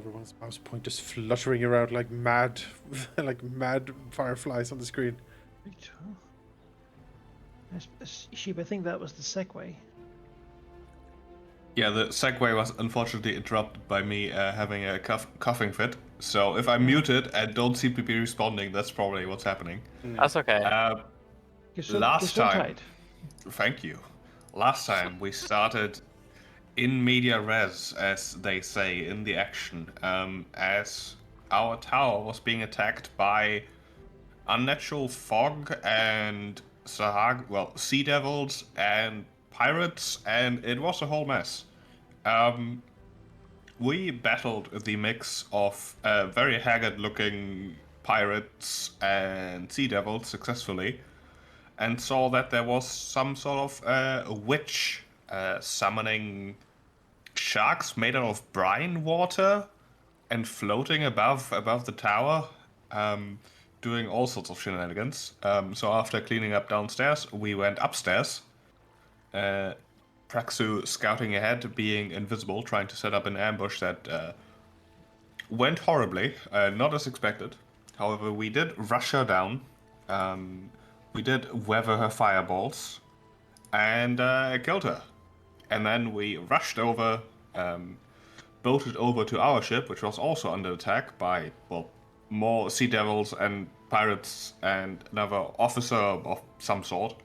Everyone's mouse pointers fluttering around like mad, like mad fireflies on the screen. Right. Sheep, I think that was the segue. Yeah, the segue was unfortunately interrupted by me having a coughing fit. So if I'm muted and don't seem to be responding, that's probably what's happening. That's okay. Last time, Gesundheit. thank you. Last time we started in media res, as they say, in the action, as our tower was being attacked by unnatural fog and sea devils and pirates, and it was a whole mess. We battled the mix of very haggard-looking pirates and sea devils successfully, and saw that there was some sort of witch summoning sharks made out of brine water and floating above the tower, doing all sorts of shenanigans. So after cleaning up downstairs, we went upstairs. Praxu scouting ahead, being invisible, trying to set up an ambush that went horribly, not as expected. However, we did rush her down. We did weather her fireballs and killed her. And then we rushed over, boated over to our ship, which was also under attack by, well, more sea devils and pirates and another officer of some sort,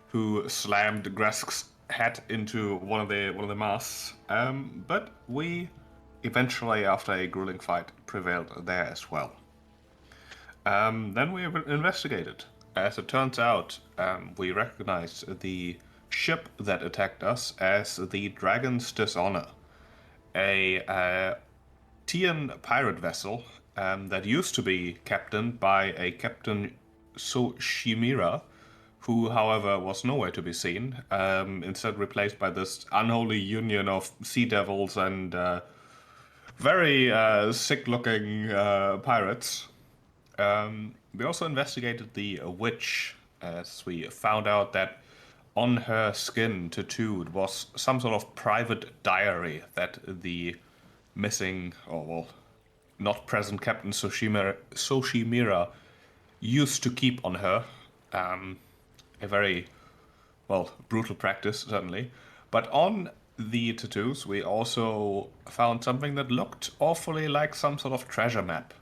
who slammed Gresk's head into one of the masts. But we eventually, after a grueling fight, prevailed there as well. Then we investigated. As it turns out, we recognized the ship that attacked us as the Dragon's Dishonor, a Tian pirate vessel that used to be captained by a Captain Soshimira, who, however, was nowhere to be seen, instead replaced by this unholy union of sea devils and very sick-looking pirates. We also investigated the witch, as we found out that on her skin tattooed was some sort of private diary that the missing, or well, not present Captain Soshimira used to keep on her. A very, well, brutal practice, certainly. But on the tattoos, we also found something that looked awfully like some sort of treasure map,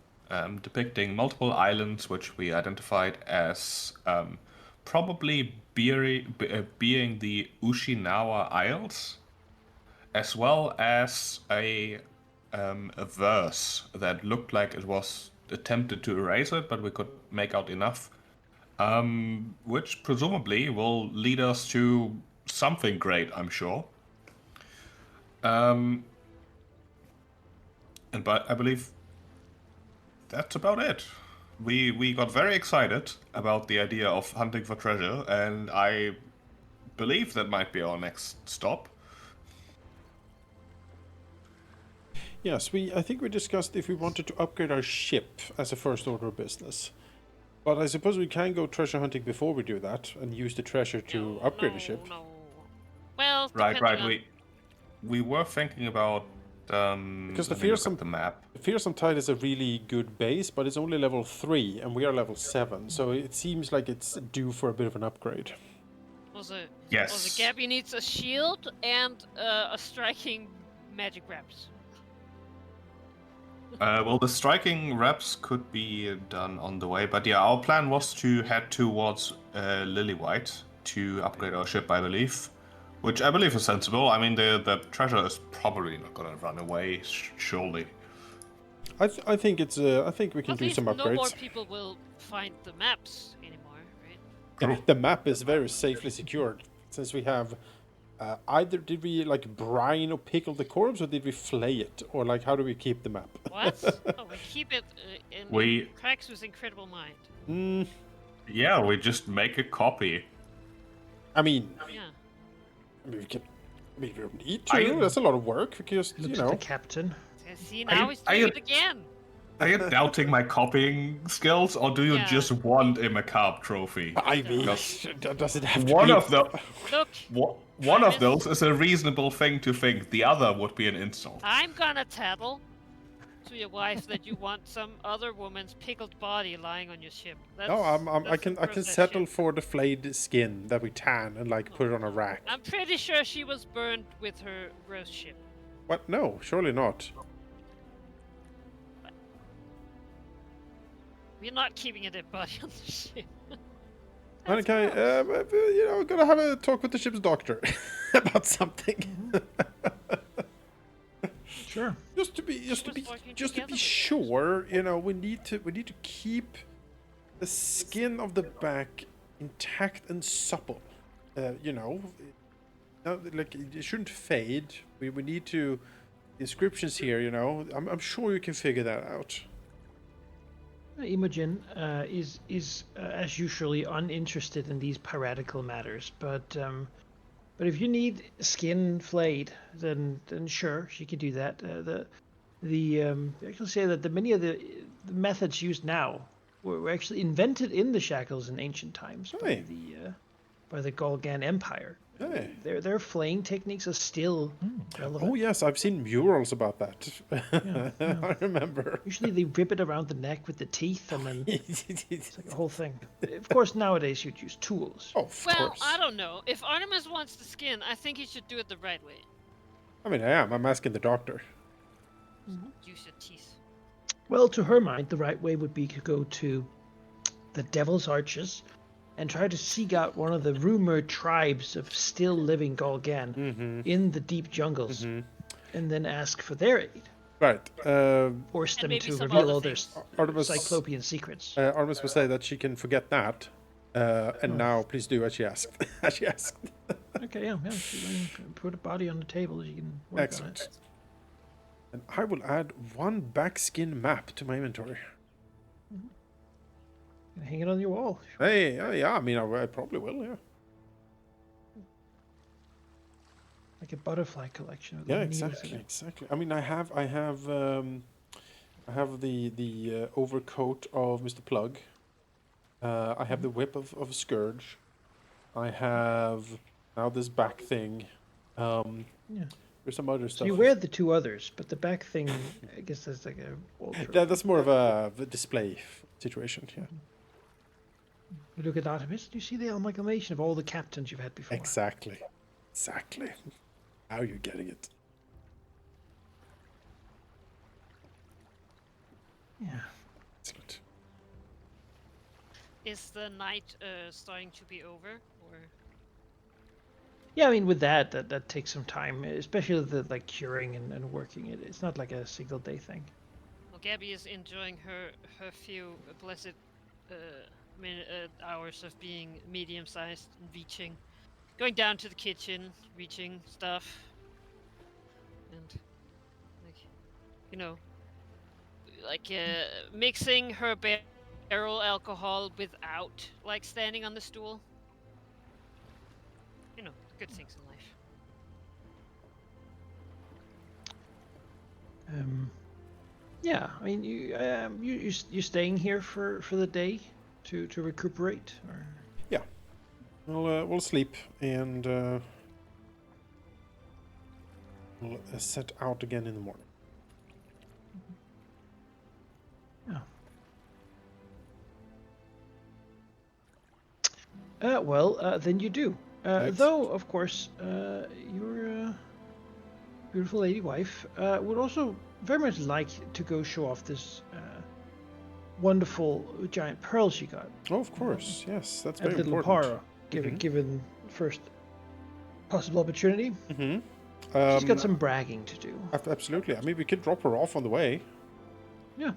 depicting multiple islands, which we identified as probably being the Ushinawa Isles, as well as a verse that looked like it was attempted to erase it, but we could make out enough, which presumably will lead us to something great, I'm sure. But I believe that's about it. We got very excited about the idea of hunting for treasure, and I believe that might be our next stop. Yes, I think we discussed if we wanted to upgrade our ship as a first order of business. But I suppose we can go treasure hunting before we do that and use the treasure to upgrade the ship. No. Well, Right. on... We were thinking about because the map. Fearsome Tide is a really good base, but it's only level 3 and we are level 7, so it seems like it's due for a bit of an upgrade. Yes. Also, Gabby needs a shield and a striking magic wraps. Well, the striking reps could be done on the way, but yeah, our plan was to head towards Lilywhite to upgrade our ship, I believe, which I believe is sensible. I mean, the treasure is probably not going to run away, surely. I think it's. I think we can do some upgrades. No more people will find the maps anymore, right? Yeah, the map is very safely secured since we have. Either did we like brine or pickle the corpse, or did we flay it, or like how do we keep the map? What? Oh, we keep it in Praxu's incredible mind. Yeah, we just make a copy. I mean, yeah. I mean, we don't need to. That's a lot of work because Look at the captain. See, now he's doing it again. Are you doubting my copying skills, or do you Yeah. just want a macabre trophy? I mean, Because does it have to one be? of the Look, one of Primus, those is a reasonable thing to think. The other would be an insult. I'm gonna tattle to your wife that you want some other woman's pickled body lying on your ship. That's, No, I that's can some settle processed shit. for the flayed skin that we tan and like put it on a rack. I'm pretty sure she was burned with her roast ship. What? No, surely not. We're not keeping a dead body on the ship. That's Okay, gross. gonna have a talk with the ship's doctor about something. Sure. just to be working together with sure, we need to keep the skin of the back intact and supple. Like it shouldn't fade. We need to descriptions here. I'm sure you can figure that out. Imogen is as usually uninterested in these piratical matters, but if you need skin flayed, then sure, she can do that. I can say that many of the methods used now were actually invented in the Shackles in ancient times Hey. by the Golgan Empire. Hey. Their flaying techniques are still relevant. Oh yes, I've seen murals about that. Yeah. I remember. Usually they rip it around the neck with the teeth, and then it's like a whole thing. Of course, nowadays you'd use tools. Oh, of Well, course. I don't know. If Artemis wants the skin, I think he should do it the right way. I mean, I am. I'm asking the doctor. Use your teeth. Well, to her mind, the right way would be to go to the Devil's Arches and try to seek out one of the rumored tribes of still living Golgan in the deep jungles, and then ask for their aid. Right. Force them maybe to some reveal other all their things. Artemis, Cyclopean secrets. Artemis will say that she can forget that. And now, please do as she asked. As she asked. Okay, yeah. She can put a body on the table. You can work Excellent. on it. And I will add one backskin map to my inventory. And hang it on your wall. Hey, yeah. I mean, I probably will. Yeah. Like a butterfly collection. With Yeah, little needles in exactly. it. I mean, I have the overcoat of Mr. Plug. I have the whip of Scourge. I have now this back thing. Yeah. There's some other So stuff. you wear the two others, but the back thing, I guess that's like a wall trophy. Yeah, that's more of a display situation. Yeah. You look at Artemis, you see the amalgamation of all the captains you've had before. Exactly. Now you're getting it. Yeah. Excellent. Is the night starting to be over, or? Yeah, I mean, with that takes some time, especially the like curing and working it. It's not like a single day thing. Well, Gabby is enjoying her few blessed hours of being medium-sized and reaching, going down to the kitchen, reaching stuff, and mixing her barrel alcohol without like standing on the stool. Good things in life. Yeah, I mean, you're staying here for the day to recuperate, or? Yeah. We'll sleep and we'll set out again in the morning. Yeah. Well, then you do. Though, of course, your beautiful lady wife would also very much like to go show off this wonderful giant pearl she got Oh, of course. Yes, that's at very Little important. Para, given first possible opportunity. Mm-hmm. She's got some bragging to do. Absolutely. I mean, we could drop her off on the way. Yeah,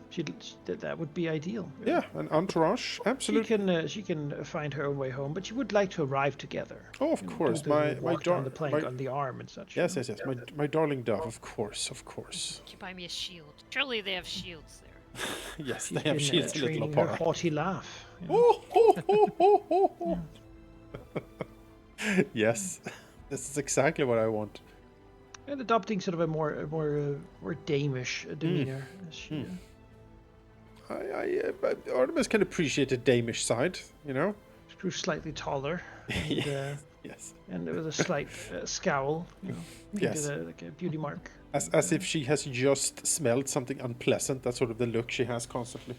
that would be ideal. Really. Yeah, an entourage. Absolutely. She can find her own way home, but she would like to arrive together. Oh, of course. Do the My walk down the plank on the arm and such. Yes. My darling dove. Of course. Can you buy me a shield? Surely they have shields there. Yes, She's they have been, shields in Little training her Para. haughty laugh. Yes, this is exactly what I want. And adopting sort of a more Damish demeanor. As she, Artemis can appreciate the Danish side, you know. She grew slightly taller. And, Yes. and with a slight scowl, Yes. like a beauty mark. As if she has just smelled something unpleasant. That's sort of the look she has constantly.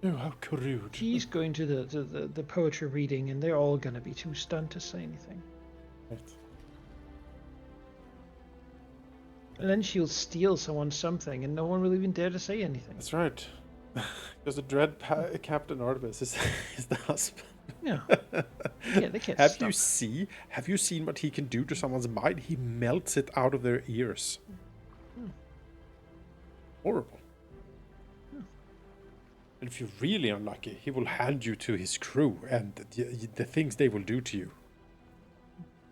Oh, how crude. She's going to the poetry reading, and they're all going to be too stunned to say anything. Right. And then she'll steal someone something, and no one will even dare to say anything. That's right. Because the dread Captain Artemis is the husband. Yeah. Yeah, they can't Have stop. you seen what he can do to someone's mind? He melts it out of their ears. Horrible. And if you're really unlucky, he will hand you to his crew and the things they will do to you.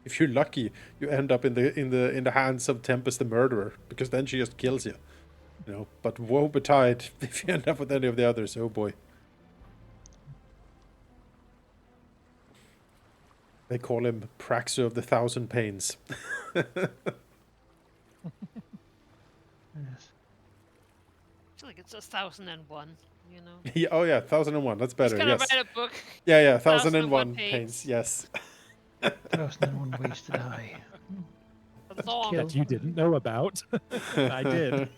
If you're lucky, you end up in the hands of Tempest the murderer, because then she just kills you. You know, but woe betide if you end up with any of the others. Oh boy. They call him Praxo of the Thousand Pains. Yes. I feel like it's 1001, you know? Yeah, oh yeah, 1001. That's better. He's gonna Yes. write a book. Yeah, 1001 1001 Pains. Yes. 1001 ways to die. A long Kill. That you didn't know about. I did.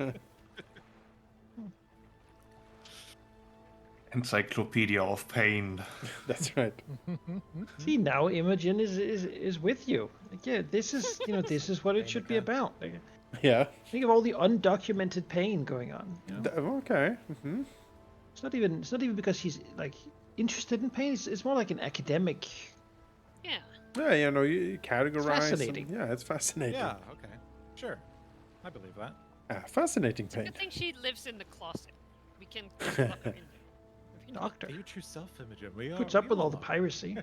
Encyclopedia of Pain. That's right. See, now Imogen is with you. Like, yeah, this is this is what it should be about. Like, Yeah. think of all the undocumented pain going on. Okay. Mm-hmm. It's not even because he's like interested in pain. It's more like an academic. Yeah. Yeah, you know, you categorize. Fascinating. Yeah, it's fascinating. Yeah, okay. Sure. I believe that. Yeah, fascinating It's a pain. good thing she lives in the closet. We can just lock her in there. Doctor Be your true self, Imogen. We puts are, up we with all the are. piracy.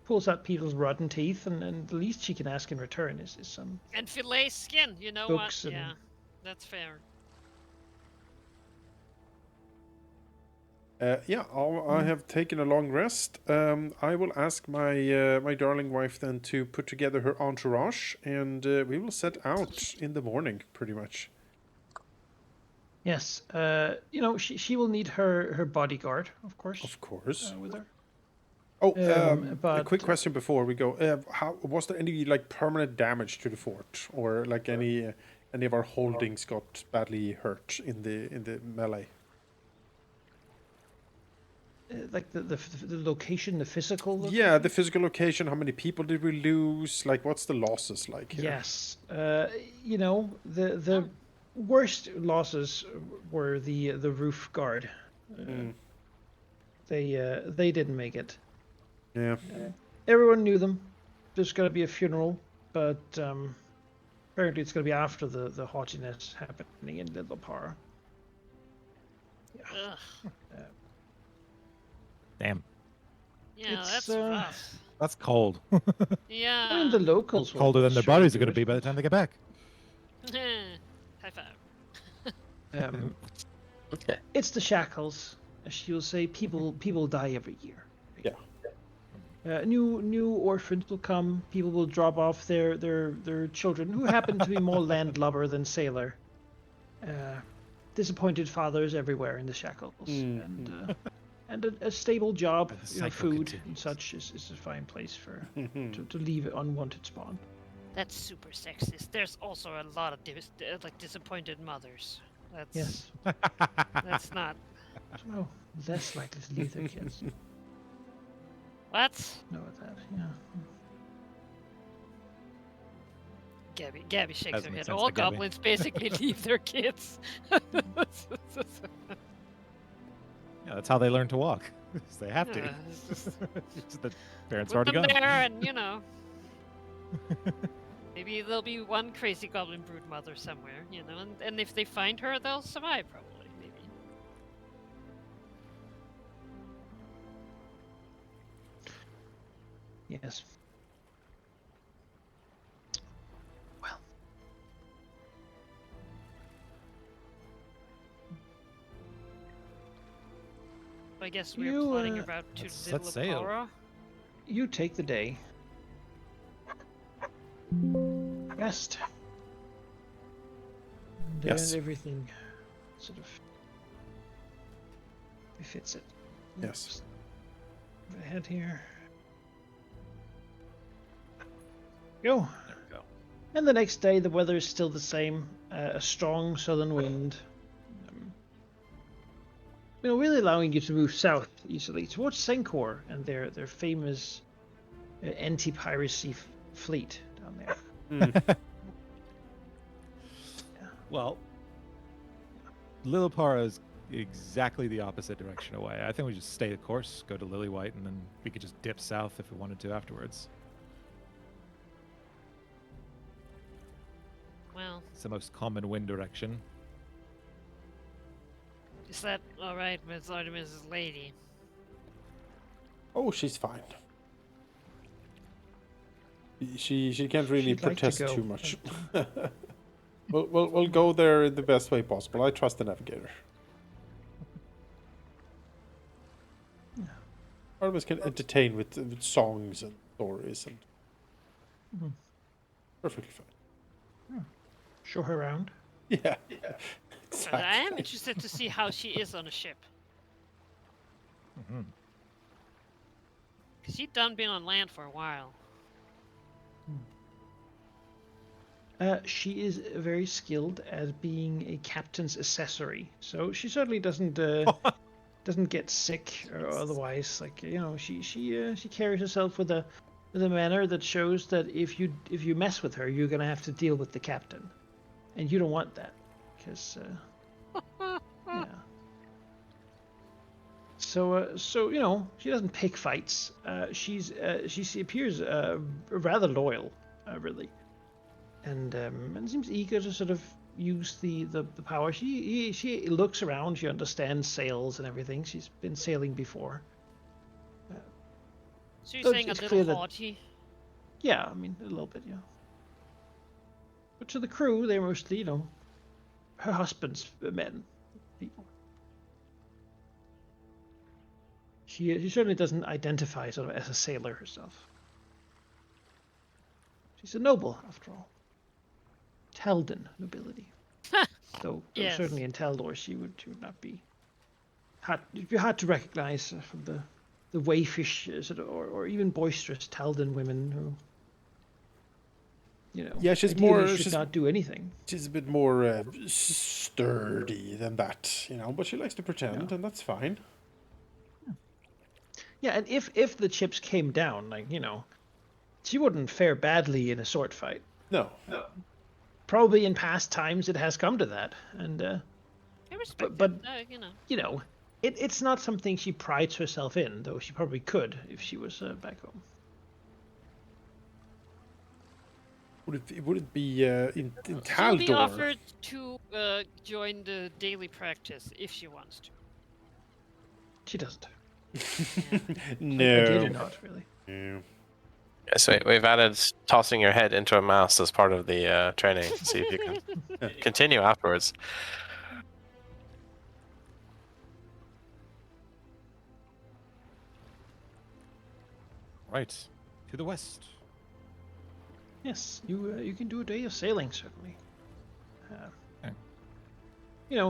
Pulls out people's rotten teeth, and the least she can ask in return is some. And fillet skin, you know Books what? and- Yeah, that's fair. Yeah, I have taken a long rest. I will ask my my darling wife then to put together her entourage, and we will set out in the morning, pretty much. Yes, she will need her bodyguard, of course, Of course. with her. Oh, a but- quick question before we go. How was there any like permanent damage to the fort, or like any of our holdings got badly hurt in the melee? Like the location, the physical. Location? Yeah, the physical location. How many people did we lose? Like, what's the losses like here? Yes, the worst losses were the roof guard. They didn't make it. Yeah. Everyone knew them. There's going to be a funeral, but apparently it's going to be after the haughtiness happening in Little Para. Ugh. Damn. Yeah, It's, that's rough. That's cold. Yeah. I mean, the locals will Colder than their surely bodies are do going to it, be by the time they get back. High five. It's the Shackles. As she'll say, people die every year. Yeah. New orphans will come. People will drop off their children who happen to be more landlubber than sailor. Disappointed fathers everywhere in the Shackles, and a stable job, And the cycle food continues. and such is a fine place for to leave unwanted spawn. That's super sexist. There's also a lot of disappointed mothers. That's Yes. That's not. So less likely to leave their kids. What? Know that? Yeah. Gabby shakes Doesn't her make head. sense All to Gabby. goblins basically leave their kids. Yeah, that's how they learn to walk. They have to. Yeah, it's just Just the parents put already them gone. there, and maybe there'll be one crazy goblin brood mother somewhere, and if they find her, they'll survive probably. Maybe. Yes. Well. I guess we're You, plotting about to let's Little sail. Para. You take the day. Rest. Yes. everything sort of befits it. Yes. Move ahead here. Go. There we go. And the next day, the weather is still the same. A strong southern wind. Really allowing you to move south easily towards Senkor and their famous anti-piracy fleet down there. Well, Lillipara is exactly the opposite direction away. I think we just stay the course, go to Lillywhite, and then we could just dip south if we wanted to afterwards. Well, It's the most common wind direction. is that alright with Artemis's lady? Oh, she's fine. She can't really She'd like to protest go, too much. but, We'll go there in the best way possible. I trust the navigator. Artemis can entertain with songs and stories and perfectly fine. show her around. Yeah. I am interested to see how she is on a ship. Mm-hmm. Because she'd done been on land for a while. She is very skilled at being a captain's accessory, so she certainly doesn't get sick or otherwise. Like she carries herself with a manner that shows that if you mess with her, you're gonna have to deal with the captain, and you don't want that, because yeah. So she doesn't pick fights. She appears rather loyal, really. And seems eager to sort of use the power. She looks around. She understands sails and everything. She's been sailing before. So you're So saying a it's little clear that- haughty? Yeah, I mean a little bit, yeah. But to the crew, they're mostly, her husband's men. People. She certainly doesn't identify sort of as a sailor herself. She's a noble, after all. Taldan nobility. Though Yes. certainly in Taldor she would not be hard. It'd be hard to recognize from the waifish sort of, or even boisterous Taldan women who, Yeah, she's ideally more- should she's- not do anything. She's a bit more sturdy than that, but she likes to pretend, and that's fine. Yeah, and if the chips came down, she wouldn't fare badly in a sword fight. No. Probably in past times it has come to that, and I respect but it. it's not something she prides herself in, though she probably could if she was back home. Would it be in She'll be Taldor? offered to join the daily practice if she wants to. She doesn't. No. Ideally not, really. No. Yes, we've added tossing your head into a mast as part of the training. See if you can continue afterwards. Right. To the west. Yes, you can do a day of sailing, certainly. Okay.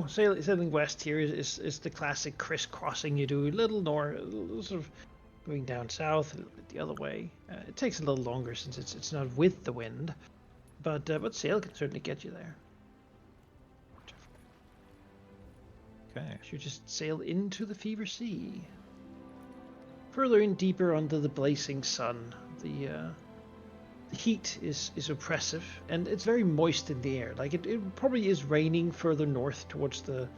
Sailing west here is the classic crisscrossing you do. A little north, sort of going down south, a little bit the other way. It takes a little longer since it's not with the wind, but sail can certainly get you there. Okay. You just sail into the Fever Sea. Further in, deeper under the blazing sun, the heat is oppressive, and it's very moist in the air. Like it probably is raining further north towards the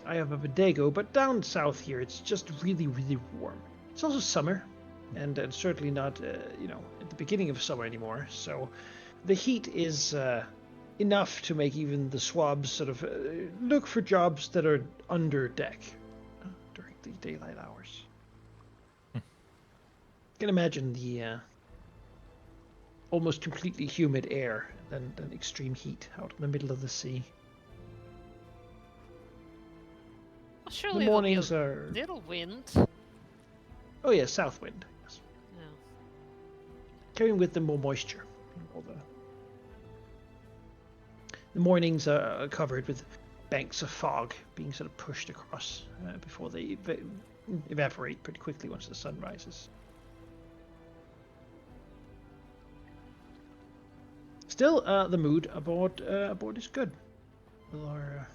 Eye of Abednego, but down south here it's just really, really warm. It's also summer, and certainly not at the beginning of summer anymore. So the heat is enough to make even the swabs sort of look for jobs that are under deck during the daylight hours. You can imagine the almost completely humid air than extreme heat out in the middle of the sea. Well, surely The there'll be mornings a are... little wind. Oh yeah, south wind. Yes. Yeah. Carrying with them more moisture. All The mornings are covered with banks of fog being sort of pushed across before they evaporate pretty quickly once the sun rises. Still, the mood aboard is good. People are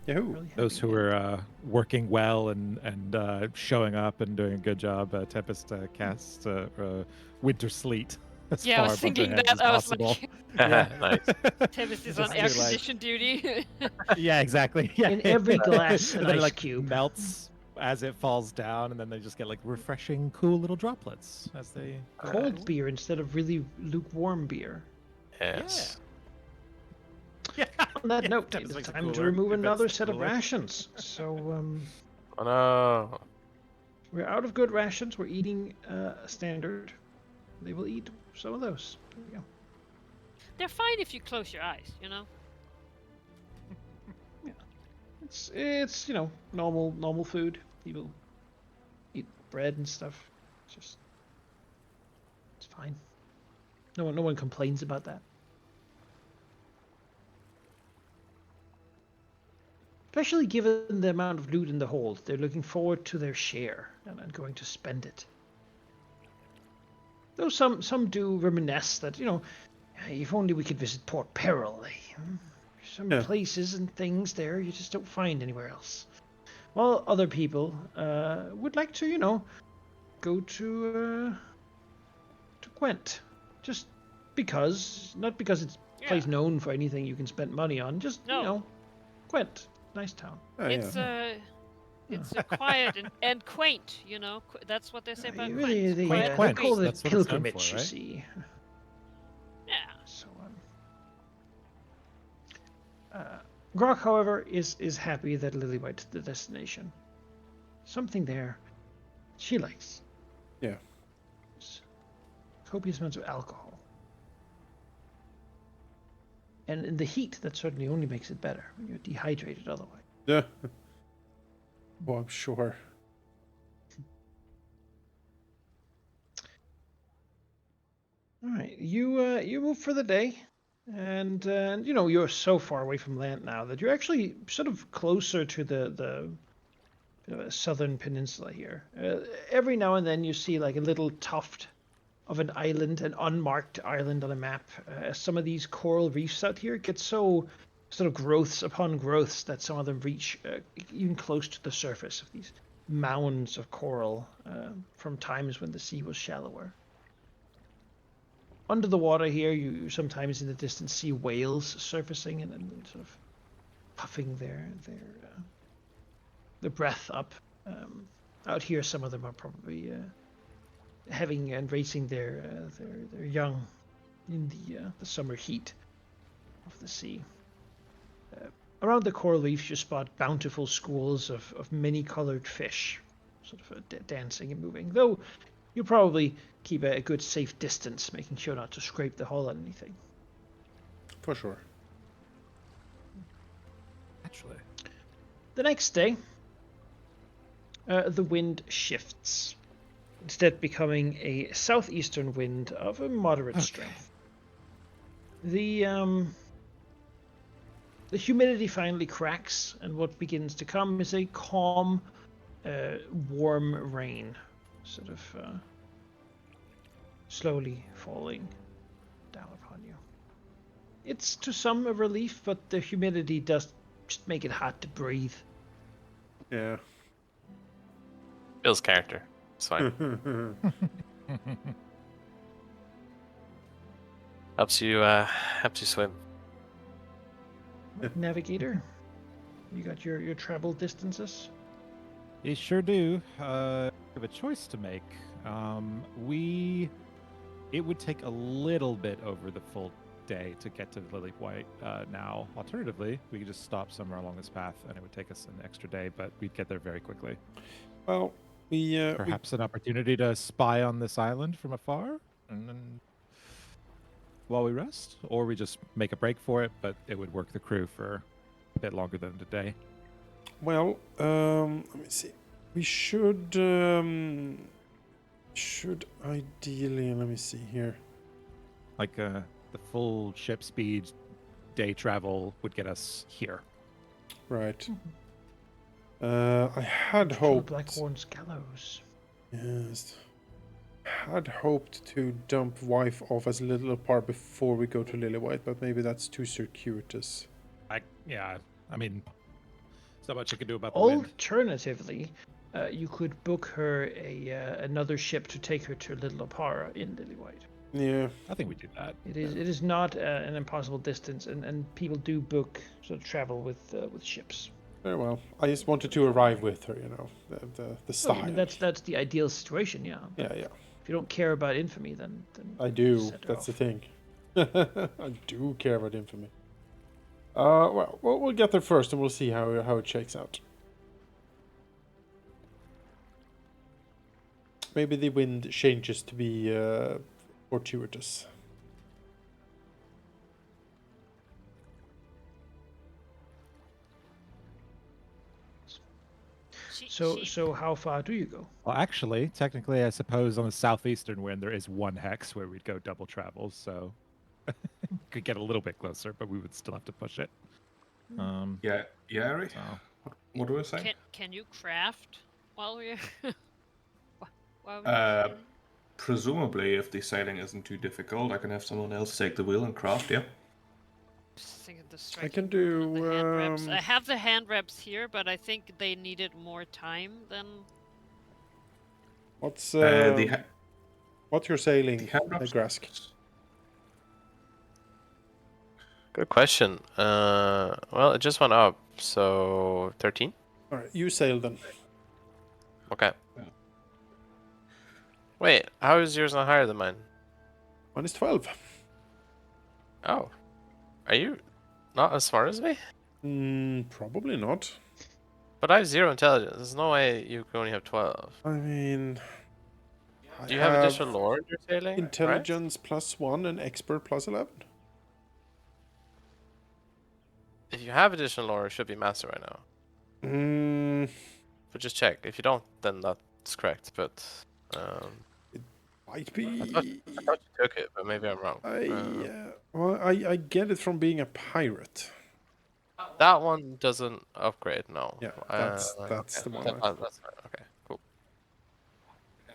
Yahoo! really Those happy. who are working well and showing up and doing a good job, Tempest casts winter sleet as Yeah, I far was above their thinking heads that. as I was possible. like, Yeah. Nice. Tempest is Just on air to, like- condition duty. Yeah, exactly. Yeah. In every glass, an and then it, ice like, cube. melts as it falls down, and then they just get like refreshing, cool little droplets as they go Cold down. beer instead of really lukewarm beer. Yes. Yeah. On that Yeah, note, Tempest it's makes it time to cooler remove if it's another set of cooler. rations. So Oh no. we're out of good rations. We're eating standard. They will eat some of those. There we go. They're fine if you close your eyes, you know? It's normal food. People eat bread and stuff. It's fine. No one complains about that. Especially given the amount of loot in the hold, they're looking forward to their share and going to spend it. Though some do reminisce that, if only we could visit Port Peril. Some Yeah. places and things there you just don't find anywhere else. While other people would like to, go to Gwent. Just because, not because it's a place Yeah. known for anything you can spend money on, just, No. Gwent. Nice town. Oh, It's yeah. it's quiet and quaint, you know. That's what they say about Really, quaint. they, Quiet they and quaint. call quaint. it That's what it's known pilgrimage, for, you right? see. Yeah. So, Grok, however, is happy that Lillywhite's the destination. Something there she likes. Yeah. Copious amounts of alcohol. And in the heat, that certainly only makes it better when you're dehydrated otherwise. Yeah. Oh, I'm sure. All right, you move for the day, and you're so far away from land now that you're actually sort of closer to the southern peninsula here. Every now and then you see like a little tuft of an island, an unmarked island on a map. Some of these coral reefs out here get so sort of growths upon growths that some of them reach even close to the surface of these mounds of coral from times when the sea was shallower. Under the water here, you sometimes in the distance see whales surfacing and sort of puffing their breath up. Out here, some of them are probably having and racing their young in the summer heat of the sea. Around the coral reefs, you spot bountiful schools of many-colored fish, sort of dancing and moving. Though you probably keep a good safe distance, making sure not to scrape the hull on anything. For sure. Actually. The next day, the wind shifts, instead becoming a southeastern wind of a moderate strength. The humidity finally cracks, and what begins to come is a calm, warm rain, sort of slowly falling down upon you. It's to some a relief, but the humidity does just make it hard to breathe. Yeah. Bill's character. It's fine. helps you swim. Navigator, you got your travel distances? You sure do. We have a choice to make. It would take a little bit over the full day to get to Lily White now. Alternatively, we could just stop somewhere along this path, and it would take us an extra day, but we'd get there very quickly. Well, we Perhaps an opportunity to spy on this island from afar, and then while we rest, or we just make a break for it, but it would work the crew for a bit longer than a day. Well, let me see. We should ideally, let me see here. Like the full ship speed day travel would get us here. Right. I had From hoped. Blackhorn's gallows. Yes. Had hoped to dump wife off as little apart before we go to Lillywhite, but maybe that's too circuitous. I mean, there's not much you can do about the wind. Alternatively, you could book her another ship to take her to Little Opara in Lillywhite. Yeah. I think we do that. It is not an impossible distance, and people do book sort of travel with ships. Very well. I just wanted to arrive with her, you know, the Oh, style. I mean, that's the ideal situation, yeah. Yeah, yeah. If you don't care about infamy, then I do. set her That's the off. thing. I do care about infamy. Well, we'll get there first, and we'll see how it shakes out. Maybe the wind changes to be fortuitous. So how far do you go? Well, actually, technically, I suppose on the southeastern wind there is one hex where we'd go double travel, so could get a little bit closer, but we would still have to push it. Yeah, Ari? So What do I say? Can you craft while we're while we're sailing? Presumably, if the sailing isn't too difficult, I can have someone else take the wheel and craft, yeah? Just thinking the I can striking rule and do. the hand reps. I have the hand reps here, but I think they needed more time than. What's The ha- what's your sailing, hand reps- Grask? Good question. Well, it just went up, so 13. All right, you sail then. Okay. Yeah. Wait, how is yours not higher than mine? Mine is 12. Oh, are you not as smart as me? Probably not. But I have 0 intelligence. There's no way you can only have 12. I mean, I Do you have additional lore in your sailing? intelligence +1 and expert +11. If you have additional lore, it should be master right now. But just check. If you don't, then that's correct. But Might be. I thought you took it, but maybe I'm wrong. Well, I get it from being a pirate. That one doesn't upgrade. No. Yeah, that's okay. the one. That's fine. Okay, cool.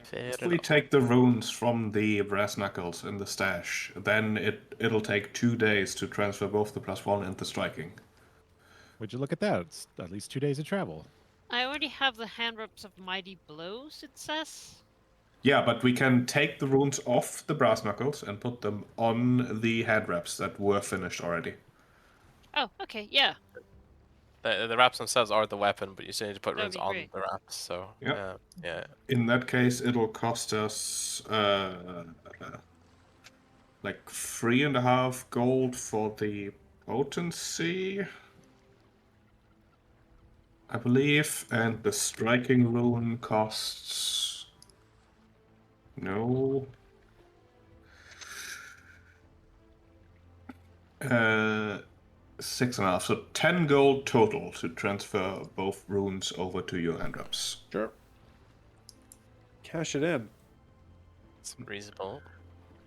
Fair If we enough. take the runes from the brass knuckles in the stash, then it'll take 2 days to transfer both the +1 and the striking. would you look at that? It's at least 2 days of travel. I already have the hand reps of mighty blows. It says. Yeah, but we can take the runes off the brass knuckles and put them on the head wraps that were finished already. Oh, okay, yeah. The wraps themselves are the weapon, but you still need to put That'd runes be on great. the wraps. So Yeah. yeah. In that case, it'll cost us like 3.5 gold for the potency, I believe, and the striking rune costs no. 6.5, so 10 gold total to transfer both runes over to your hand wraps. Sure. Cash it in. It's reasonable.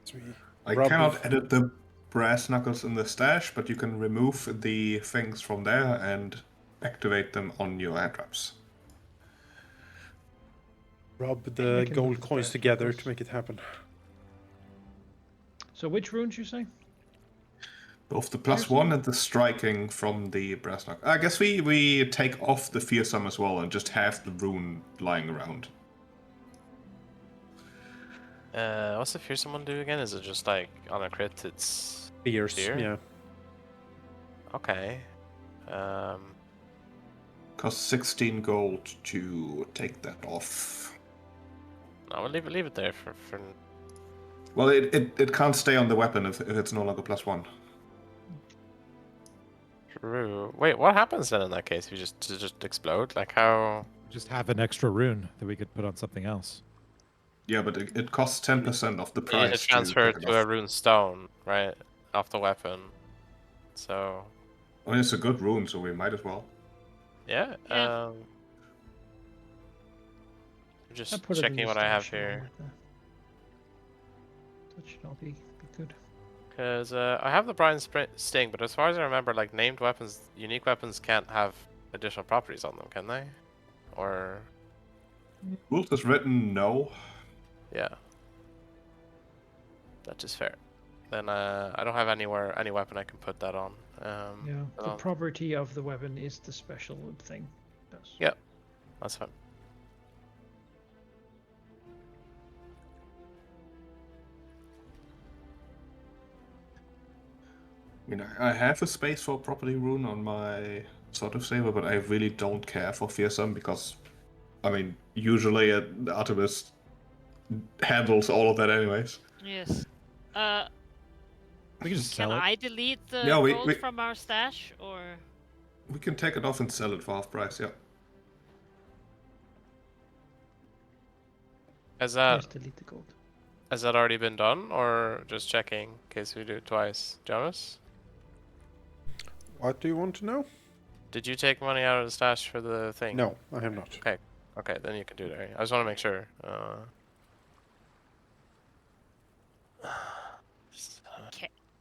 Sweet. I Rub cannot of- edit the brass knuckles in the stash, but you can remove the things from there and activate them on your hand wraps. Rub we the can gold move the coins brass together knuckles. to make it happen. So which runes you say? Both the +1 and the striking from the brass knuckle. I guess we take off the fearsome as well and just have the rune lying around. What's the fearsome one do again? Is it just like on a crit? It's Fierce. Fear? Yeah. okay. Costs 16 gold to take that off. No, we'll leave it there for. Well, it can't stay on the weapon if it's no longer +1. True. Wait, what happens then in that case? If you just explode? Like how? Just have an extra rune that we could put on something else. Yeah, but it costs 10% of the You price need to transfer take it to a off. rune stone, right? Off the weapon. So I mean, it's a good rune, so we might as well. yeah. Yeah. I'm I just put it in checking the what I have stash along here. with the- That should all be good. Because I have the Brian Sting, but as far as I remember, like named weapons, unique weapons can't have additional properties on them, can they? Or Rules is written no. yeah, that is fair. Then I don't have any weapon I can put that on. Yeah, but the I'll- property of the weapon is the special thing. Yes. Yeah. That's fine. I mean, I have a space for property rune on my sort of saber, but I really don't care for fearsome because, I mean, usually the Artemis handles all of that anyways. Yes. We can just Can sell it. I delete the Yeah, gold from our stash, or? We can take it off and sell it for half price, yeah. Has Yes, that delete the gold. has that already been done, or just checking in case we do it twice? Jonas, What do you want to know? did you take money out of the stash for the thing? No, I have not. Okay, then you can do that. I just want to make sure.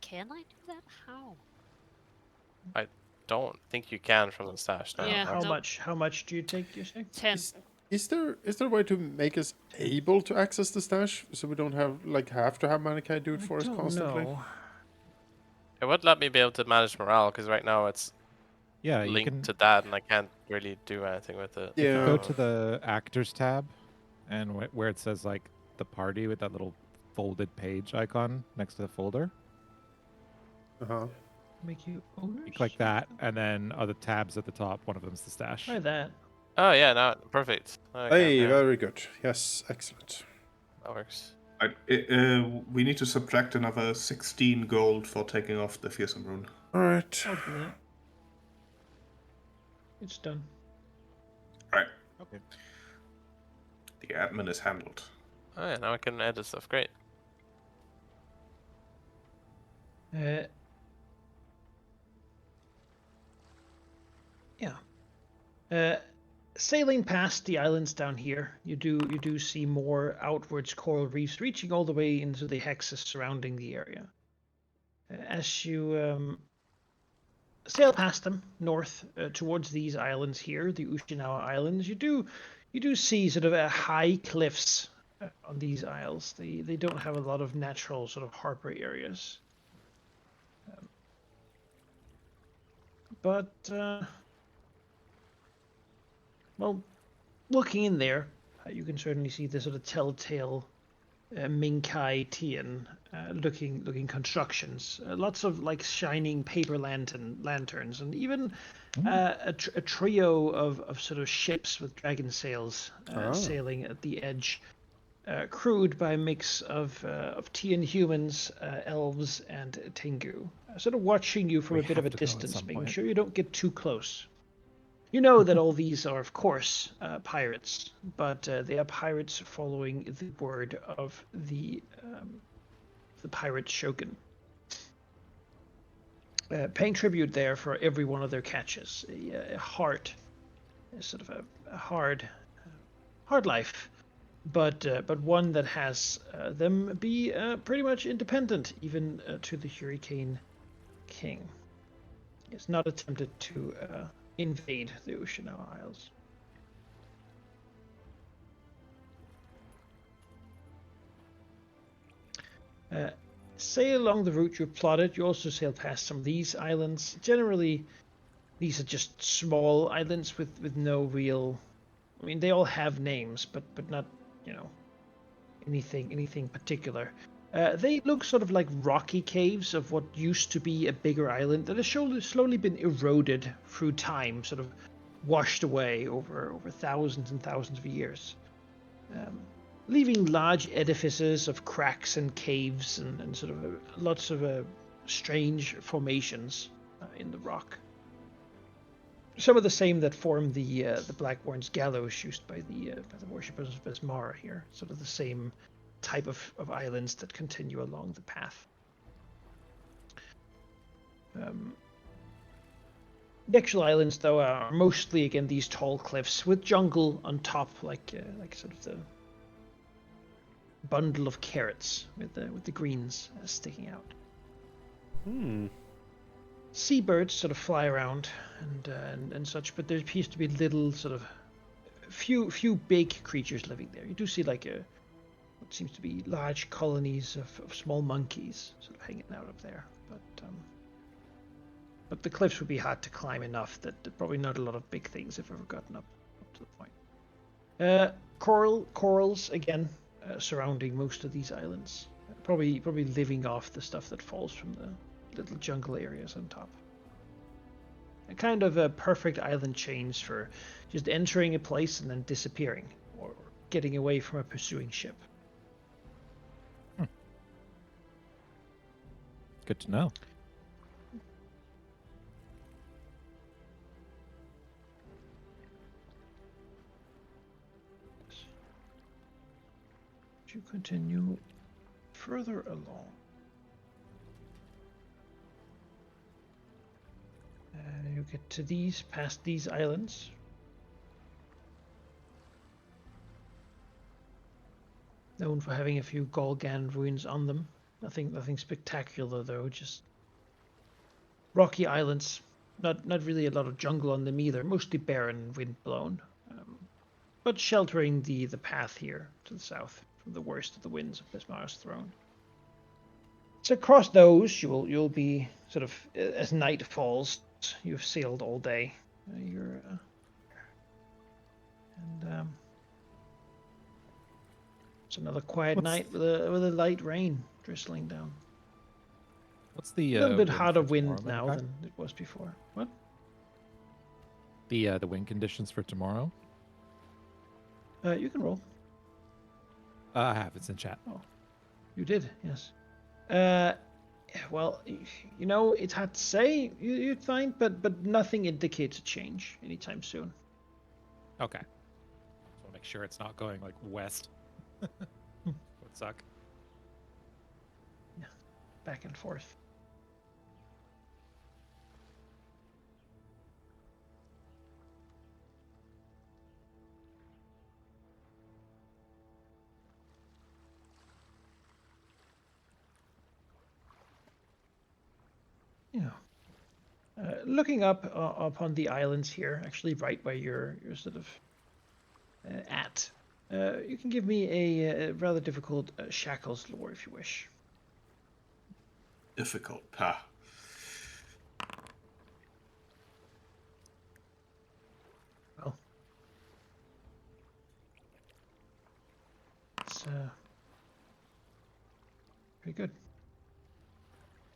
Can I do that? How? Don't think you can from the stash now. Yeah, How actually. no. much? How much do you take? You say? 10. Is there a way to make us able to access the stash so we don't have to have Manikai do it for us constantly? know. It would let me be able to manage morale because right now it's Yeah, you linked can to that, and I can't really do anything with it. Yeah. go to the actors tab, and where it says like the party with that little folded page icon next to the folder. Uh-huh. Make you owners? You click that, and then other tabs at the top. One of them's the stash. Try that. Oh yeah, no, perfect. Okay, Hey, yeah, very good. Yes, excellent. that works. We need to subtract another 16 gold for taking off the fearsome rune. Alright. I'll do that. It's done. Right. Okay. The admin is handled. Oh yeah, now I can edit stuff. Great. Yeah. Sailing past the islands down here, you do see more outwards coral reefs reaching all the way into the hexes surrounding the area. As you sail past them north towards these islands here, the Ushinawa Islands, you do see sort of high cliffs on these isles. They don't have a lot of natural sort of harbor areas. But well, looking in there, you can certainly see the sort of telltale Minkai Tian looking constructions. Lots of like shining paper lanterns, and even a trio of sort of ships with dragon sails sailing at the edge, crewed by a mix of Tian humans, elves, and Tengu, sort of watching you from We a bit of a have to go at distance, some making point. sure you don't get too close. You know that all these are, of course, pirates, but they are pirates following the word of the pirate shogun. Paying tribute there for every one of their catches. A hard, sort of a hard life, but one that has them be pretty much independent, even to the Hurricane King. It's not attempted to invade the Ushinawa Isles. Sail along the route you've plotted. You also sail past some of these islands. Generally, these are just small islands with no real. I mean, they all have names, but not, you know, anything particular. They look sort of like rocky caves of what used to be a bigger island that has slowly been eroded through time, sort of washed away over thousands and thousands of years, leaving large edifices of cracks and caves and sort of lots of strange formations in the rock. Some of the same that form the Blackborn's gallows used by the worshippers of Besmara here. Sort of the same type of islands that continue along the path. The actual islands, though, are mostly again these tall cliffs with jungle on top, like sort of the bundle of carrots with the greens sticking out. Seabirds sort of fly around and such, but there appears to be little sort of few big creatures living there. You do see like what seems to be large colonies of small monkeys sort of hanging out up there, but the cliffs would be hard to climb enough that probably not a lot of big things have ever gotten up to the point. Corals again surrounding most of these islands, probably living off the stuff that falls from the little jungle areas on top. A kind of a perfect island chains for just entering a place and then disappearing or getting away from a pursuing ship. Good to know. To continue further along. You get to past these islands. Known for having a few Golgan ruins on them. Nothing spectacular though, just rocky islands. Not really a lot of jungle on them either, mostly barren and windblown. But sheltering the path here to the south from the worst of the winds of Bismarck's throne. So across those, you'll be sort of, as night falls, you've sailed all day. It's another quiet night with a light rain drizzling down. What's the A little bit wind harder for wind tomorrow, now Malachi? than it was before. What? The wind conditions for tomorrow? You can roll. I have. It's in chat. You did, yes. Well, it's hard to say. You'd find, but nothing indicates a change anytime soon. Okay. Just want to make sure it's not going like west. Would suck. Yeah, back and forth. Yeah. Looking up upon the islands here, actually right where you're sort of at, you can give me a rather difficult Shackles lore if you wish. Difficult. Well, it's pretty good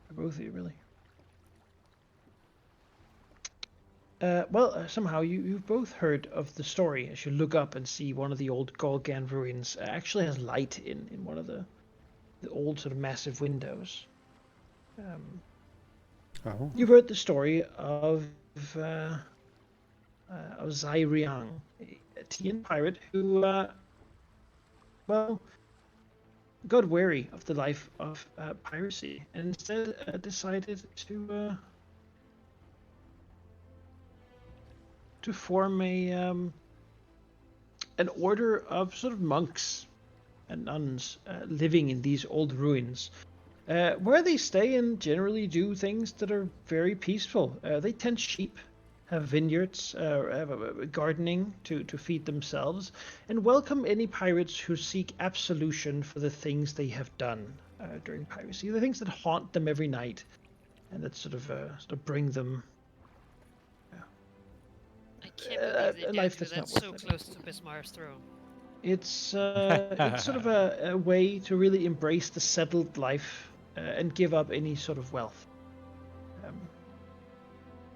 for both of you, really. Somehow you've both heard of the story as you look up and see one of the old Golgan ruins actually has light in one of the old sort of massive windows. You've heard the story of Zyriang, a Tian pirate who, got wary of the life of piracy and instead decided to form an order of sort of monks and nuns living in these old ruins, where they stay and generally do things that are very peaceful. They tend sheep, have vineyards, have gardening to feed themselves, and welcome any pirates who seek absolution for the things they have done during piracy, the things that haunt them every night, and that sort of bring them. I can't believe they a dared life do that's that not so worth living. close to Bismarck's throne. It's sort of a way to really embrace the settled life and give up any sort of wealth.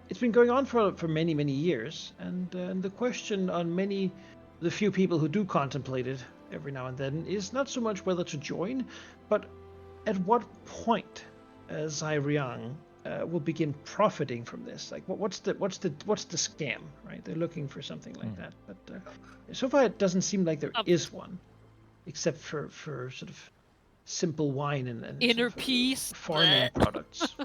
It's been going on for many years, and the question on the few people who do contemplate it every now and then is not so much whether to join, but at what point Zyriang will begin profiting from this. Like, what's the scam, right? They're looking for something like that, but so far it doesn't seem like there is one, except for sort of simple wine and inner sort of, peace. farming products.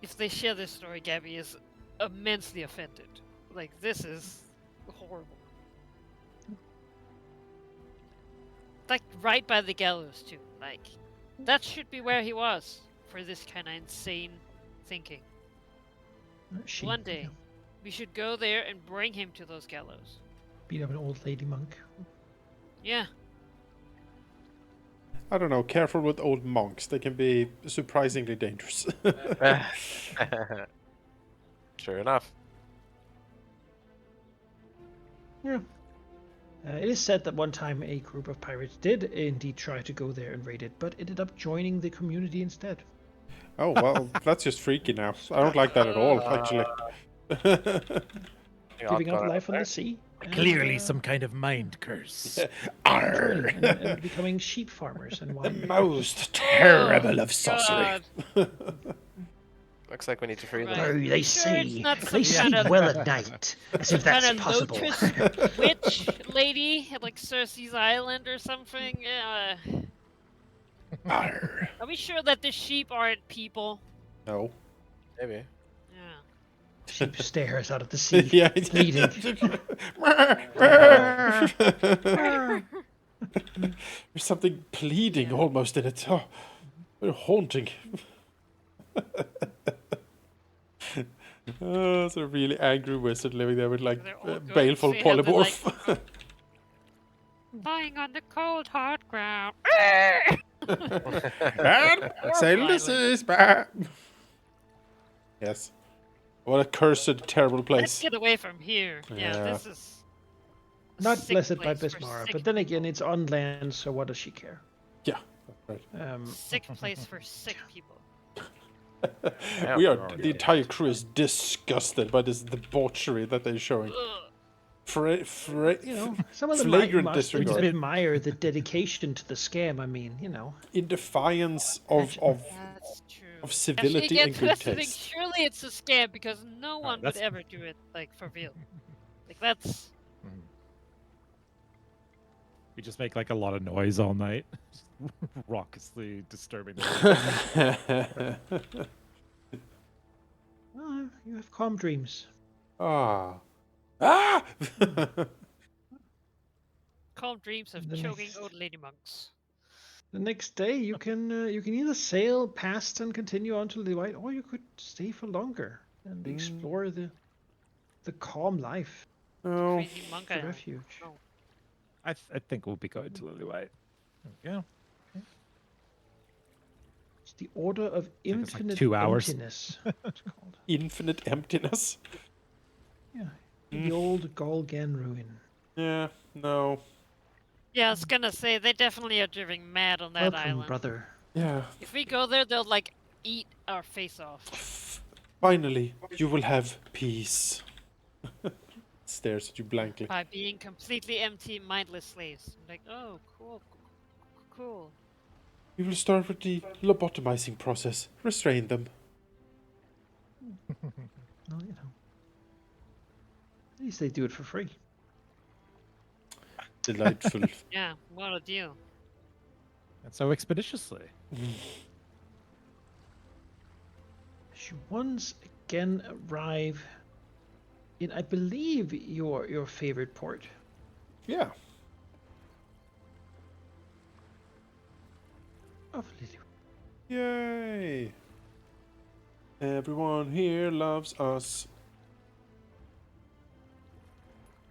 If they share this story, Gabby is immensely offended. Like, this is horrible. like right by the gallows too. Like that should be where he was for this kind of insane thinking. She One day, we should go there and bring him to those gallows. beat up an old lady monk. Yeah. I don't know. Careful with old monks. They can be surprisingly dangerous. Sure enough. Yeah. It is said that one time a group of pirates did indeed try to go there and raid it, but ended up joining the community instead. Oh, well, that's just freaky now. I don't like that at all, actually. Giving up life on the sea. Clearly some kind of mind curse. Arr! and becoming sheep farmers and The wine. most terrible of sorcery. God. Looks like we need to free them. Right. Oh, they Sure, it's say not they some kind sleep of- well at night, as if that's Kind of possible. lotus witch lady at like Cersei's Island or something. Arr. Are we sure that the sheep aren't people? No. Maybe. Yeah. Sheep stares out at the sea, Yeah. bleeding. There's something pleading almost in it. Oh, very haunting. Oh, it's a really angry wizard living there with like They're all going baleful to have the, like, polymorph. Lying on the cold hard ground. Say this is bad. Yes. What a cursed, terrible Let's place. get away from here. Yeah, Yeah. this is a Not sick blessed by place for Bismara, sick but then again, people. it's on land, so what does she care? Yeah, that's right. Sick place for sick people. Yeah, We are. we're The entire crew is disgusted by this debauchery that they're showing. Ugh. You know, some of them might Flagrant must disregard. admire the dedication to the scam. I mean, you know. In defiance of That's true. of civility Actually, and good that's the thing. taste. Surely it's a scam because no one would that's- ever do it like for real. Like that's We just make like a lot of noise all night, raucously disturbing. The Oh, you have calm dreams. Ah. Ah! calm dreams of The choking next- old lady monks. The next day, you can either sail past and continue on to the white, or you could stay for longer and explore the calm life, Oh. Crazy monk the island. refuge. Oh. I think we'll be going to Lily White. Yeah. It's the Order of it's like Infinite 2 hours. Emptiness. It's called. Infinite emptiness. Yeah, the old Golgan ruin. Yeah. No. Yeah, I was gonna say they definitely are driving mad on that Welcome, island. brother. Yeah. If we go there, they'll like eat our face off. Finally, you will have peace. Stares at you blankly. By being completely empty, mindless slaves. I'm like, oh, cool, cool. We will start with the lobotomizing process. Restrain them. Well, you know. At least they do it for free. Delightful. Yeah, what a deal. And so expeditiously. You once again arrive in, I believe, your favorite port. Yeah. Of Lily. Yay. Everyone here loves us.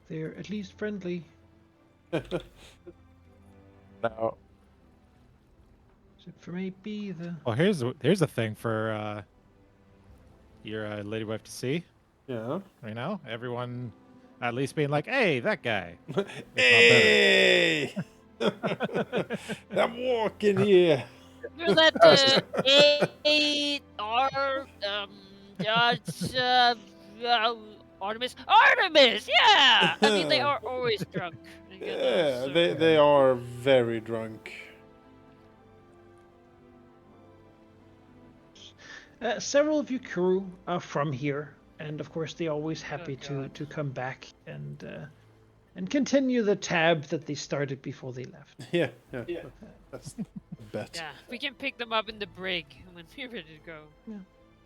They're at least friendly. No. Except for maybe the... Well, here's a thing for your lady wife to see. Yeah. You know, everyone at least being like, "Hey, that guy." Hey! I'm walking here. You're that Artemis. Artemis, yeah. I mean, they are always drunk. You know, Yeah, so- they are very drunk. Several of your crew are from here, and of course they're always happy God. to come back and continue the tab that they started before they left. Yeah. That's a bet. Yeah, we can pick them up in the brig when we're ready to go.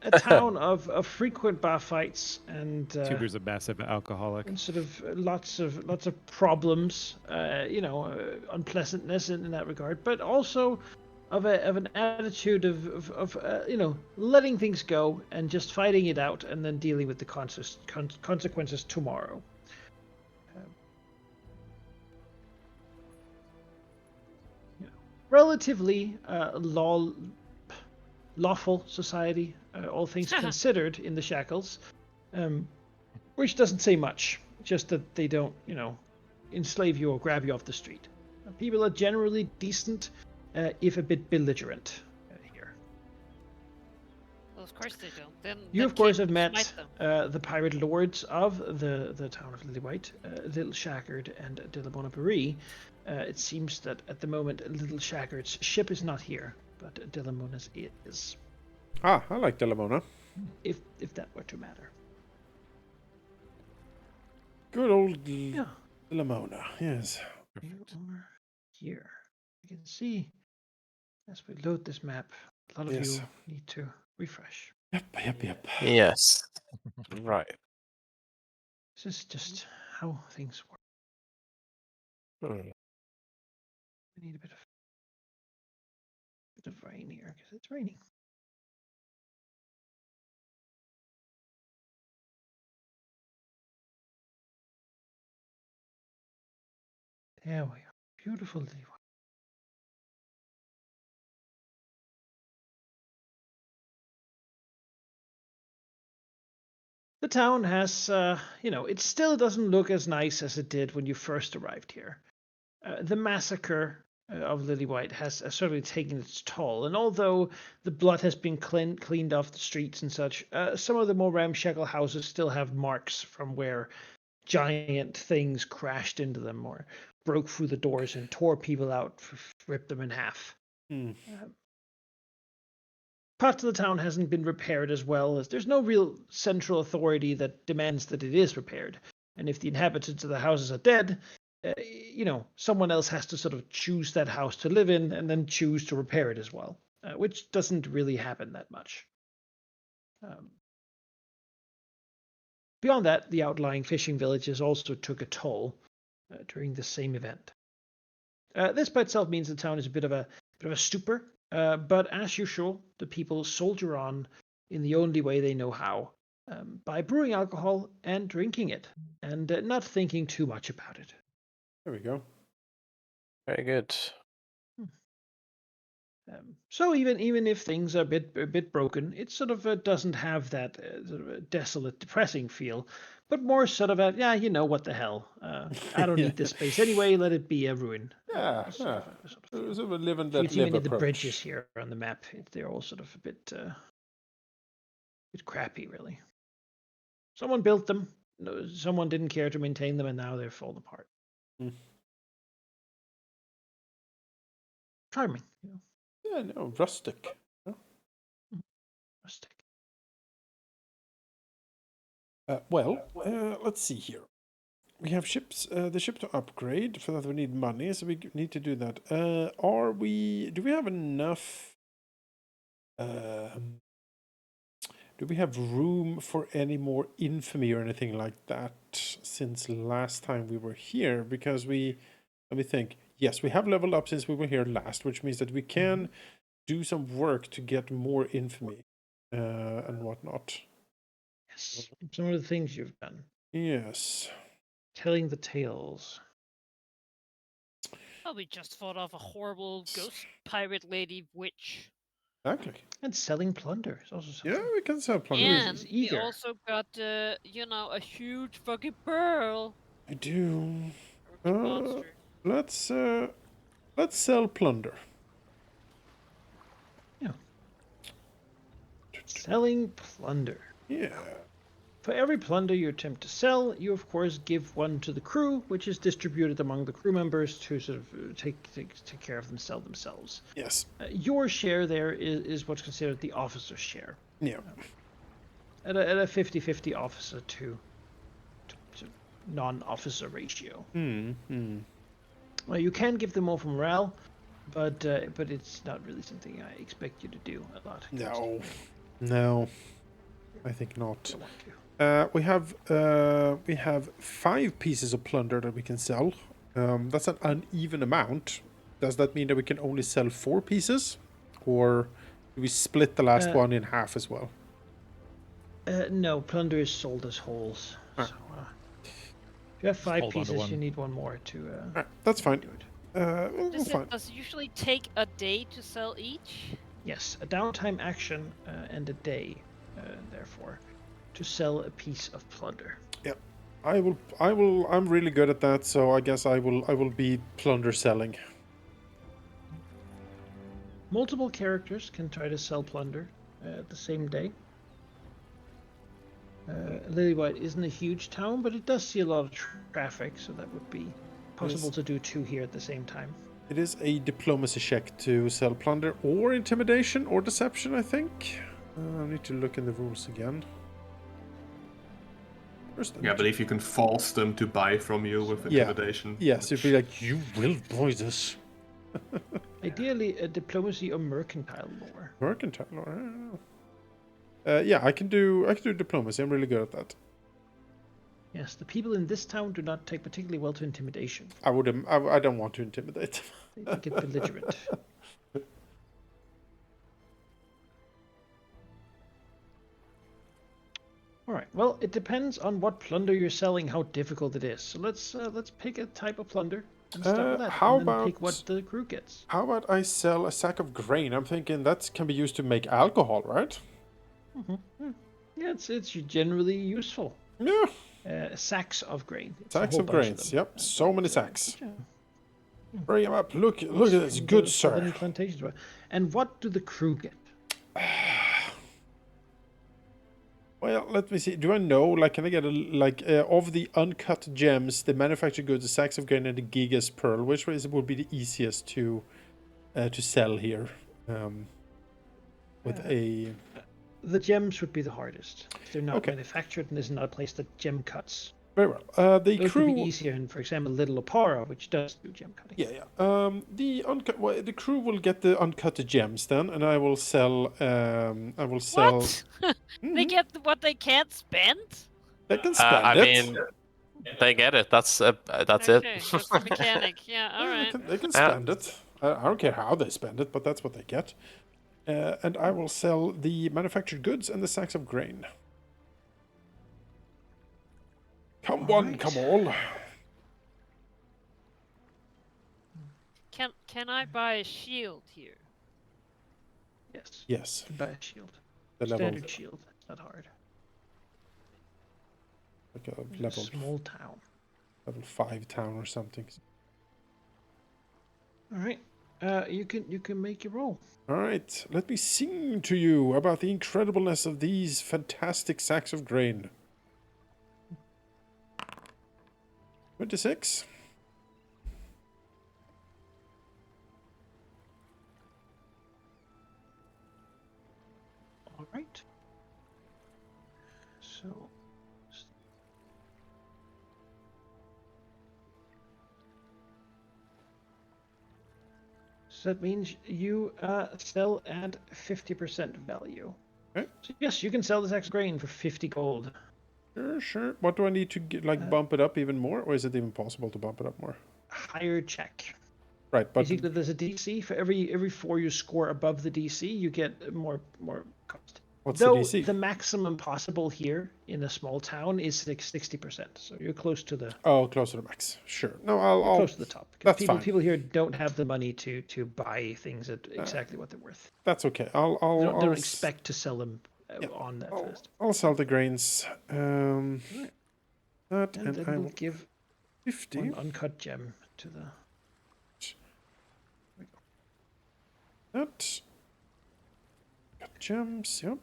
a town of frequent bar fights and Tuber's a massive alcoholic. sort of lots of problems, unpleasantness in that regard, but also of an attitude of letting things go and just fighting it out and then dealing with the consequences tomorrow. Relatively lawful society, all things considered, in the Shackles, which doesn't say much, just that they don't, enslave you or grab you off the street. People are generally decent, if a bit belligerent here. Well, of course they don't. Then You, the of course, king have will met smite them. the pirate lords of the town of Lillywhite, Little Shackard and Dillamonaburi. It seems that at the moment, Little Shackard's ship is not here, but Dillamona's is. Ah, I like Delamona. If that were to matter. Good old Yeah. Delamona, yes. You are here. You can see as we load this map, a lot of Yes. you need to refresh. Yep. Yes. Right. This is just how things work. Hmm. We need a bit of rain here because it's raining. There we are. Beautiful day. The town has, it still doesn't look as nice as it did when you first arrived here. The massacre of Lillywhite has certainly taken its toll, and although the blood has been cleaned off the streets and such, some of the more ramshackle houses still have marks from where giant things crashed into them or broke through the doors and tore people out, ripped them in half. Hmm. Parts of the town hasn't been repaired as well, as there's no real central authority that demands that it is repaired. And if the inhabitants of the houses are dead, someone else has to sort of choose that house to live in and then choose to repair it as well, which doesn't really happen that much. Beyond that, the outlying fishing villages also took a toll during the same event. This by itself means the town is a bit of a stupor, but as usual, the people soldier on in the only way they know how, by brewing alcohol and drinking it, and not thinking too much about it. There we go. Very good. So even if things are a bit broken, it sort of doesn't have that sort of desolate, depressing feel, but more sort of what the hell? I don't need this space anyway. Let it be a ruin. Yeah. Sort of feel. Sort of a live and You let can see live many of the approach. bridges here on the map. They're all sort of a bit crappy, really. Someone built them. Someone didn't care to maintain them, and now they're falling apart. Hmm. Charming, Yeah, no, rustic. rustic. Let's see here. We have ships. The ship to upgrade. For that, we need money, so we need to do that. Do we have enough? Do we have room for any more infamy or anything like that since last time we were here? Because let me think. Yes, we have leveled up since we were here last, which means that we can do some work to get more infamy and whatnot. Yes, some of the things you've done. Yes. Telling the tales. Oh, we just fought off a horrible ghost pirate lady witch. Exactly. And selling plunder is also something. Yeah, we can sell plunder. And He's we eager. also got, a huge fucking pearl. I do. Monster. Let's sell plunder. Yeah. Selling plunder. Yeah. For every plunder you attempt to sell, you of course give one to the crew, which is distributed among the crew members to sort of take care of themselves. Yes. Your share there is what's considered the officer's share. Yeah. At a 50-50 officer to non-officer ratio. You can give them more for morale, but it's not really something I expect you to do a lot. No. No, I think not. Don't want to. We have 5 pieces of plunder that we can sell. That's an uneven amount. Does that mean that we can only sell 4 pieces, or do we split the last one in half as well? No, plunder is sold as wholes. Ah. So, if you have 5 hold on to pieces, one. you need one more to. That's fine. Do it. We'll Does fine. it usually take a day to sell each? Yes, a downtime action and a day, therefore, to sell a piece of plunder. I'm really good at that, so I guess I will be plunder selling. Multiple characters can try to sell plunder at the same day. Lillywhite isn't a huge town, but it does see a lot of traffic, so that would be possible to do 2 here at the same time. It is a diplomacy check to sell plunder, or intimidation, or deception, I think. I need to look in the rules again. First, Yeah, I believe you can force them to buy from you with intimidation. Yes, you'd be like, you will buy this. Ideally, a diplomacy or mercantile lore. Mercantile, I don't know. Yeah, I can do diplomacy. I'm really good at that. Yes, the people in this town do not take particularly well to intimidation. I don't want to intimidate. They get belligerent. All right. Well, it depends on what plunder you're selling, how difficult it is. So let's pick a type of plunder and start with that, how and then about pick what the crew gets. How about I sell a sack of grain? I'm thinking that can be used to make alcohol, right? Yeah, it's generally useful. Yeah, Sacks of grain. It's a sacks whole of bunch grains. them. Yep, so many sacks. Yeah. Bring them up. Look at this, From good the sir. southern plantations. And what do the crew get? Well, let me see. Do I know? Like, can I get of the uncut gems, the manufactured goods, the sacks of grain, and the gigas pearl? Which would be the easiest to sell here? With a The gems would be the hardest. If they're not Okay. manufactured and there's not a place that gem cuts. very well. The Those crew would be easier in, for example, Little Opara, which does do gem cutting. Yeah. The crew will get the uncut gems then, and I will sell. What? They get what they can't spend? They can spend I it. mean, they get it. That's Okay, it. that's the mechanic. Yeah, Yeah, alright. they can Yeah. spend it. I don't care how they spend it, but that's what they get. And I will sell the manufactured goods and the sacks of grain. Come All one, right. come all. Can I buy a shield here? Yes. Yes, You can buy a shield. the level, Standard shield. It's not hard. like a It's a level small town. 5 town or something. All right. You can make your roll. All right, let me sing to you about the incredibleness of these fantastic sacks of grain. 26. All right. So. So that means you sell at 50% value. Okay. So yes, you can sell this X grain for 50 gold. Sure. What do I need to get, bump it up even more, or is it even possible to bump it up more? Higher check. Right, but Basically, there's a DC for every 4 you score above the DC, you get more cost. what's Though the DC? the maximum possible here in a small town is 60%, so you're close to the Oh, close to the max. Sure. No, I'll close to the top. 'Cause that's people fine. people here don't have the money to buy things at exactly what they're worth. That's okay. They I'll don't expect to sell them on that I'll, fast. I'll sell the grains. That And and then I we'll will give 50. one uncut gem to the. That. Got gems. Yep.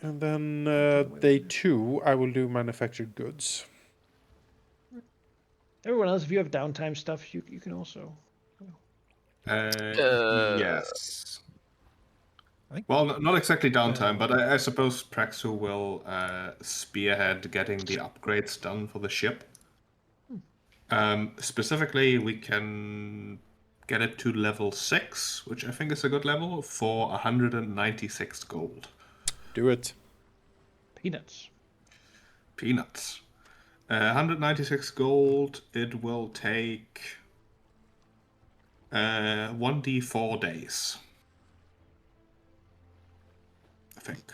And then away day with 2, I will do manufactured goods. Everyone else, if you have downtime stuff, you can also. Yes. I think- Well, not exactly downtime, but I suppose Praxu will spearhead getting the upgrades done for the ship. Specifically, we can get it to level 6, which I think is a good level, for 196 gold. Do it. Peanuts. Peanuts. 196 gold. It will take 1d4 days. I think.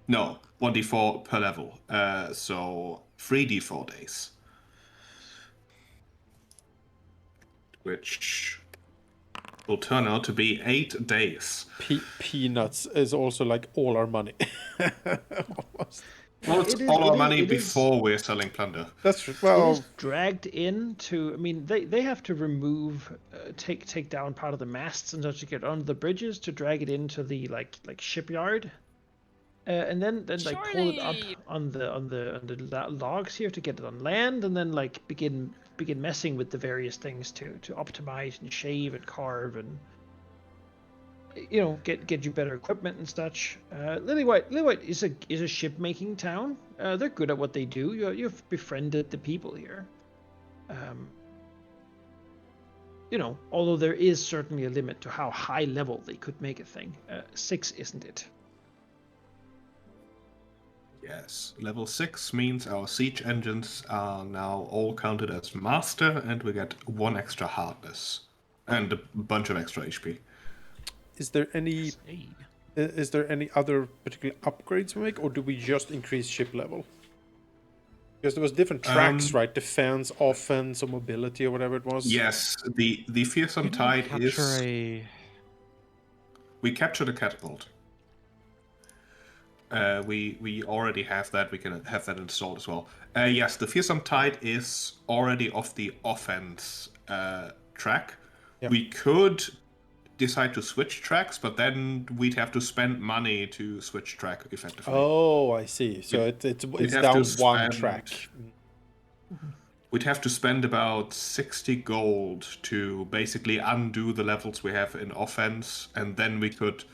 No, 1d4 per level. So 3d4 days. Which will turn out to be 8 days. Peanuts is also like all our money. Almost. Well, it's all our money before we're selling plunder. That's true. It Well, is dragged into. I mean, they have to remove, take down part of the masts and such to get onto the bridges to drag it into the like shipyard, and then like pull it up Surely- on the logs here to get it on land, and then like begin messing with the various things to optimize and shave and carve and get you better equipment and such. Lillywhite is a ship making town. They're good at what they do. You've befriended the people here. Although there is certainly a limit to how high level they could make a thing. 6 isn't it? Yes, level 6 means our siege engines are now all counted as master, and we get 1 extra hardness and a bunch of extra HP. is there any other particular upgrades we make, or do we just increase ship level? Because there was different tracks, right? Defense, offense, or mobility, or whatever it was. Yes, the fearsome tide is. We capture the catapult. We already have that. We can have that installed as well. Yes, the fearsome tide is already off the offense track. Yep. We could decide to switch tracks, but then we'd have to spend money to switch track effectively. Oh, I see. So it's have down to one spend- track. We'd have to spend about 60 gold to basically undo the levels we have in offense, and then we could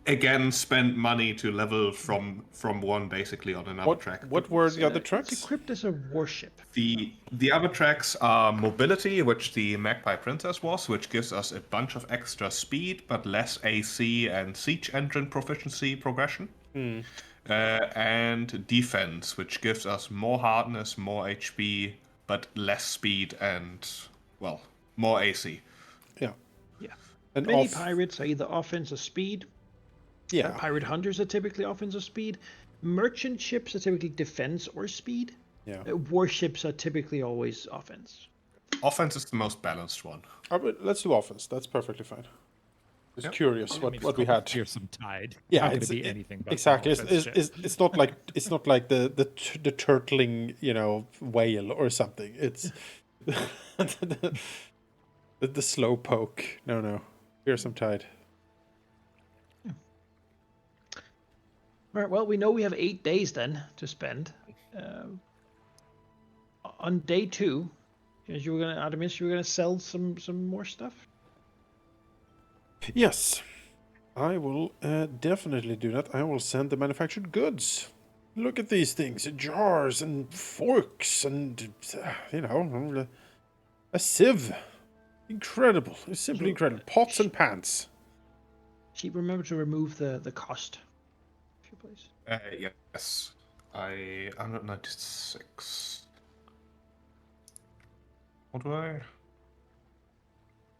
again spend money to level from one basically on another track. What were the other It's tracks? equipped as a warship. The other tracks are mobility, which the Magpie Princess was, which gives us a bunch of extra speed, but less AC and siege engine proficiency progression. And defense, which gives us more hardness, more HP, but less speed and, well, more AC. Yeah. Yeah. And Many pirates are either offense or speed. Yeah. Pirate hunters are typically offense or speed. Merchant ships are typically defense or speed. Yeah. Warships are typically always offense. Offense is the most balanced one. But let's do offense. That's perfectly fine. Just curious what we had. Fearsome tide. Yeah, Not going it's to be anything but exactly. an offense ship. It's not like the turtling whale or something. It's the slow poke. No. Fearsome tide. All right. Well, we know we have 8 days then to spend. On day 2, Artemis, you were gonna sell some more stuff. Yes, I will definitely do that. I will send the manufactured goods. Look at these things: jars and forks, and a sieve. Incredible! It's simply incredible. Pots and pans. She remember to remove the cost. If you please. Yes. 196. What do I?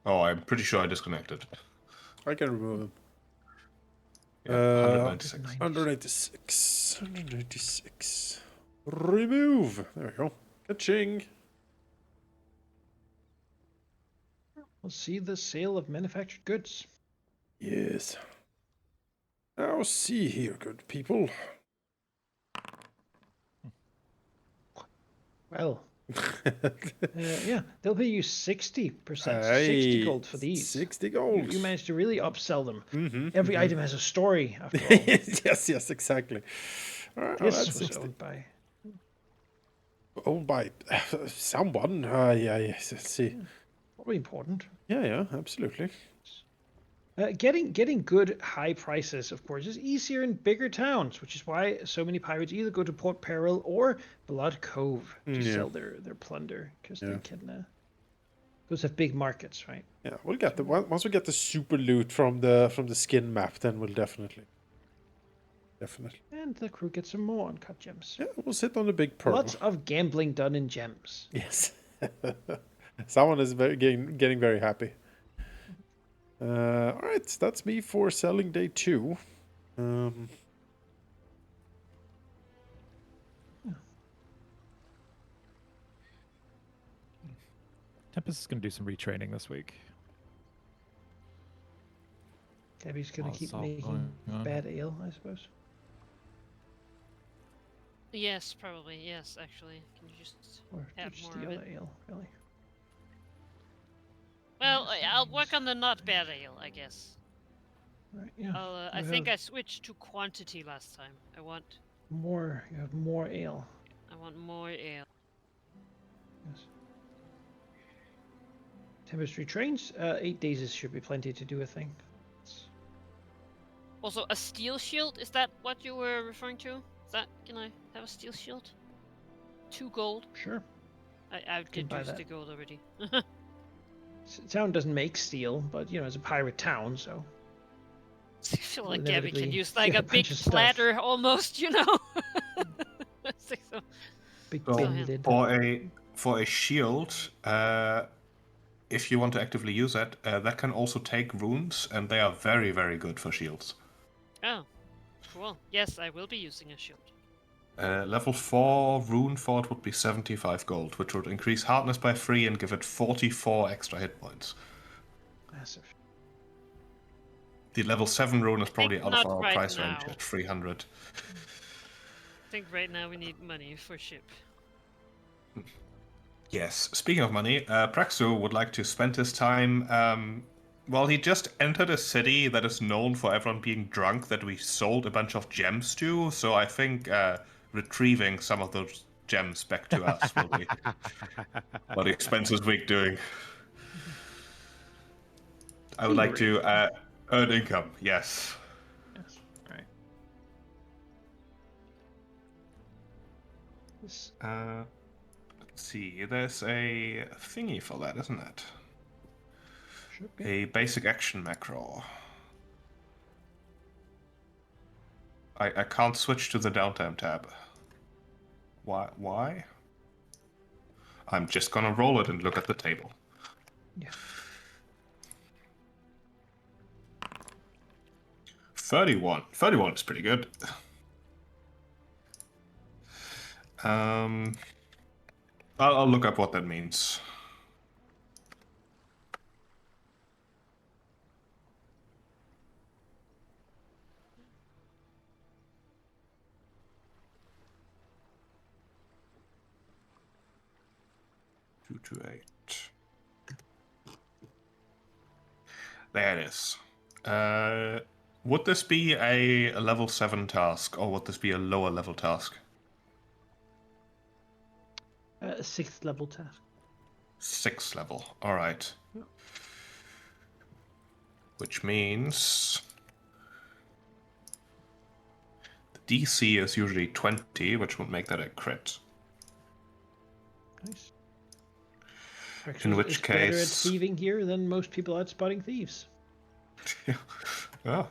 Oh, I'm pretty sure I disconnected. I can remove them. Yeah, 196. 186. 186. Remove. There we go. Ka-ching. We'll see the sale of manufactured goods. Yes. Now see here, good people. Well, yeah, they'll pay you 60%, 60 Hey, gold for these. 60 gold. You managed to really upsell them. Mhm, Every mhm. item has a story, after all. yes, exactly. All right, This that's was 60. owned by... Owned by someone. Yes, let's see. Probably important. Yeah, absolutely. Getting good high prices, of course, is easier in bigger towns, which is why so many pirates either go to Port Peril or Blood Cove to Yeah. sell their plunder, because Yeah. they can. Those have big markets, right? Yeah, we'll get once we get the super loot from the skin map, then we'll definitely Definitely. And the crew gets some more uncut gems. Yeah, we'll sit on the big pearl. Lots of gambling done in gems. Yes. Someone is getting very happy. All right, that's me for selling day 2. Tempest is going to do some retraining this week. Gabby's gonna While keep it's all making going on. bad ale, I suppose. Yes, probably. Yes, actually. Can you just Or have just more the of other it? ale, really. Well, Yes, that I'll work means- on the not bad ale, I guess. Right, yeah. I You think have I switched to quantity last time. I want more. You have more ale. more ale. Yes. Tempest trains. 8 days should be plenty to do a thing. Also, a steel shield. Is that what you were referring to? Is that can I have a steel shield? 2 gold. Sure. I can did buy use that. the gold already. Town doesn't make steel, but you know it's a pirate town, so I feel Well, like Gabby can inevitably use you like get a a big bunch of stuff. platter almost, you know. It's like so- big So, bin yeah. lid. for a shield, if you want to actively use it, that can also take runes, and they are very, very good for shields. Oh, cool. Yes, I will be using a shield. Level 4 rune for it would be 75 gold, which would increase hardness by 3 and give it 44 extra hit points. Massive. The level 7 rune is I probably think out of not our right price range now. at 300. I think right now we need money for ship. Yes, speaking of money, Praxu would like to spend his time. Well, he just entered a city that is known for everyone being drunk that we sold a bunch of gems to, so I think retrieving some of those gems back to us will be what he spends his week doing. I would like to earn income, yes. Yes. Right. This Let's see, there's a thingy for that, isn't it? should be. A basic action macro. I can't switch to the downtime tab. Why? I'm just gonna roll it and look at the table. Yeah. 31. 31 is pretty good. I'll look up what that means. Two to 8. There it is. Would this be a level 7 task, or would this be a lower level task? 6th level task. 6th level. Alright. Which means the DC is usually 20, which would make that a crit. Nice. In which is better at case- thieving here than most people out spotting thieves. Oh.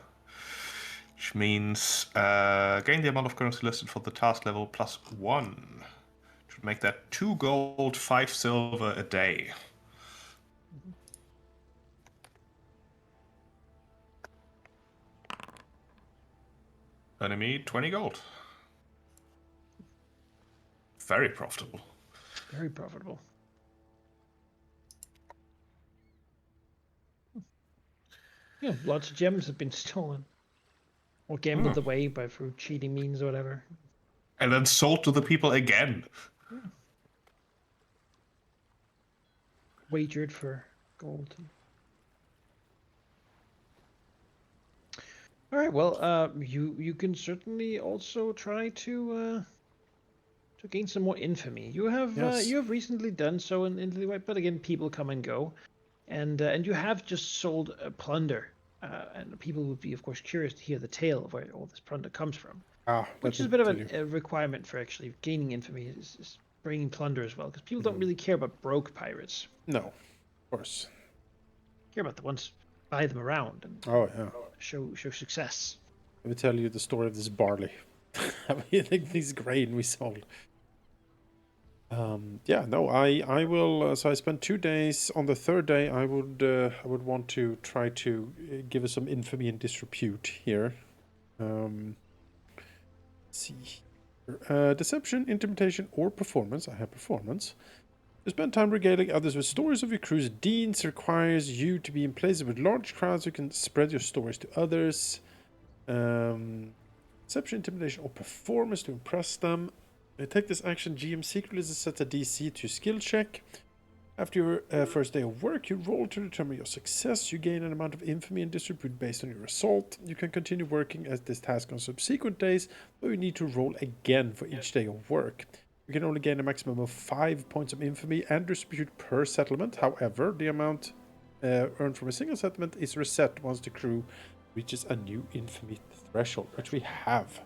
Which means gain the amount of currency listed for the task level plus 1. Which would make that 2 gold, 5 silver a day. Enemy 20 gold. Very profitable. Very profitable. Yeah, lots of gems have been stolen. Or gambled away by through cheating means or whatever. And then sold to the people again. Wagered for gold. All right. Well, you can certainly also try to gain some more infamy. You have Yes. you have recently done so in the way, but again, people come and go, and you have just sold plunder, and people would be, of course, curious to hear the tale of where all this plunder comes from. Which is a bit of a requirement for actually gaining infamy is bringing plunder as well, because people don't really care about broke pirates. No, of course. Care about the ones buy them around and Oh yeah. show success. Let me tell you the story of this barley. How do you think this grain we sold? Yeah, no, I will. So I spent 2 days. On the third day, I would want to try to give us some infamy and disrepute here. Let's see here. Deception, intimidation, or performance. I have performance. To spend time regaling others with stories of your crew's deeds requires you to be in places with large crowds who can spread your stories to others. Deception, intimidation, or performance to impress them. Take this action. GM secretly sets a DC to skill check. After your first day of work, you roll to determine your success. You gain an amount of infamy and disrepute based on your result. You can continue working as this task on subsequent days, but you need to roll again for each day of work. You can only gain a maximum of 5 points of infamy and disrepute per settlement. However, the amount earned from a single settlement is reset once the crew reaches a new infamy threshold, which we have.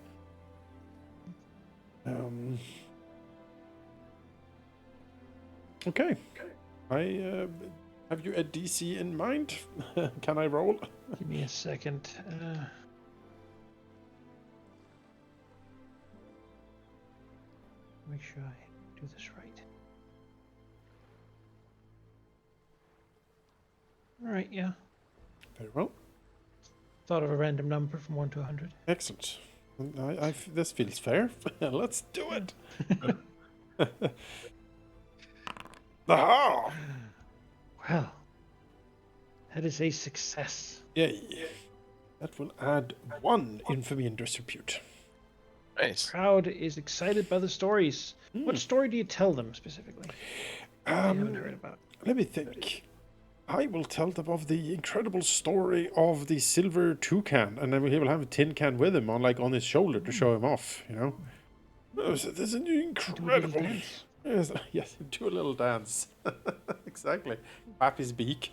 Okay. I have you a DC in mind? Can I roll? Give me a second. Make sure I do this right. All right, yeah. Very well. Thought of a random number from 1 to 100. Excellent. This feels fair. Let's do it. Aha! Well, that is a success. Yay. That will add 1 infamy and disrepute. Nice. Crowd is excited by the stories. What story do you tell them specifically? I haven't heard about. Let me think. I will tell them of the incredible story of the silver toucan, and then he will have a tin can with him on his shoulder to show him off. You know, there's an incredible. Yes, do a little dance. Exactly. Whap his beak.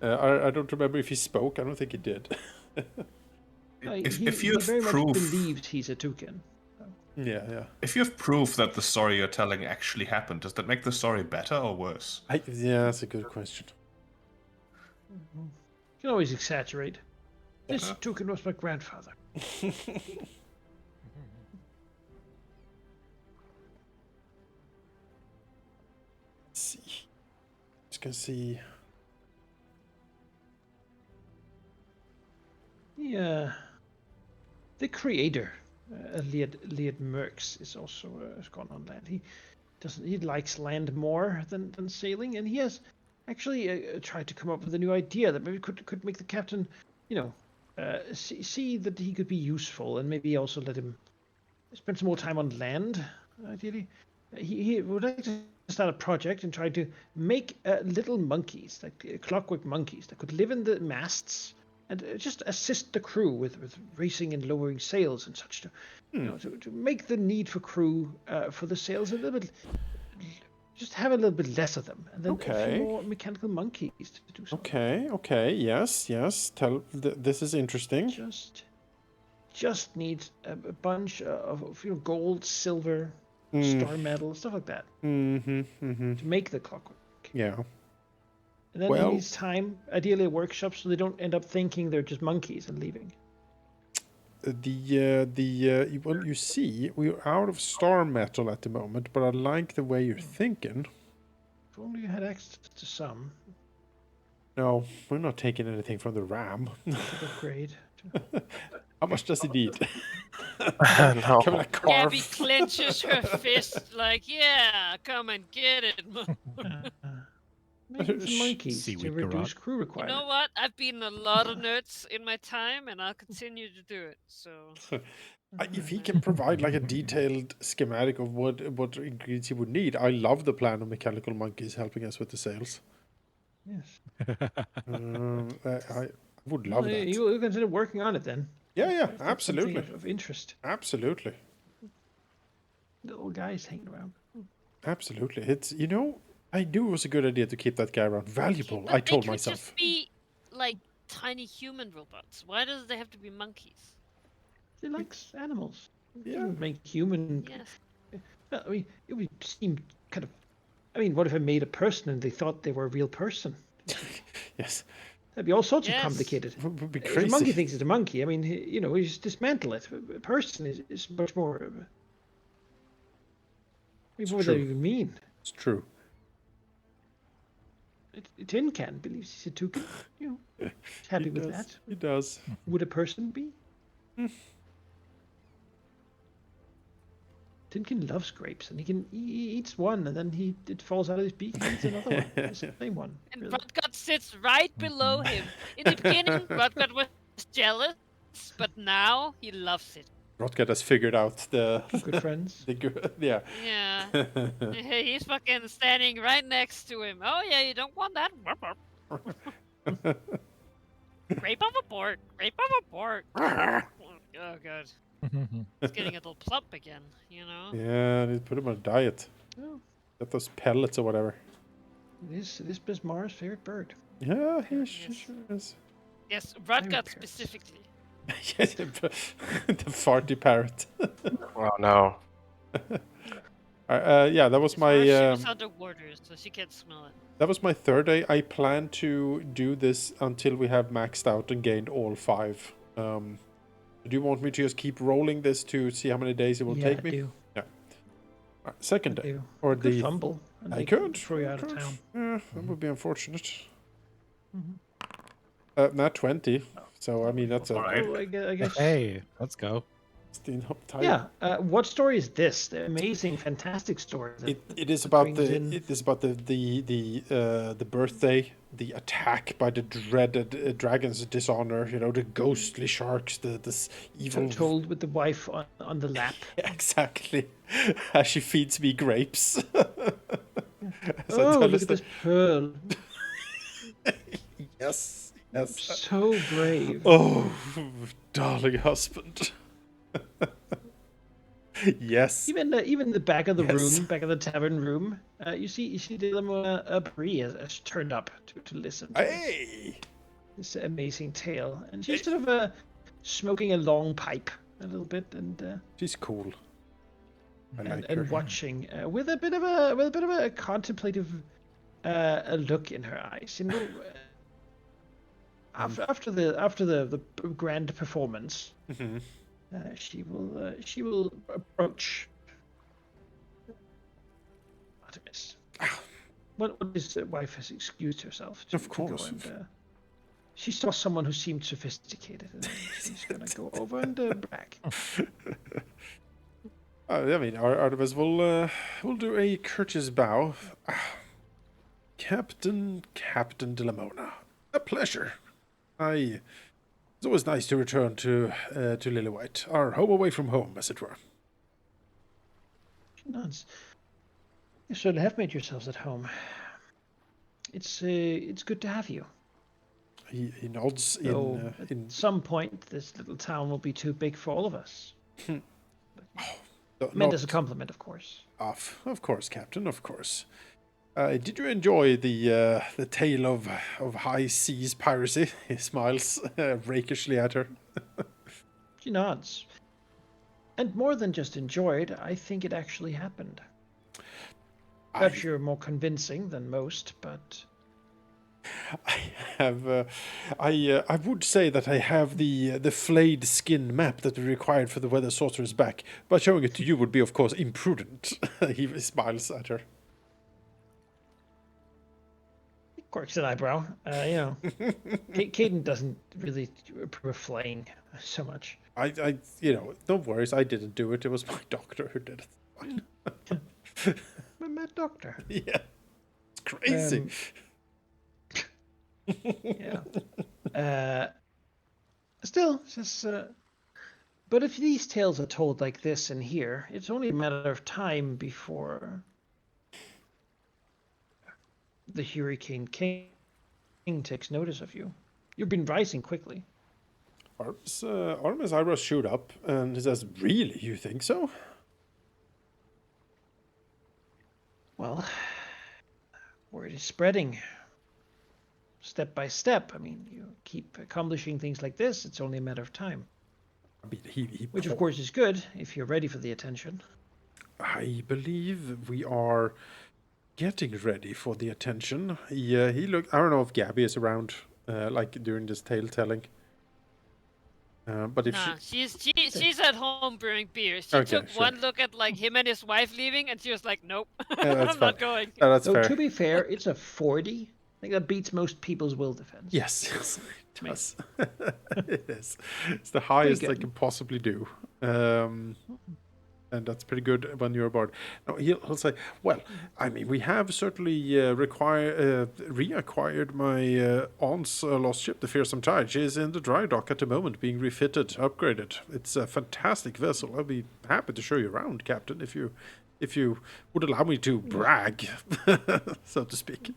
I don't remember if he spoke. I don't think he did. If he you have very much proof, believes he's a toucan. Yeah. if you have proof that the story you're telling actually happened, does that make the story better or worse? Yeah, that's a good question. You can always exaggerate. This toucan was my grandfather. Let's see. Just gonna see. Yeah. The creator, Liad Merckx, is also has gone on land. He likes land more than sailing, and he has actually tried to come up with a new idea that maybe could make the captain, see that he could be useful, and maybe also let him spend some more time on land. Ideally, he would like to start a project and try to make little monkeys, like clockwork monkeys, that could live in the masts and just assist the crew with raising and lowering sails and such, to make the need for crew for the sails a little bit, just have a little bit less of them, and then a few more mechanical monkeys to do so. Okay, yes. This is interesting. Just needs a bunch of gold, silver, star metal, stuff like that, to make the clockwork. Yeah. And then he needs time, ideally a workshop, so they don't end up thinking they're just monkeys and leaving. Well, you see, we're out of star metal at the moment, but I like the way you're thinking. If only you had access to some. No, we're not taking anything from the ram. Upgrade. How much does he need? No. Gabby clenches her fist like, yeah, come and get it. Maybe some monkeys to Seaweed reduce garage. crew You requirement. know what? I've beaten a lot of nerds in my time, and I'll continue to do it. So If he can provide like a detailed schematic of what ingredients he would need, I love the plan of mechanical monkeys helping us with the sales. Yes. I would love that. You consider working on it then. Yeah, That's absolutely. something of interest. Absolutely. Little guys hanging around. Absolutely. It's, I knew it was a good idea to keep that guy around. Valuable, But I told they could myself. just be like tiny human robots. Why does they have to be monkeys? He likes animals. Yeah. Doesn't make human. Yes. Well, I mean, it would seem kind of. I mean, what if I made a person and they thought they were a real person? Yes. That'd be all sorts of Yes. complicated. It would be If a crazy. monkey thinks it's a monkey, I mean, we just dismantle it. A person is much more. I mean, what would that true. even mean? It's true. A tin can believes he's a toucan. He's happy He with does. that. He does. Would a person be? Tinkin loves grapes, and he eats one, and then it falls out of his beak and eats another one. It's the same one. And Really. Rodgut sits right below him. In the beginning, Rodgut was jealous, but now he loves it. Rotgut has figured out the Good friends. yeah. Yeah. He's fucking standing right next to him. Oh yeah, you don't want that. Grape overboard. Grape overboard. Oh god. It's getting a little plump again, Yeah, they put him on a diet. Oh, Get those pellets or whatever. this is Bismarck's favorite bird. Yeah, he Yes. sure is. Yes, Parrot. Rodgut specifically. Yes, the farty parrot. Oh no. Yeah, that was It's why she my was underwater, so she can't smell it. that was my third day. I plan to do this until we have maxed out and gained all 5. Do you want me to just keep rolling this to see how many days it will Yeah, take me? I do. Second I day. do. Or You could the fumble. And I they could throw you out of could. town. Yeah, that would be unfortunate. Mhm. Not 20. So I mean that's a Alright. Oh, I guess. Hey, let's go. Steen up tight. Yeah. What story is this? The amazing, fantastic story. It is about brings the in- it is about the birthday, the attack by the dreaded dragon's dishonor. The ghostly sharks, this evil. told with the wife on the lap. Exactly, as she feeds me grapes. As I Oh, tell look us at this pearl. Yes, yes. So brave. Oh, darling husband. Yes. Even the back of the Yes. room, back of the tavern room, you see a Brie has turned up to listen to Hey. this amazing tale, and she's sort of smoking a long pipe a little bit and She's cool. I like and her. watching with a bit of a contemplative a look in her eyes. After the grand performance. Mhm. She will approach Artemis. What his wife has excused herself to, Of course. to go and she saw someone who seemed sophisticated, and she's gonna go over and brag. I mean, Artemis will do a courteous bow. Captain de Lamona, a pleasure. It's always nice to return to Lillywhite, our home away from home, as it were. She nods. You certainly have made yourselves at home. It's good to have you. He nods Though in at some point, this little town will be too big for all of us. Meant as a compliment, of course. Of course, Captain, of course. Did you enjoy the tale of high seas piracy? He smiles rakishly at her. She nods. And more than just enjoyed, I think it actually happened. Perhaps you're more convincing than most, but I have. I would say that I have the flayed skin map that we required for the Weather Sorcerer's back, but showing it to you would be, of course, imprudent. He smiles at her. quirks an eyebrow. Caden doesn't really approve of flaying so much. No worries. I didn't do it. It was my doctor who did it. Fine. My mad doctor. Yeah, it's crazy. Yeah. Still, just. But if these tales are told like this in here, it's only a matter of time before the Hurricane King takes notice of you. You've been rising quickly. Artemis' eyebrows shoot up, and he says, "Really, you think so?" Well, word is spreading. Step by step. I mean, you keep accomplishing things like this, it's only a matter of time. I mean, he Which, of course, is good if you're ready for the attention. I believe we are getting ready for the attention. He looked. I don't know if Gabby is around. like during this tale telling. But if Nah, she... she's at home brewing beer. She Okay, took sure. one look at like him and his wife leaving, and she was like, "Nope, That's I'm fine. not going." That's Though fair. to be fair, it's a 40. I think that beats most people's will defense. Yes, yes, it Me. does. It is. It's the highest I good. can possibly do. And that's pretty good when you're a bard. Now, he'll say, well, I mean, we have certainly reacquired my aunt's lost ship, the Fearsome Tide. She is in the dry dock at the moment, being refitted, upgraded. It's a fantastic vessel. I'll be happy to show you around, Captain, if you would allow me to brag, so to speak.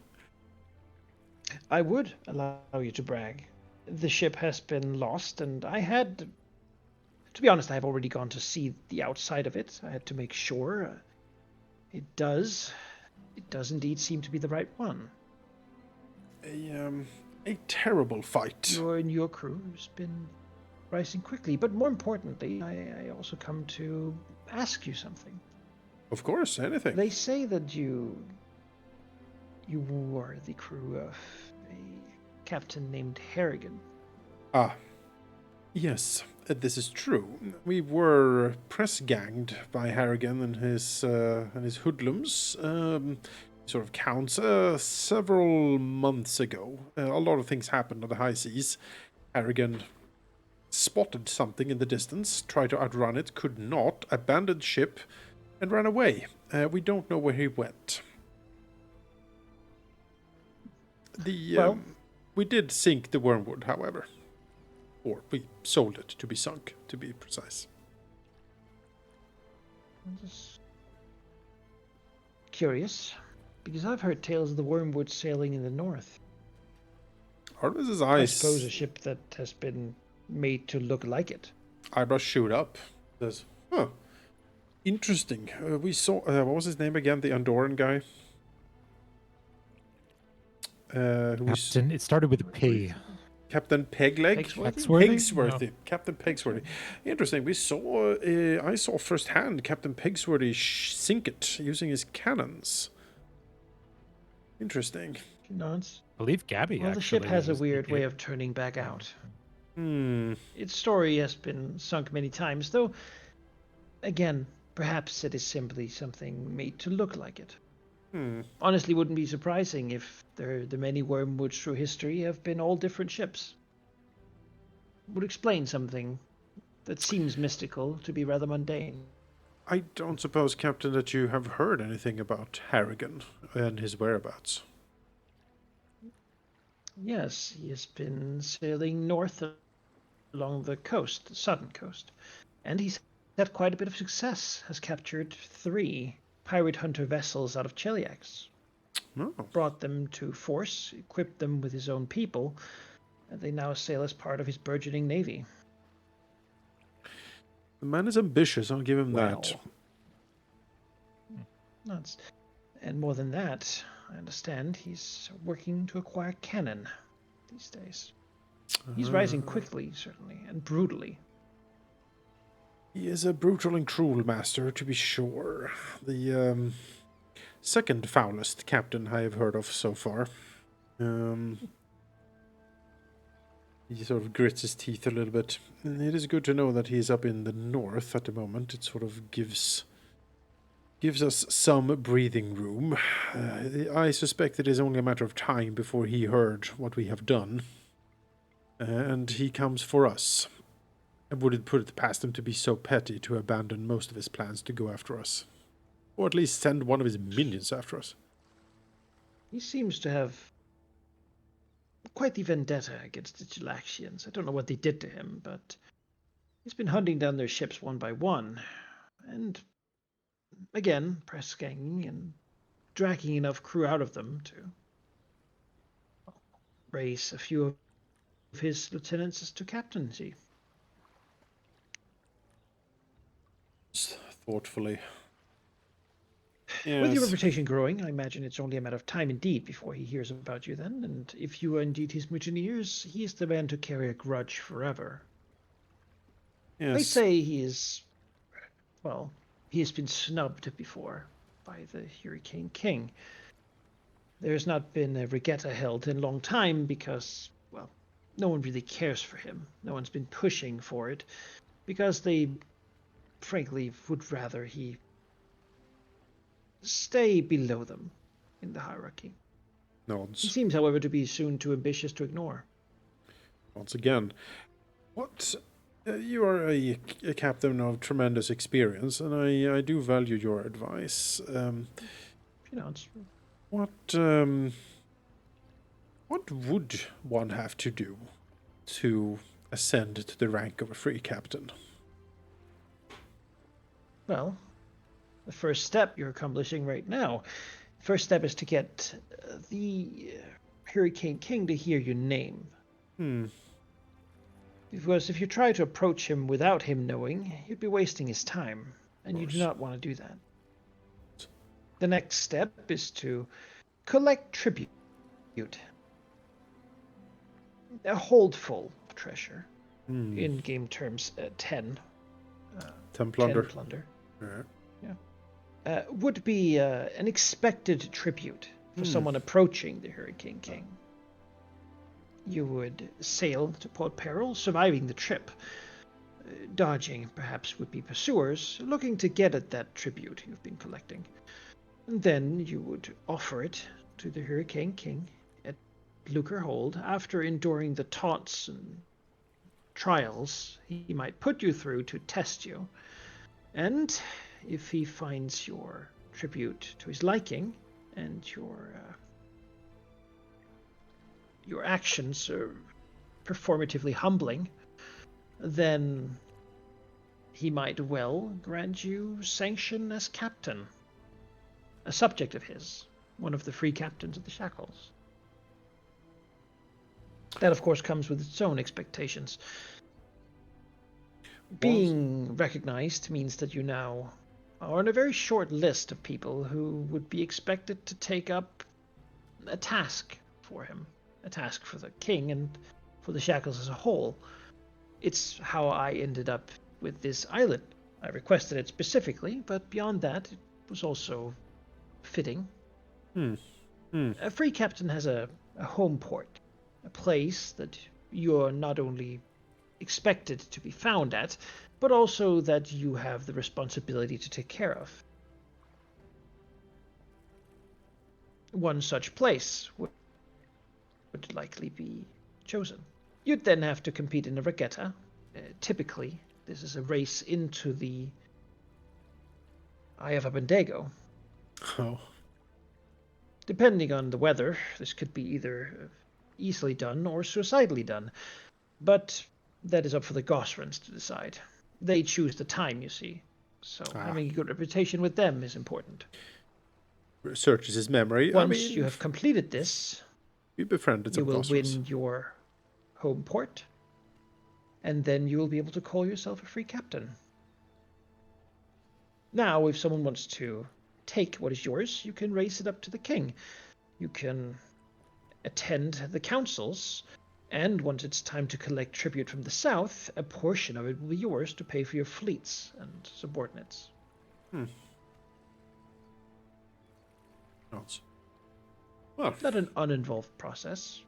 I would allow you to brag. The ship has been lost, and I had... To be honest, I have already gone to see the outside of it. I had to make sure. It does indeed seem to be the right one. A terrible fight. Your crew has been rising quickly, but more importantly, I also come to ask you something. Of course, anything. They say that you were the crew of a captain named Harrigan. Ah, yes, this is true. We were press ganged by Harrigan and his hoodlums. Sort of counts several months ago. A lot of things happened on the high seas. Harrigan spotted something in the distance, tried to outrun it, could not, abandoned ship, and ran away. We don't know where he went. We did sink the Wormwood, however. Or we sold it to be sunk, to be precise. I'm just curious, because I've heard tales of the Wormwood sailing in the north. Artemis's I eyes... suppose a ship that has been made to look like it. Eyebrows shoot up. Says, huh. Interesting. We saw... what was his name again? The Andorran guy? Captain, it started with a P. Captain Pegleg? Pegsworthy? Pegsworthy. No. Captain Pegsworthy. Interesting. We saw... I saw firsthand Captain Pegsworthy sink it using his cannons. Interesting. She nods. I believe Gabby Well, the ship actually has a was weird thinking way it. of turning back out. Hmm. Its story has been sunk many times, though, again, perhaps it is simply something made to look like it. Honestly, wouldn't be surprising if the many wormwoods through history have been all different ships. Would explain something that seems mystical to be rather mundane. I don't suppose, Captain, that you have heard anything about Harrigan and his whereabouts. Yes, he has been sailing north along the coast, the southern coast, and he's had quite a bit of success. Has captured 3 pirate hunter vessels out of Cheliax. Oh. Brought them to force, equipped them with his own people, and they now sail as part of his burgeoning navy. The man is ambitious, I'll give him that. Nuts. And more than that, I understand he's working to acquire cannon these days. He's rising quickly, certainly, and brutally. He is a brutal and cruel master, to be sure. The second foulest captain I have heard of so far. He sort of grits his teeth a little bit. And it is good to know that he's up in the north at the moment. It sort of gives us some breathing room. I suspect it is only a matter of time before he heard what we have done. And he comes for us. I wouldn't put it past him to be so petty to abandon most of his plans to go after us. Or at least send one of his minions after us. He seems to have quite the vendetta against the Chelaxians. I don't know what they did to him, but he's been hunting down their ships one by one. And again, press ganging and dragging enough crew out of them to raise a few of his lieutenants to captaincy. Thoughtfully. With your Yes. reputation growing, I imagine it's only a matter of time indeed before he hears about you then, and if you are indeed his mutineers, he is the man to carry a grudge forever. They Yes. say he is, well, he has been snubbed before by the Hurricane King. There has not been a regatta held in a long time because, well, no one really cares for him. No one's been pushing for it because they, frankly, would rather he stay below them in the hierarchy. He Nods. seems, however, to be soon too ambitious to ignore. Once again, what you are a captain of tremendous experience, and I do value your advice. What would one have to do to ascend to the rank of a free captain? Well, the first step you're accomplishing right now. First step is to get the Hurricane King to hear your name. Because if you try to approach him without him knowing, you'd be wasting his time, and you do not want to do that. The next step is to collect tribute. A holdful of treasure. In game terms, 10. 10 plunder. 10 plunder. Yeah. Would be an expected tribute for someone approaching the Hurricane King. You would sail to Port Peril, surviving the trip. Dodging, perhaps, would be pursuers looking to get at that tribute you've been collecting. And then you would offer it to the Hurricane King at Lucre Hold after enduring the taunts and trials he might put you through to test you. And if he finds your tribute to his liking and your actions are performatively humbling, then he might well grant you sanction as captain, a subject of his, one of the free captains of the Shackles. That, of course, comes with its own expectations. Being recognized means that you now are on a very short list of people who would be expected to take up a task for him, a task for the king and for the Shackles as a whole. It's how I ended up with this island. I requested it specifically, but beyond that, it was also fitting. A free captain has a home port, a place that you're not only expected to be found at, but also that you have the responsibility to take care of. One such place would likely be chosen. You'd then have to compete in a regatta. Typically, this is a race into the Eye of Abendego. Oh. Depending on the weather, this could be either easily done or suicidally done. But that is up for the Gosrans to decide. They choose the time, you see. So having a good reputation with them is important. Searches his memory. Once you have completed this, we befriended some you will Gosrans. win your home port, and then you will be able to call yourself a free captain. Now, if someone wants to take what is yours, you can raise it up to the king. You can attend the councils, and once it's time to collect tribute from the south, a portion of it will be yours to pay for your fleets and subordinates. Well, not an uninvolved process,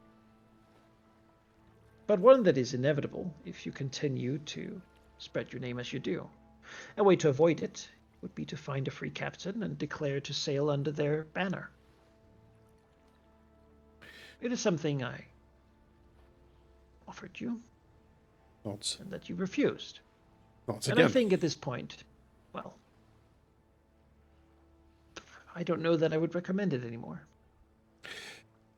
but one that is inevitable if you continue to spread your name as you do. A way to avoid it would be to find a free captain and declare to sail under their banner. It is something I offered you, Nods. and that you refused. Nods And again. I think at this point, well, I don't know that I would recommend it anymore.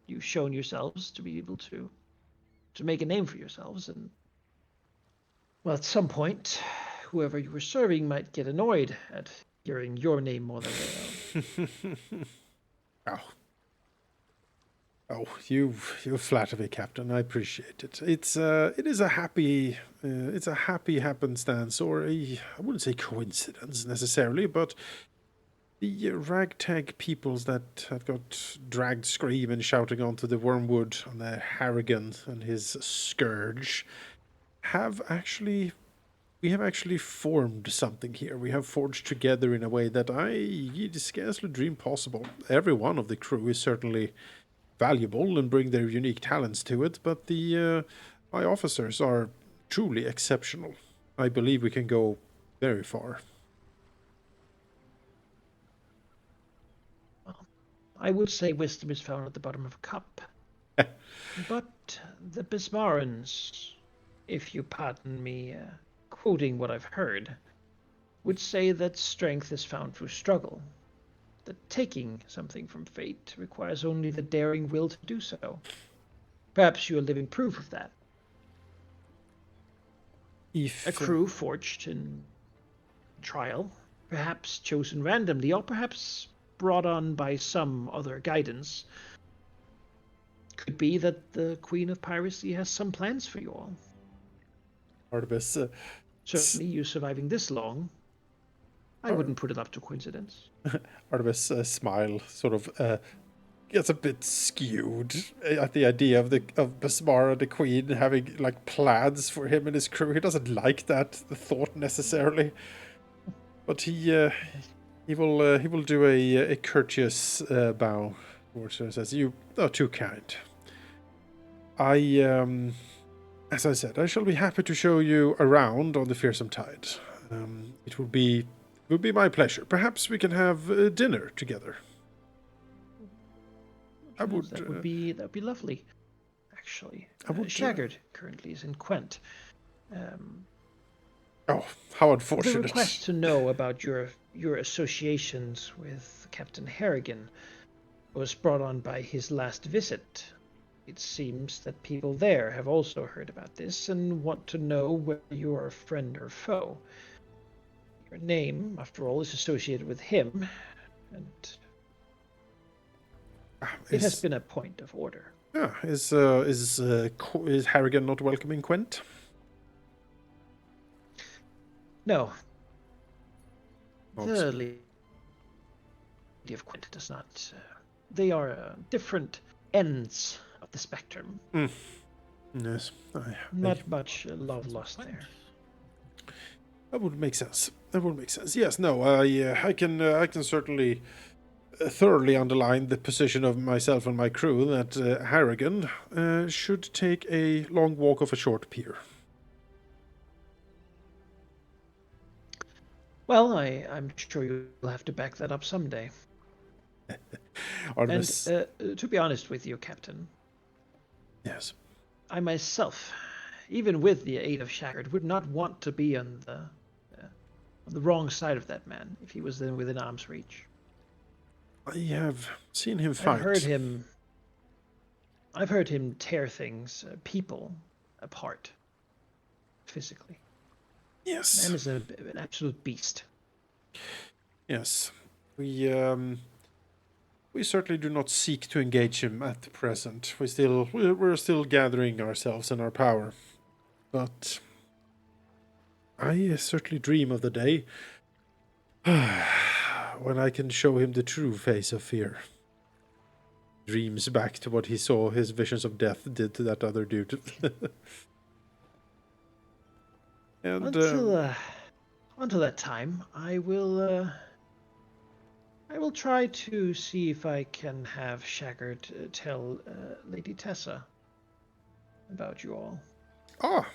You've shown yourselves to be able to make a name for yourselves, and well, at some point, whoever you were serving might get annoyed at hearing your name more than their own. Oh, you flatter me, Captain. I appreciate it. It is a happy happenstance, or I wouldn't say coincidence necessarily, but the ragtag peoples that have got dragged screaming, shouting onto the wormwood on their Harrigan and his scourge, we have actually formed something here. We have forged together in a way that you'd scarcely dream possible. Every one of the crew is certainly valuable and bring their unique talents to it, but the My officers are truly exceptional. I believe we can go very far. I would say wisdom is found at the bottom of a cup. But the Bismarans, if you pardon me quoting what I've heard, would say that strength is found through struggle. That taking something from fate requires only the daring will to do so. Perhaps you are living proof of that. If A crew forged in trial, perhaps chosen randomly, or perhaps brought on by some other guidance. Could be that the Queen of Piracy has some plans for you all. Artemis, Certainly, you surviving this long, I wouldn't put it up to coincidence. Artemis' smile sort of gets a bit skewed at the idea of Basmara, the Queen, having like plans for him and his crew. He doesn't like that thought necessarily, but he will do a courteous bow towards her and says, "You are too kind. As I said, I shall be happy to show you around on the Fearsome Tide. It will be my pleasure. Perhaps we can have dinner together." That would be lovely, actually. Shaggard currently is in Quent. Oh, how The unfortunate! request to know about your associations with Captain Harrigan was brought on by his last visit. It seems that people there have also heard about this and want to know whether you are a friend or foe. Your name, after all, is associated with him, and it has been a point of order. Yeah, is Harrigan not welcoming Quent? No. The Lady of Quent does not. They are different ends of the spectrum. Yes. Not much love lost there. That would make sense. Yes, no, I can certainly thoroughly underline the position of myself and my crew that Harrigan should take a long walk off a short pier. Well, I'm sure you'll have to back that up someday. Artemis. And to be honest with you, Captain. Yes. I myself, even with the aid of Shackard, would not want to be on the wrong side of that man if he was then within arm's reach. I have seen him fight. I've heard him tear things, people, apart, physically. Yes. Man is an absolute beast. Yes. We certainly do not seek to engage him at the present. We're still gathering ourselves and our power. But I certainly dream of the day when I can show him the true face of fear. Dreams back to what he saw his visions of death did to that other dude. And until that time, I will try to see if I can have Shaggard tell Lady Tessa about you all. Ah.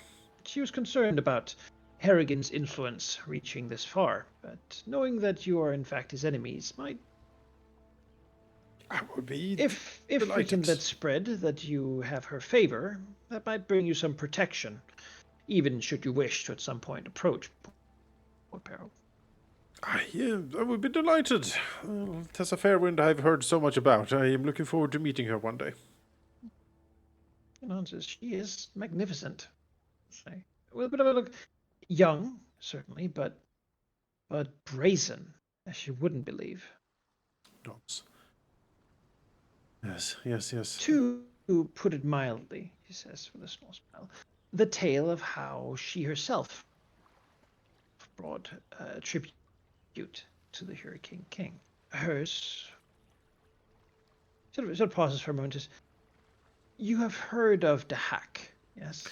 She was concerned about Harrigan's influence reaching this far, but knowing that you are in fact his enemies might... I would be If we can let spread that you have her favor, that might bring you some protection, even should you wish to at some point approach Port Peril. I would be delighted. Tessa Fairwind I've heard so much about. I am looking forward to meeting her one day. She is magnificent. With a bit of a look, young, certainly, but brazen, as you wouldn't believe. Dogs. Yes. To put it mildly, he says with a small smile, the tale of how she herself brought tribute to the Hurricane King. Hers sort of pauses for a moment. You have heard of the hack, yes?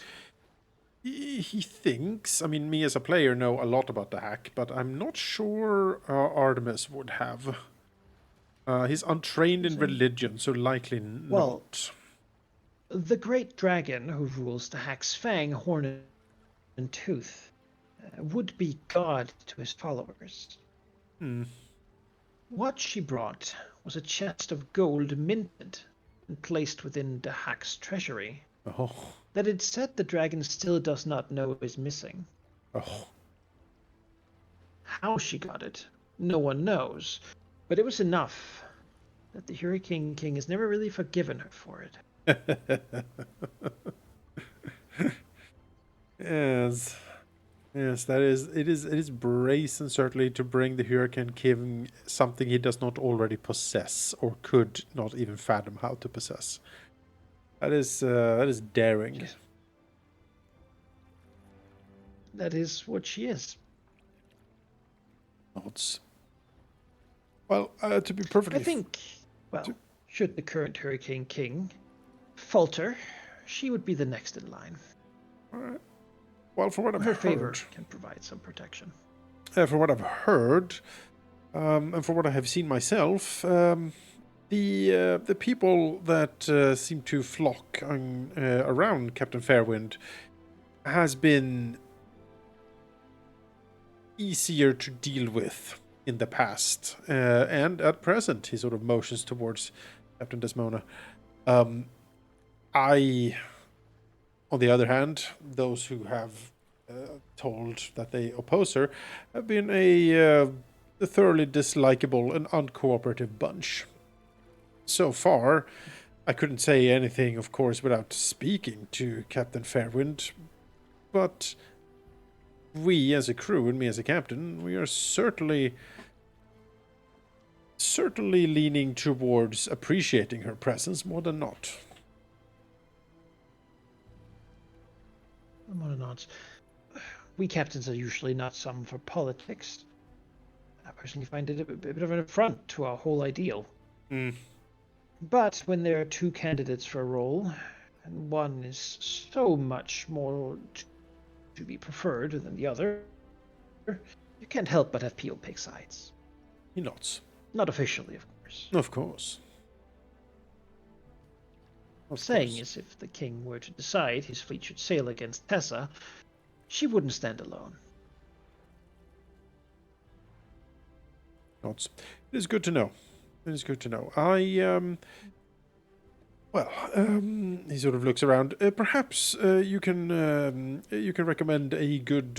He thinks. I mean, me as a player know a lot about the hack, but I'm not sure Artemis would have. He's untrained in religion, so likely not. The great dragon who rules the Hack's Fang, Horn and Tooth would be God to his followers. Hmm. What she brought was a chest of gold minted and placed within the Hack's treasury Oh. that it said the dragon still does not know is missing. Oh. How she got it, no one knows, but it was enough that the Hurricane King has never really forgiven her for it. Yes. Yes, that is it is brazen certainly to bring the Hurricane King something he does not already possess or could not even fathom how to possess. That is daring. Yes. That is what she is. Nods. Well, to be perfectly I think, well, should the current Hurricane King falter, she would be the next in line. Alright. Well, from what I've Her heard, favor can provide some protection. from what I've heard, and from what I have seen myself, the people that seem to flock around Captain Fairwind has been easier to deal with in the past, and at present he sort of motions towards Captain Desmona. I, on the other hand, those who have told that they oppose her have been a thoroughly dislikable and uncooperative bunch. So far, I couldn't say anything, of course, without speaking to Captain Fairwind, but we as a crew and me as a captain, we are certainly leaning towards appreciating her presence more than not. More nods. We captains are usually not some for politics. I personally find it a bit of an affront to our whole ideal. Hmm. But when there are two candidates for a role, and one is so much more to be preferred than the other, you can't help but have people pick sides. He nods. Not officially, of course. Of course. Saying is, if the king were to decide his fleet should sail against Tessa, she wouldn't stand alone. Nods. It is good to know. It is good to know. He sort of looks around. Perhaps you can recommend a good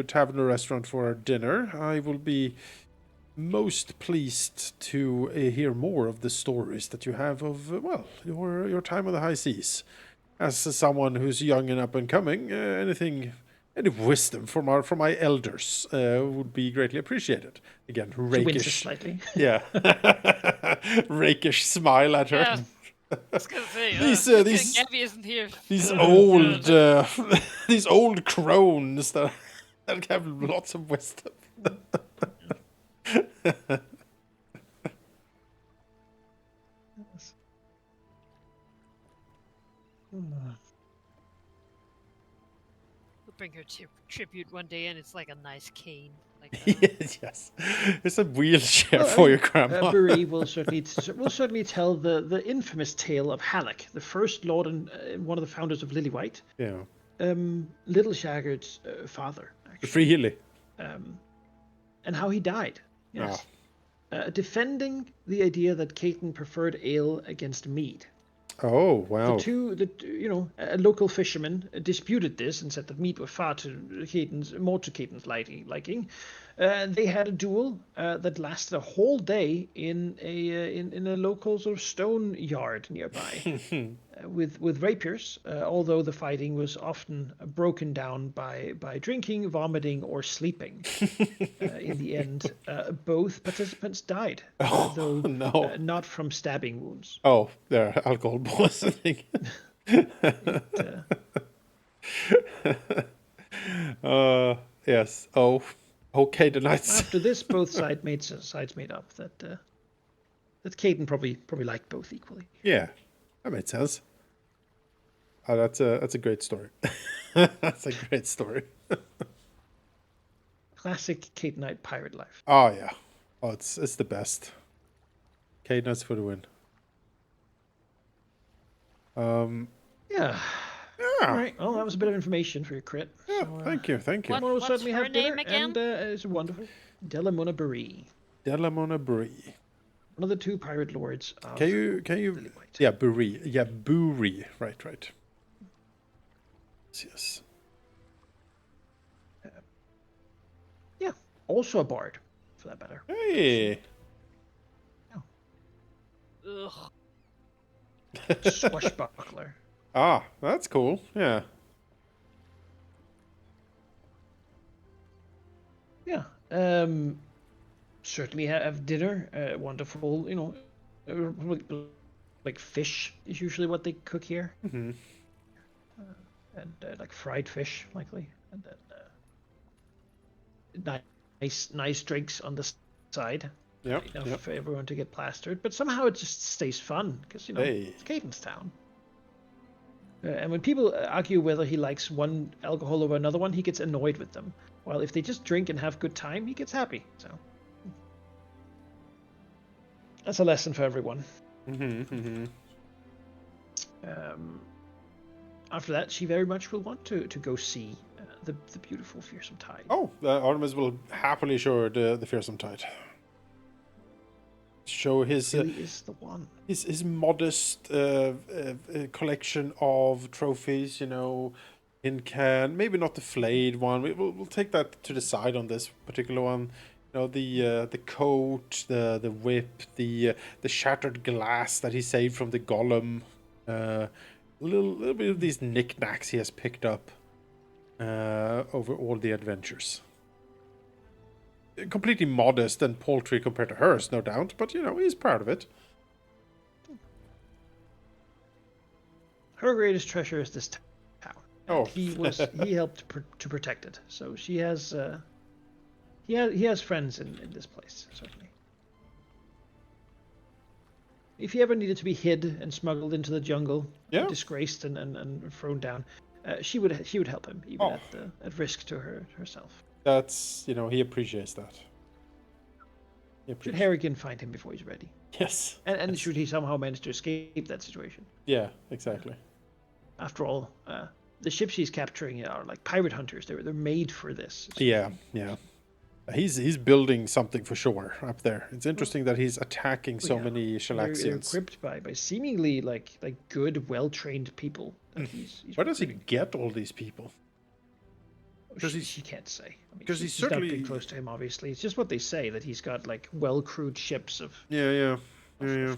tavern or restaurant for our dinner. I will be most pleased to hear more of the stories that you have of your time on the high seas. As someone who's young and up and coming, any wisdom from my elders would be greatly appreciated. Again, She winces rakish, slightly. yeah, rakish smile at her. Yeah, I was gonna say, These Gabby isn't here. these old these old crones that have lots of wisdom. We'll bring her tribute one day, and it's like a nice cane. Like that. Yes, it's a wheelchair for your grandma. Bury will certainly tell the infamous tale of Halleck, the first lord and one of the founders of Lillywhite. Yeah, Little Shaggard's father, actually. really. And how he died. Yes. Defending the idea that Caton preferred ale against mead. Oh wow! A local fisherman disputed this and said that mead was far more to Caton's liking. They had a duel that lasted a whole day in a local sort of stone yard nearby, with rapiers. Although the fighting was often broken down by drinking, vomiting, or sleeping. In the end, both participants died, though not from stabbing wounds. Oh, they're alcohol poisoning. Yes. Oh, okay. The knights. After this, both sides made up that Caden probably liked both equally. Yeah, that made sense. Oh, that's a great story. That's a great story. Classic Cadenite pirate life. Oh yeah. Oh, it's the best. Cadence for the win. Yeah. Yeah. All right. Well, that was a bit of information for your crit. Yeah, So, thank you, thank you. What- tomorrow we'll what's certainly her have dinner, name again? and it's wonderful. Delamona Brie, Delamona Brie. one of the 2 pirate lords of Can you Lily White. yeah, Brie. Yeah, Buri. Right. Yes. Yeah. Also a bard, for that matter. Hey. Ugh. Swashbuckler. Ah, that's cool. Yeah. Yeah. Certainly have dinner. Wonderful, like fish is usually what they cook here, Mm-hmm. and like fried fish likely, and then nice drinks on the side. Yep. Enough Yep. for everyone to get plastered, but somehow it just stays fun because Hey. it's Cadence Town. And when people argue whether he likes one alcohol over another one, he gets annoyed with them. While if they just drink and have good time, he gets happy. So that's a lesson for everyone. Mm-hmm. After that, she very much will want to go see the beautiful fearsome tide. Oh, Artemis will happily show her the fearsome tide. Show his Really is the one. his modest collection of trophies, tin can, maybe not the flayed one. We'll take that to the side on this particular one. The coat, the whip, the shattered glass that he saved from the golem. A little bit of these knickknacks he has picked up over all the adventures. Completely modest and paltry compared to hers, no doubt, but he's proud of it. Her greatest treasure is this town. Oh. He helped to protect it. So she has he has friends in this place, certainly. If he ever needed to be hid and smuggled into the jungle, Yeah. disgraced and thrown down, she would help him, even at risk to herself. That's, he appreciates that. Should Harrigan find him before he's ready? Yes. And Yes. should he somehow manage to escape that situation? Yeah, exactly. After all, the ships he's capturing are like pirate hunters. They're made for this. Yeah. He's building something for sure up there. It's interesting that he's attacking so many They're Shalaxians. equipped by seemingly like good, well-trained people. That he's Where does he recruiting. get all these people? She can't say. I mean, because he's she's not certainly- been close to him, obviously. It's just what they say, that he's got like well-crewed ships of Yeah.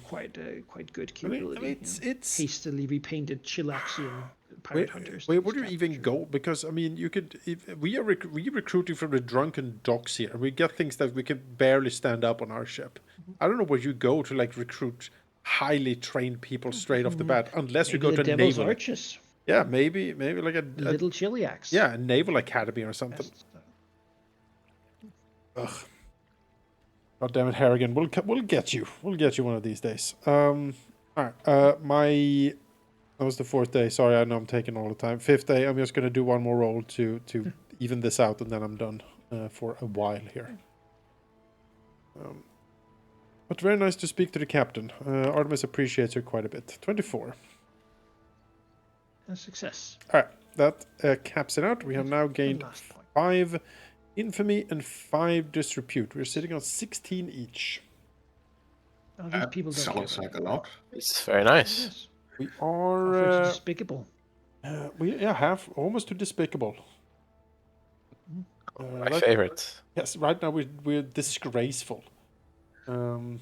quite good I mean, capability. it's hastily repainted Chilaxian pirate hunters. Where that would he's you even captured. go? Because I mean, you could. If we are recruiting from the drunken docks here, and we get things that we can barely stand up on our ship. I don't know where you go to like recruit highly trained people straight off the bat, unless you Maybe go the to Devil's naval. Arches, Yeah, maybe like a little Chiliacs. a naval academy or something. Ugh. God damn it, Harrigan. We'll get you. We'll get you one of these days. All right. That was the 4th day. Sorry, I know I'm taking all the time. 5th day. I'm just gonna do one more roll to even this out, and then I'm done for a while here. But very nice to speak to the captain. Artemis appreciates her quite a bit. 24. A success. All right. That caps it out. We have now gained last point. 5 infamy and 5 disrepute. We're sitting on 16 each. Oh, these people don't Sounds care like a about lot. It's very nice. this. We Awfully are despicable. half almost too despicable. My favorite. Yes, right now we're disgraceful. No.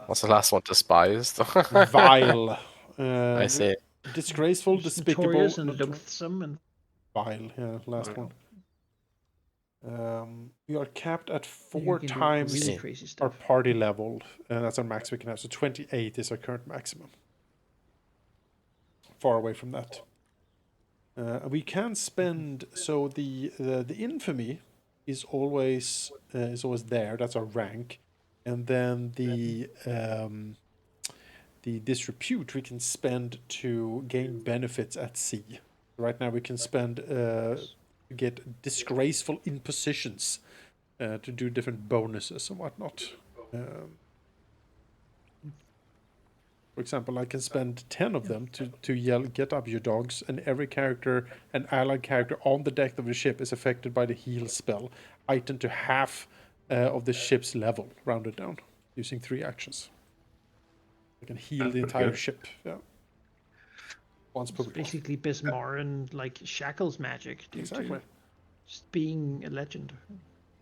What's the last one? Despised. Vile. I see. Disgraceful, Just despicable, notorious and notor- loathsome and vile. Yeah, last one. We are capped at you 4 can do times really See. crazy our stuff. party level. That's our max we can have. So 28 is our current maximum. Far away from that. We can spend, so the infamy is always there. That's our rank, and then the disrepute we can spend to gain benefits at sea. Right now we can spend get disgraceful impositions to do different bonuses and whatnot. For example, I can spend 10 of them to yell, "Get up, you dogs," and every character, an allied character on the deck of the ship is affected by the heal spell, heightened to half of the ship's level, rounded down, using 3 actions. I can heal That's the pretty entire good. ship, yeah. Once per It's week. basically Bismarck like Shackles magic due Exactly. to just being a legend.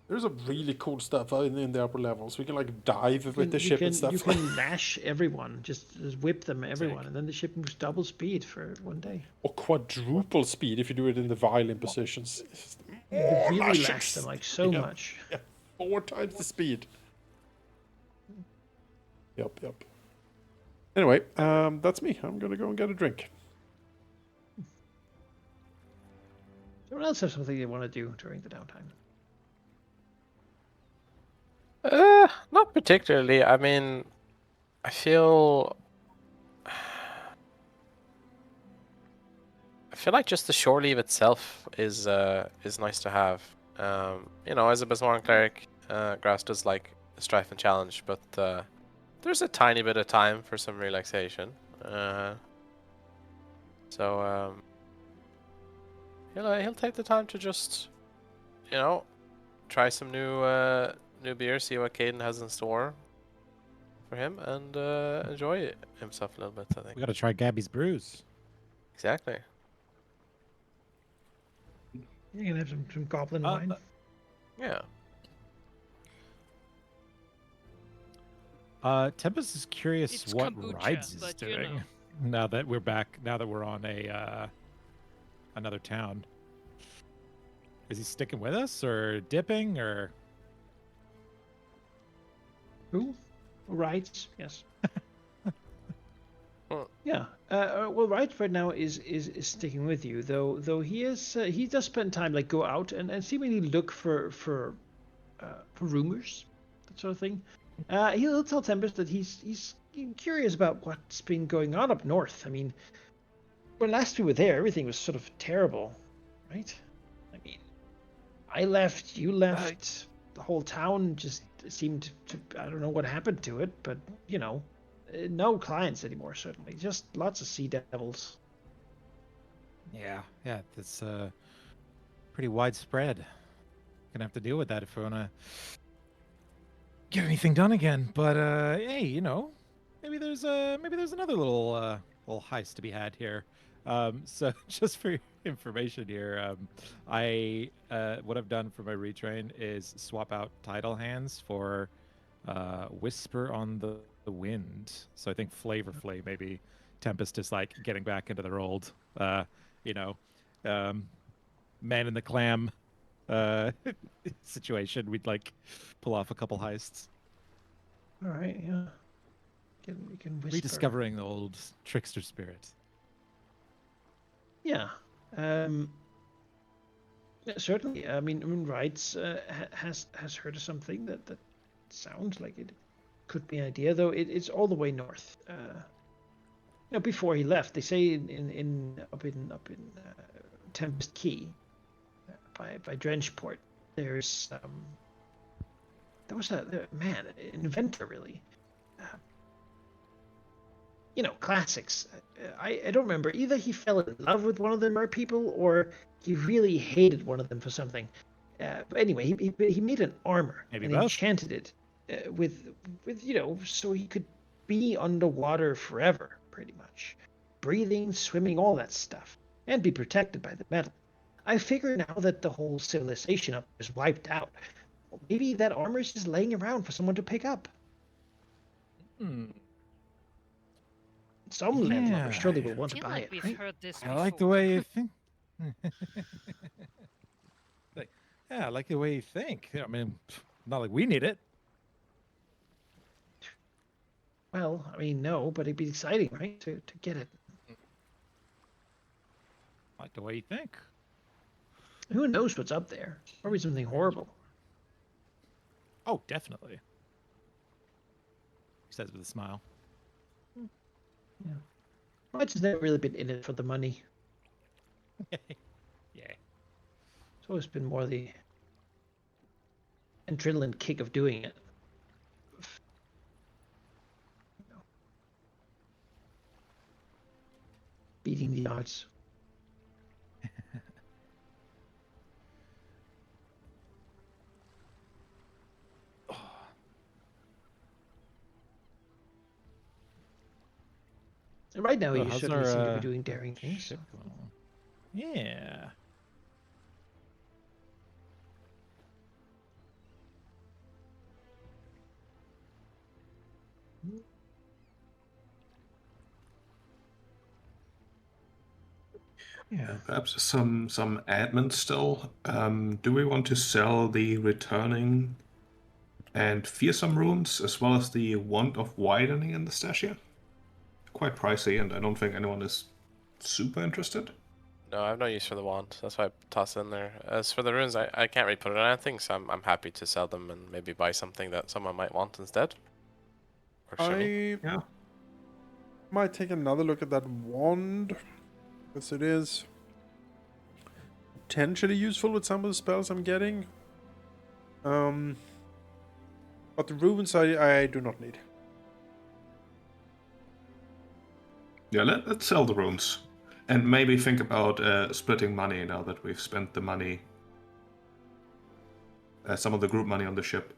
There's some really cool stuff in the upper levels. We can like dive with the ship and stuff. You can lash everyone, just whip them everyone, Sick. and then the ship moves double speed for one day. Or quadruple speed if you do it in the violin positions. It's You could more really lash lashes. them like so Yeah. much. Yeah, 4 times the speed. Yep. Anyway, that's me. I'm gonna go and get a drink. Someone else have something they want to do during the downtime? Not particularly. I mean, I feel like just the shore leave itself is nice to have. You know, as a Bismarck cleric, Grass does like strife and challenge, but there's a tiny bit of time for some relaxation. So he'll take the time to just, you know, try some new beer, see what Caden has in store for him, and enjoy himself a little bit. I think We got to try Gabby's brews. exactly. You're gonna have some goblin wine. Yeah. Tempest is curious It's what kombucha, Rides is but, you doing know. now that we're back. Now that we're on a another town. Is he sticking with us or dipping or? Who? Right. Yes. Well- Yeah. Well, right now is sticking with you, though he is he does spend time like go out and seemingly look for rumors, that sort of thing. He'll tell Tempest that he's curious about what's been going on up north. I mean, when last we were there, everything was sort of terrible, right? I mean, I left, you left, the whole town just seemed to, I don't know what happened to it, but, you know, no clients anymore, certainly. Just lots of sea devils. Yeah, that's pretty widespread. Gonna have to deal with that if we wanna get anything done again. But hey, you know, maybe there's another little heist to be had here. So just for your information here, I what I've done for my retrain is swap out title hands for Whisper on the Wind. So I think Flavor Flay, maybe Tempest is like getting back into their old you know, Man in the Clam situation. We'd like pull off a couple heists. All right, yeah. You can whisper. Rediscovering the old trickster spirit. Yeah. Yeah, certainly. I mean Wrights has heard of something that sounds like it could be an idea, though it's all the way north. You know, before he left, they say up in Tempest Key, by Drenchport, there's there was an inventor really. You know, classics. I don't remember. Either he fell in love with one of the mer people, or he really hated one of them for something. But anyway, he made an armor Maybe and both. enchanted it with you know, so he could be underwater forever, pretty much, breathing, swimming, all that stuff, and be protected by the metal. I figure now that the whole civilization up there is wiped out, well, maybe that armor is just laying around for someone to pick up. Hmm. Some landlubber Yeah. surely will I want to feel buy like it, we've right? heard this I before. like the way you think. Yeah, I like the way you think. I mean, not like we need it. Well, I mean, no, but it'd be exciting, right? To get it. I like the way you think. Who knows what's up there? Probably something horrible. Oh, definitely. He says with a smile. Yeah. I've just never really been in it for the money. Yeah. It's always been more the adrenaline kick of doing it. beating the odds. And right now, So you how's certainly our, seem to be doing daring things. ship going? Yeah. Yeah. Perhaps some admin still. Do we want to sell the returning and fearsome runes as well as the wand of widening in the stash here? Quite pricey, and I don't think anyone is super interested. No, I have no use for the wand. That's why I toss it in there. As for the runes, I can't really put it on anything, so I'm happy to sell them and maybe buy something that someone might want instead. Or shimmy. I Yeah. might take another look at that wand, because it is potentially useful with some of the spells I'm getting. But the runes I do not need. Yeah, let's sell the runes. And maybe think about splitting money now that we've spent the money, some of the group money on the ship.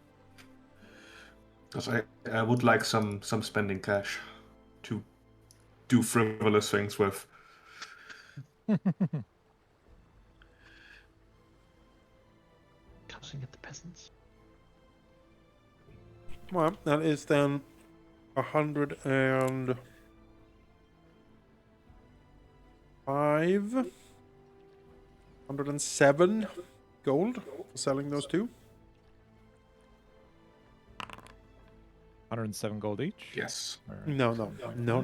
Because I would like some spending cash to do frivolous things with. Cussing at the peasants. Well, that is then 105, 107 gold for selling those two. 107 gold each? Yes. Or No. No. No.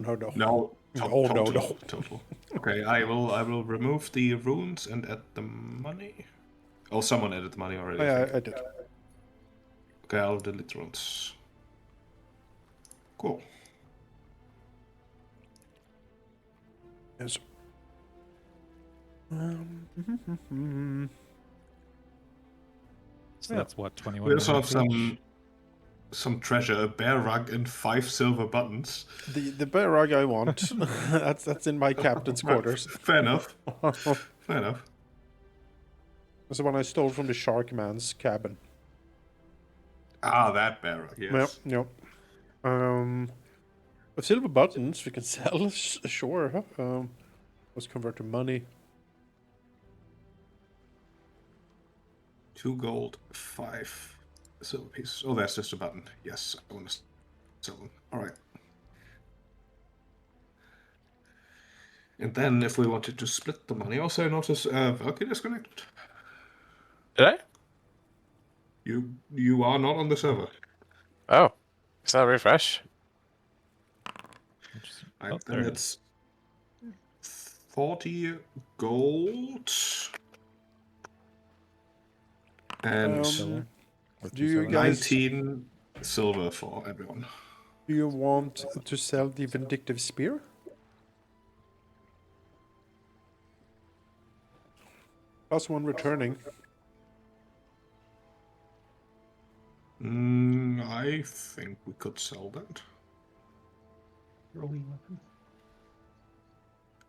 Total. Okay, I will remove the runes and add the money. Oh, someone added the money already. I think. I did. Okay, I'll delete the runes. Cool. Yes. So that's what, 21 We also have minutes each? some treasure, a bear rug and 5 silver buttons. The bear rug I want. that's in my captain's quarters. Fair enough. Fair enough. That's the one I stole from the shark man's cabin. Ah, that bear rug, yes. Yep. With silver buttons we can sell. Sure. Let's convert to money. 2 gold, 5 silver pieces. Oh, that's just a button. Yes, I want to sell them. Alright. And then if we wanted to split the money, also notice Valky disconnected. Did I? You are not on the server. Oh. Is that a refresh? Interesting. Right, Oh, then there it it's 40 gold. And Silver. Or do two you silver. guys 19 silver for everyone. do you want to sell the vindictive spear? +1 returning. I think we could sell that. Rolling weapon.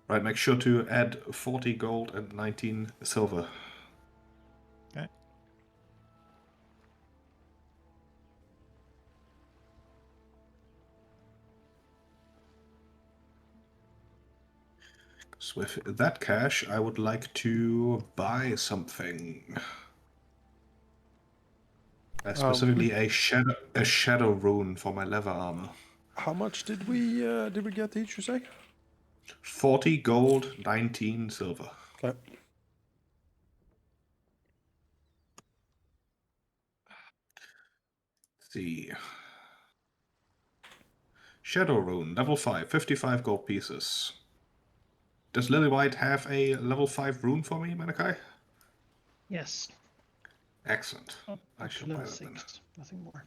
Right, make sure to add 40 gold and 19 silver. Okay. So with that cash, I would like to buy something. Specifically a shadow rune for my leather armor. How much did we get each, you say? 40 gold, 19 silver. Okay. Let's see. Shadow rune, level 5, 55 gold pieces. Does Lily White have a level 5 rune for me, Manakai? Yes. Excellent. Up I to shall buy level that then. 6. Nothing more.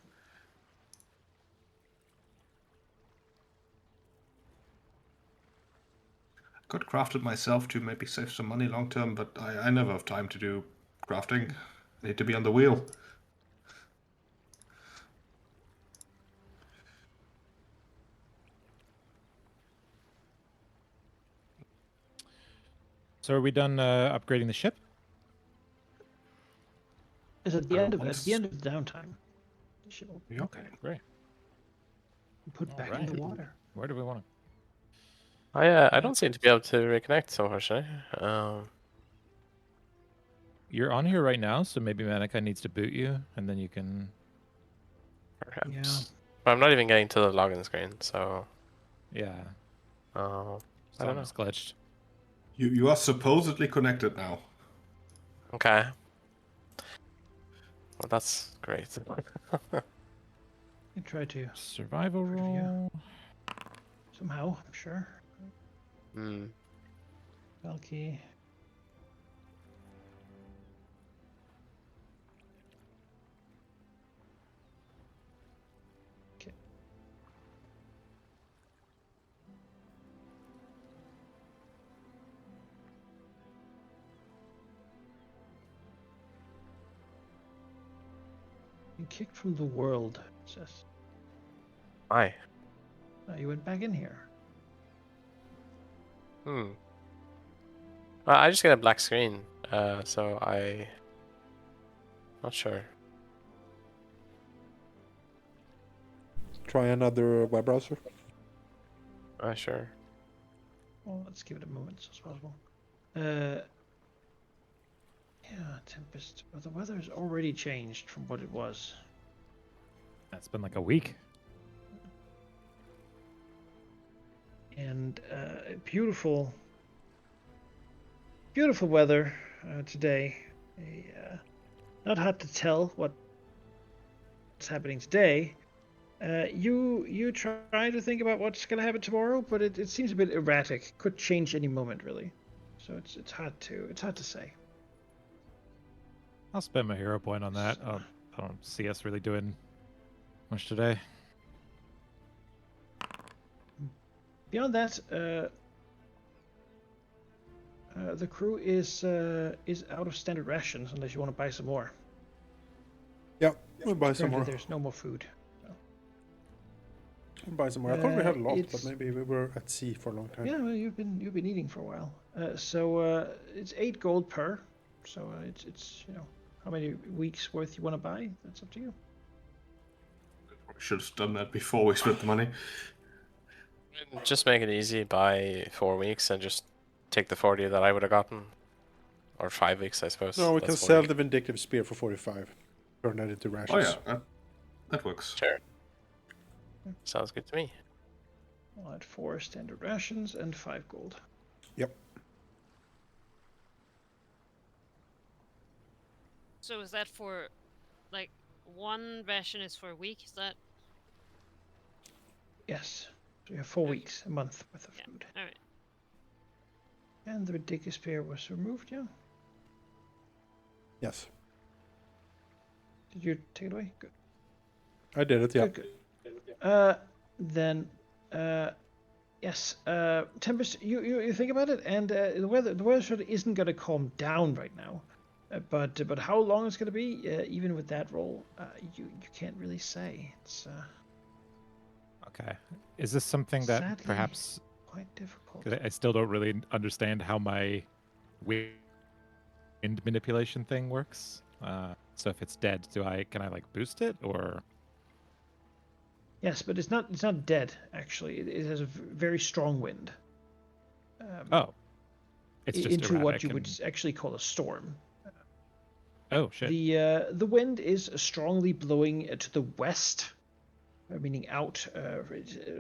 Could craft it myself to maybe save some money long term, but I never have time to do crafting. I need to be on the wheel. So are we done upgrading the ship? It's at the end of once- the downtime. The ship will Yeah. Okay, great. be put back in Alright. the water. Where do we want to? I don't seem to be able to reconnect, so unfortunately. You're on here right now, so maybe Manica needs to boot you, and then you can. Perhaps. But I'm not even getting to the login screen, so Yeah. I don't know. Something's glitched. You are supposedly connected now. Okay. Well, that's great. You try to Survival Good for you. roll. somehow, I'm sure. Hmm. Valky. Okay. You kicked from the world, it says. Hi. Oh, you went back in here. Hmm. Well, I just get a black screen, so not sure. Try another web browser. Sure. Well, let's give it a moment as possible. Yeah, Tempest. But the weather's already changed from what it was. That's been like a week. And beautiful weather today. Not hard to tell what's happening today. You try to think about what's gonna happen tomorrow, but it seems a bit erratic. Could change any moment, really. So it's hard to say. I'll spend my hero point on that. So- I don't see us really doing much today. Beyond that, the crew is out of standard rations unless you want to buy some more. Yeah, we'll buy some Currently, more. there's no more food. We'll buy some more. I thought we had a lot, but it's- maybe we were at sea for a long time. Yeah, well, you've been eating for a while. So it's 8 gold per. So it's how many weeks worth you want to buy? That's up to you. We should have done that before we split the money. Just make it easy. Buy 4 weeks and just take the 40 that I would have gotten, or 5 weeks, I suppose. No, we That's can 40. sell the Vindictive Spear for 45. Turn that into Oh rations. yeah, that works. Sure. Sounds good to me. I'll add 4 standard rations and 5 gold. Yep. So is that for, like, one ration is for a week? Is that? Yes. So you have 4 Okay. weeks, a month worth of Yeah. food. All right. And the ridiculous spear was removed, yeah? Yes. Did you take it away? Good. I did it, yeah. Good. Then, yes. Tempest, you think about it, and the weather sort of isn't going to calm down right now. But how long it's going to be, even with that roll, you can't really say. It's Okay. Is this something that Sadly. perhaps? quite difficult. 'Cause I still don't really understand how my wind manipulation thing works. So if it's dead, can I like boost it or? Yes, but it's not dead. Actually, it has a very strong wind. Oh, it's just into what erratic you would and- actually call a storm. Oh shit. The wind is strongly blowing to the west, meaning out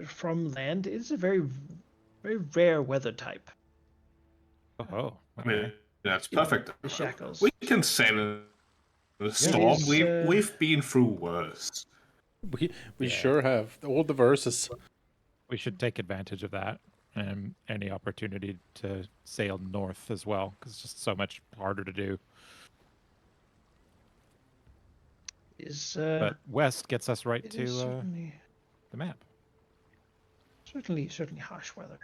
from land. It's a very rare weather type. Oh. I mean, Okay. that's perfect. The Shackles. We can sail in the storm. It's, We've been through worse. We Yeah. sure have. All the verses. We should take advantage of that and any opportunity to sail north as well, because it's just so much harder to do. Is But west gets us right it to is certainly the map. certainly harsh weather.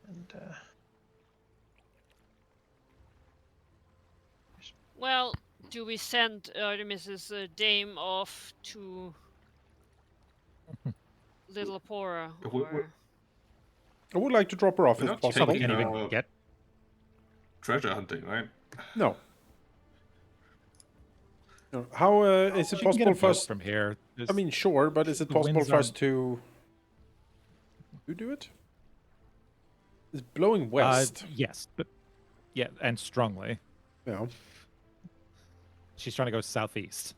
And Well, do we send Artemis's dame off to Little Pora? We- we- Or... I would like to drop her off We're if not possible. We can't taking even her- get treasure hunting, right? No. No. How is it She can get possible a for boat us? from here. I mean, sure, but is it the possible winds for us aren't- to do it? It's blowing west. Yes, but yeah, and strongly. Yeah, She's trying to go southeast.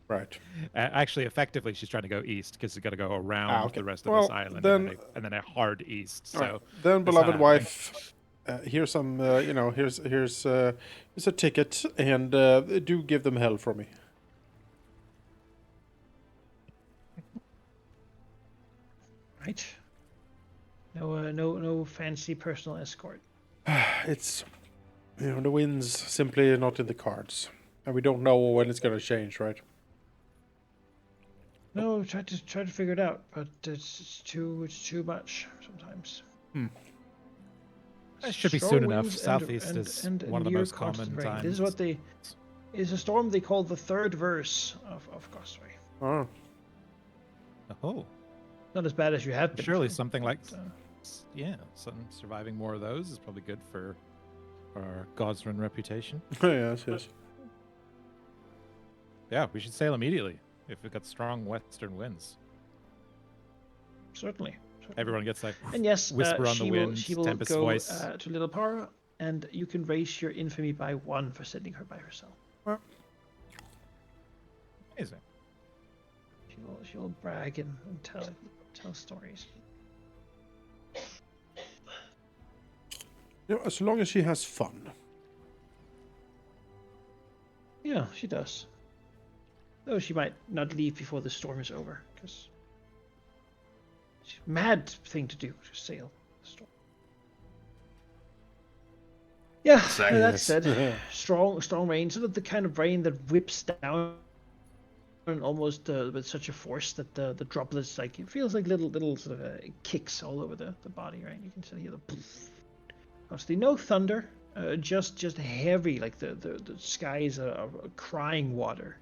right. Actually, effectively, she's trying to go east because it's got to go around Okay. the rest of Well, this island then- and then a hard east. All right. So Then, it's not beloved happening. wife, here's some. Here's a ticket, and do give them hell for me. Right. No fancy personal escort. It's, the wind's simply not in the cards, and we don't know when it's gonna change, right? No, try to figure it out, but it's too much sometimes. It should be Strong soon enough. winds Southeast is one of the near most constant common rain. times. This is what is a storm they call the third verse of Gosway. Oh, Oh, Not as bad as you have been. surely through, something like but, surviving more of those is probably good for our Godsrun reputation. yes. Yeah, we should sail immediately if we've got strong western winds. certainly. Everyone gets like And yes, whisper on the she wind, will tempest go voice. to Little Para, and you can raise your infamy by 1 for sending her by herself. Amazing. She will brag and tell stories. As long as she has fun. Yeah, she does. Though she might not leave before the storm is over, because it's a mad thing to do to sail the storm. Yeah, Exactly. that Yes. said, strong rain, sort of the kind of rain that whips down and almost with such a force that the droplets, like, it feels like little sort of kicks all over the body, right? You can still hear the poof. Mostly no thunder, just heavy, like the skies are crying water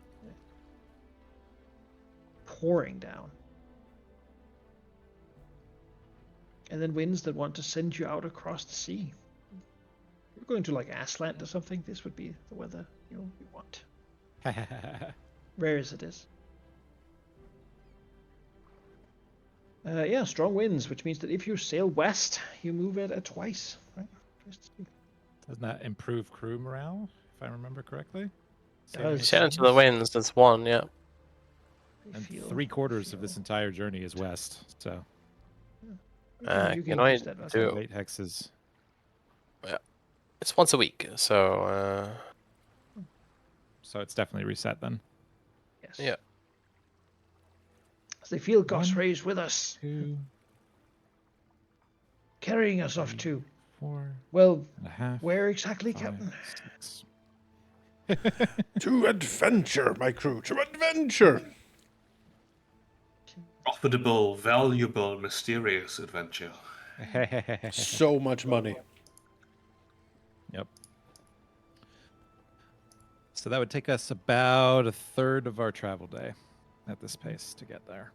pouring down. And then winds that want to send you out across the sea. If you're going to like Aslant or something, this would be the weather you want. Rare as it is. Yeah, strong winds, which means that if you sail west, you move it twice, right? Doesn't that improve crew morale, if I remember correctly? Does. Sail into the winds, that's one, yeah. They And feel- 3/4 of feel- this entire journey is west, so you Can use I that, right? do- 8 hexes. It's once a week, so So it's definitely reset then. Yes. yeah. As they feel Gos One, raised with us, 2, carrying us off to, 4.5. well, where exactly, 5, Captain? 6. To adventure, my crew, to adventure! Profitable, valuable, mysterious adventure. So much money. Yep. So that would take us about a third of our travel day at this pace to get there.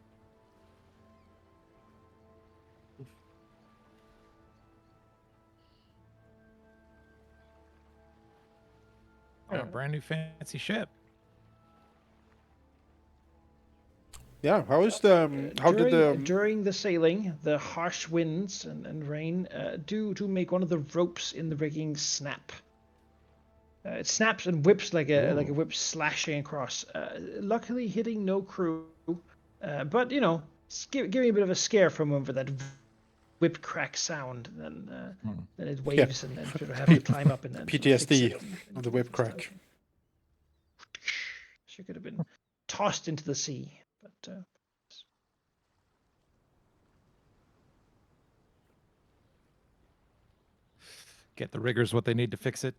On a brand new fancy ship. Yeah, how is the how did the During the sailing, the harsh winds and rain do make one of the ropes in the rigging snap. It snaps and whips like a whip slashing across. Luckily, hitting no crew, but giving a bit of a scare for a moment for that whip crack sound. Then it waves and then sort of have to climb up and then sort of fix PTSD it of the whip crack? She could have been tossed into the sea, but. Get the riggers what they need to fix it.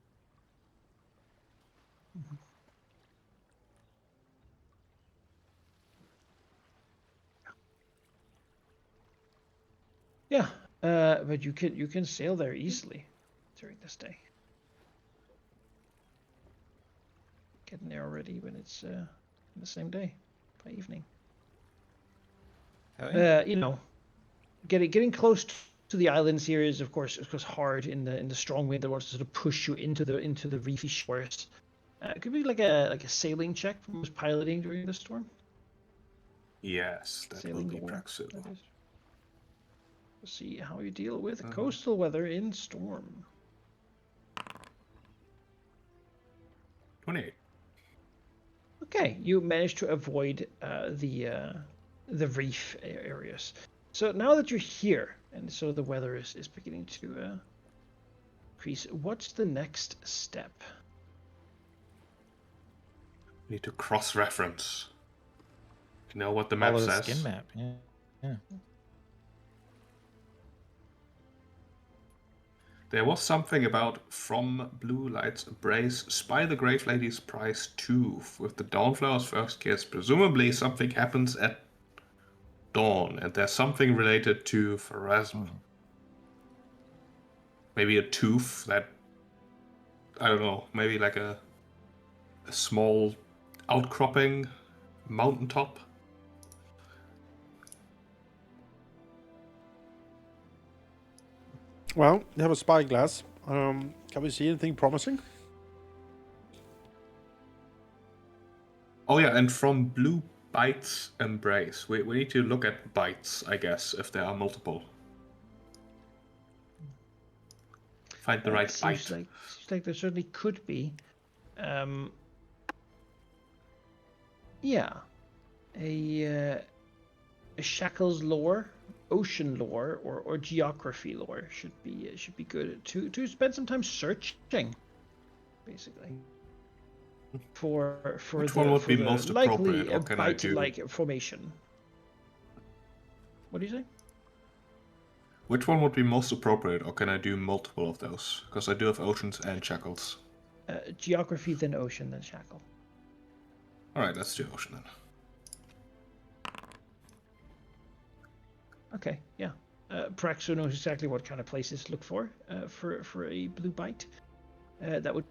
Yeah, but you can sail there easily during this day. Getting there already when it's the same day by evening. Oh, yeah. Getting close to the islands here is of course hard in the strong wind that wants to sort of push you into the reefy shores. It could be like a sailing check from who's piloting during the storm. Yes, that Sailing will be lore, Praxil. that is. We'll see how you deal with Mhm. coastal weather in storm. 28. Okay, you managed to avoid the reef areas. So now that you're here, and so the weather is beginning to increase, what's the next step? We need to cross-reference. You know what the map Follow the says? skin map. Yeah. There was something about from Blue Light's Embrace, spy the Grave Lady's prize tooth with the Dawnflower's first kiss. Presumably something happens at dawn, and there's something related to Pharasma. Maybe a tooth that, I don't know, maybe like a small outcropping mountaintop. Well, you have a spyglass. Can we see anything promising? Oh yeah, and from Blue Bite's Embrace. We need to look at bites, I guess, if there are multiple. Find the right Seems bite. like there certainly could be. Yeah, a Shackles lore, ocean lore, or geography lore should be good to spend some time searching, basically, for Which the one would for be the most likely appropriate, or can I do- bite-like formation. What do you say? Which one would be most appropriate, or can I do multiple of those? Because I do have oceans and shackles. Geography, then ocean, then shackle. Alright, let's do ocean then. Okay, yeah. Praxo knows exactly what kind of places to look for a blue bite. That would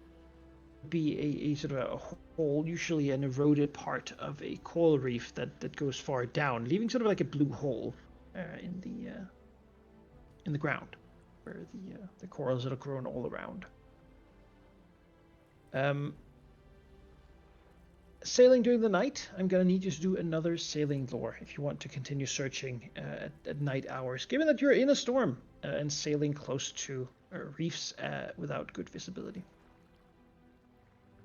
be a sort of a hole, usually an eroded part of a coral reef that goes far down, leaving sort of like a blue hole in the ground, where the corals that have grown all around. Sailing during the night, I'm going to need you to do another sailing lore if you want to continue searching at night hours, given that you're in a storm and sailing close to reefs without good visibility.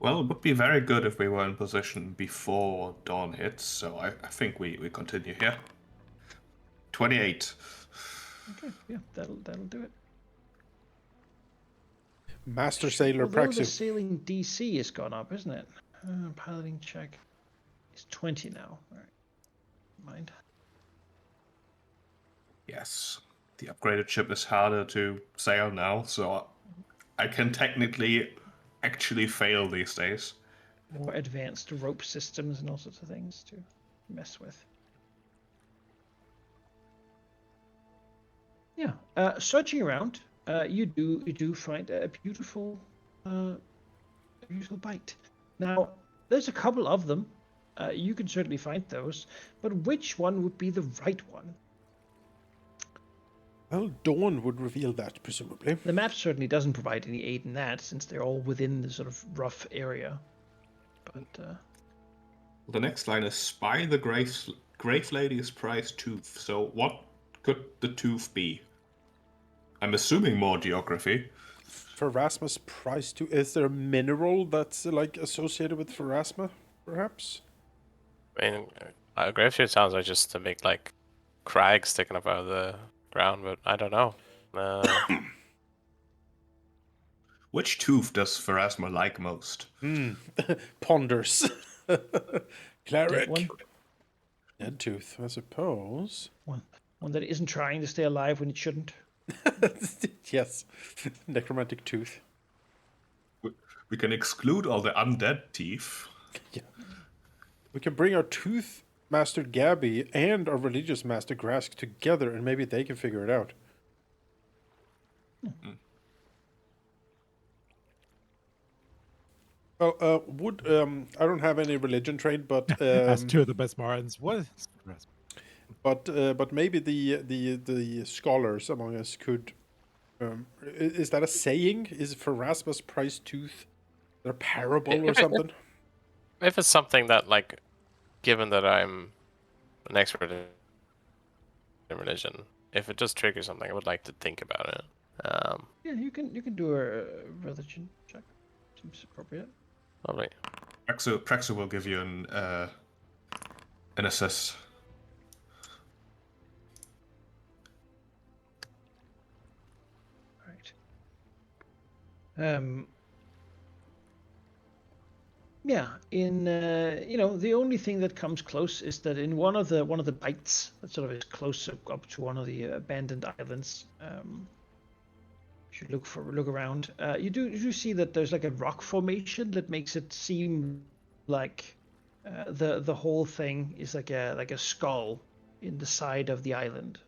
Well, it would be very good if we were in position before dawn hits, so I think we continue here. 28. Okay, yeah, that'll do it. Master Sailor Although the Praxi. sailing DC has gone up, isn't it? Piloting check is 20 now. All right, mind. Yes. The upgraded ship is harder to sail now, so I can technically actually fail these days. More advanced rope systems and all sorts of things to mess with. Yeah, searching around, you do find a beautiful bite. Now, there's a couple of them. You can certainly find those, but which one would be the right one? Well, dawn would reveal that, presumably. The map certainly doesn't provide any aid in that, since they're all within the sort of rough area. But The next line is spy the Grave Lady's prize tooth. So what could the tooth be? I'm assuming more geography. Pharasma's price to... Is there a mineral that's like associated with Pharasma, perhaps? I mean, graveshade sounds like just to make like crags sticking up out of the ground, but I don't know. Which tooth does Pharasma like most? Ponders. Cleric. dead one, Dead tooth, I suppose. one that isn't trying to stay alive when it shouldn't. Yes. Necromantic tooth. We can exclude all the undead teeth. Yeah. We can bring our tooth master Gabby and our religious master Grask together, and maybe they can figure it out. Well, I don't have any religion trained, but As two of the best Martins. What? But maybe the scholars among us could. Is that a saying? Is Pharasma's price tooth a parable or If it, something? if it's something that, like, given that I'm an expert in religion, if it just triggers something, I would like to think about it. Yeah, you can do a religion check. Seems appropriate. Lovely. Praxu will give you an assist. Right. Yeah, in the only thing that comes close is that in one of the bites that sort of is close up to one of the abandoned islands. Should look around. You do see that there's like a rock formation that makes it seem like the whole thing is like a skull in the side of the island.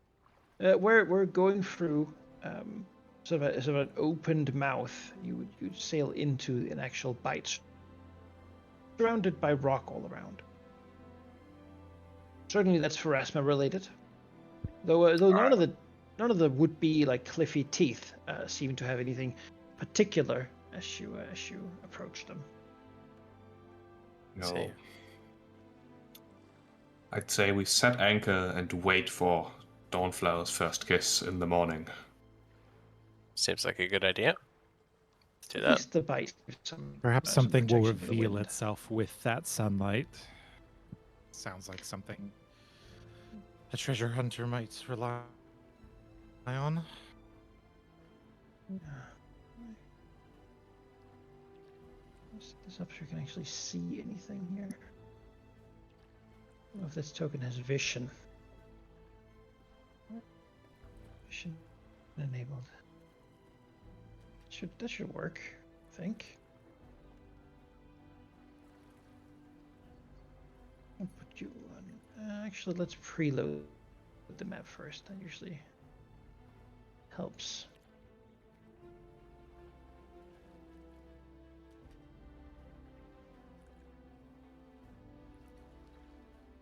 We're going through sort of an opened mouth. You'd sail into an actual bite, surrounded by rock all around. Certainly, that's Pharasma related. Though none of the would-be like cliffy teeth seem to have anything particular as you approach them. No. See. I'd say we set anchor and wait for Dawnflower's first kiss in the morning. Seems like a good idea. Do At that. least the bite. Some, Perhaps some something will protection from the reveal wind. itself with that sunlight. Sounds like something a treasure hunter might rely on. Set this up so you can actually see anything here. I don't know if this token has vision. Vision enabled. That should work, I think. I'll put you on. Actually, let's preload the map first. That usually helps.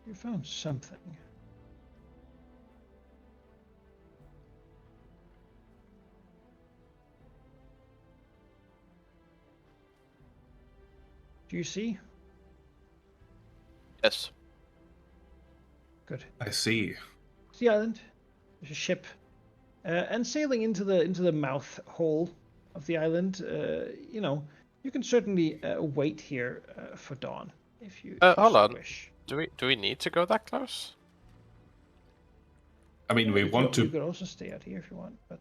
You found something. Do you see? Yes. Good. I see. It's the island. There's a ship, and sailing into the mouth hole of the island. You can certainly wait here for dawn if you Hold so on. wish. Do we need to go that close? I mean, we want You to could also stay out here if you want, but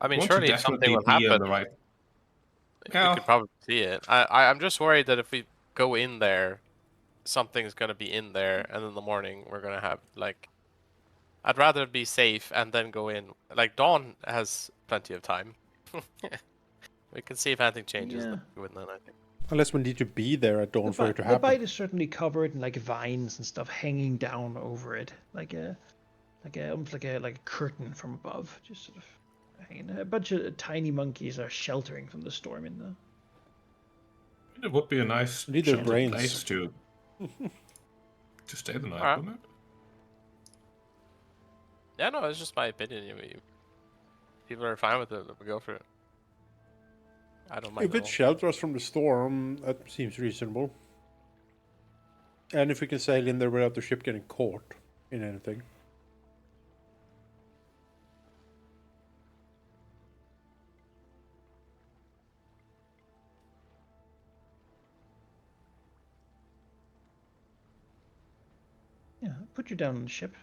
I mean, want to surely if something definitely will be on happen, the right. we Yeah. could probably see it. I'm just worried that if we go in there, something's gonna be in there, and in the morning we're gonna have like. I'd rather be safe and then go in. Like Dawn has plenty of time. We can see if anything changes. Yeah. Then I think. Unless we need to be there at dawn for it to the happen. bite is certainly covered in like vines and stuff hanging down over it, almost like a curtain from above, just sort of hanging. A bunch of tiny monkeys are sheltering from the storm in the. It would be a nice Need their sheltered brains. place to stay the night, Alright. wouldn't it? Yeah, no, it's just my opinion. People are fine with it. We go for it. I don't mind. If it shelters us from the storm, that seems reasonable. And if we can sail in there without the ship getting caught in anything. Yeah, put you down on the ship.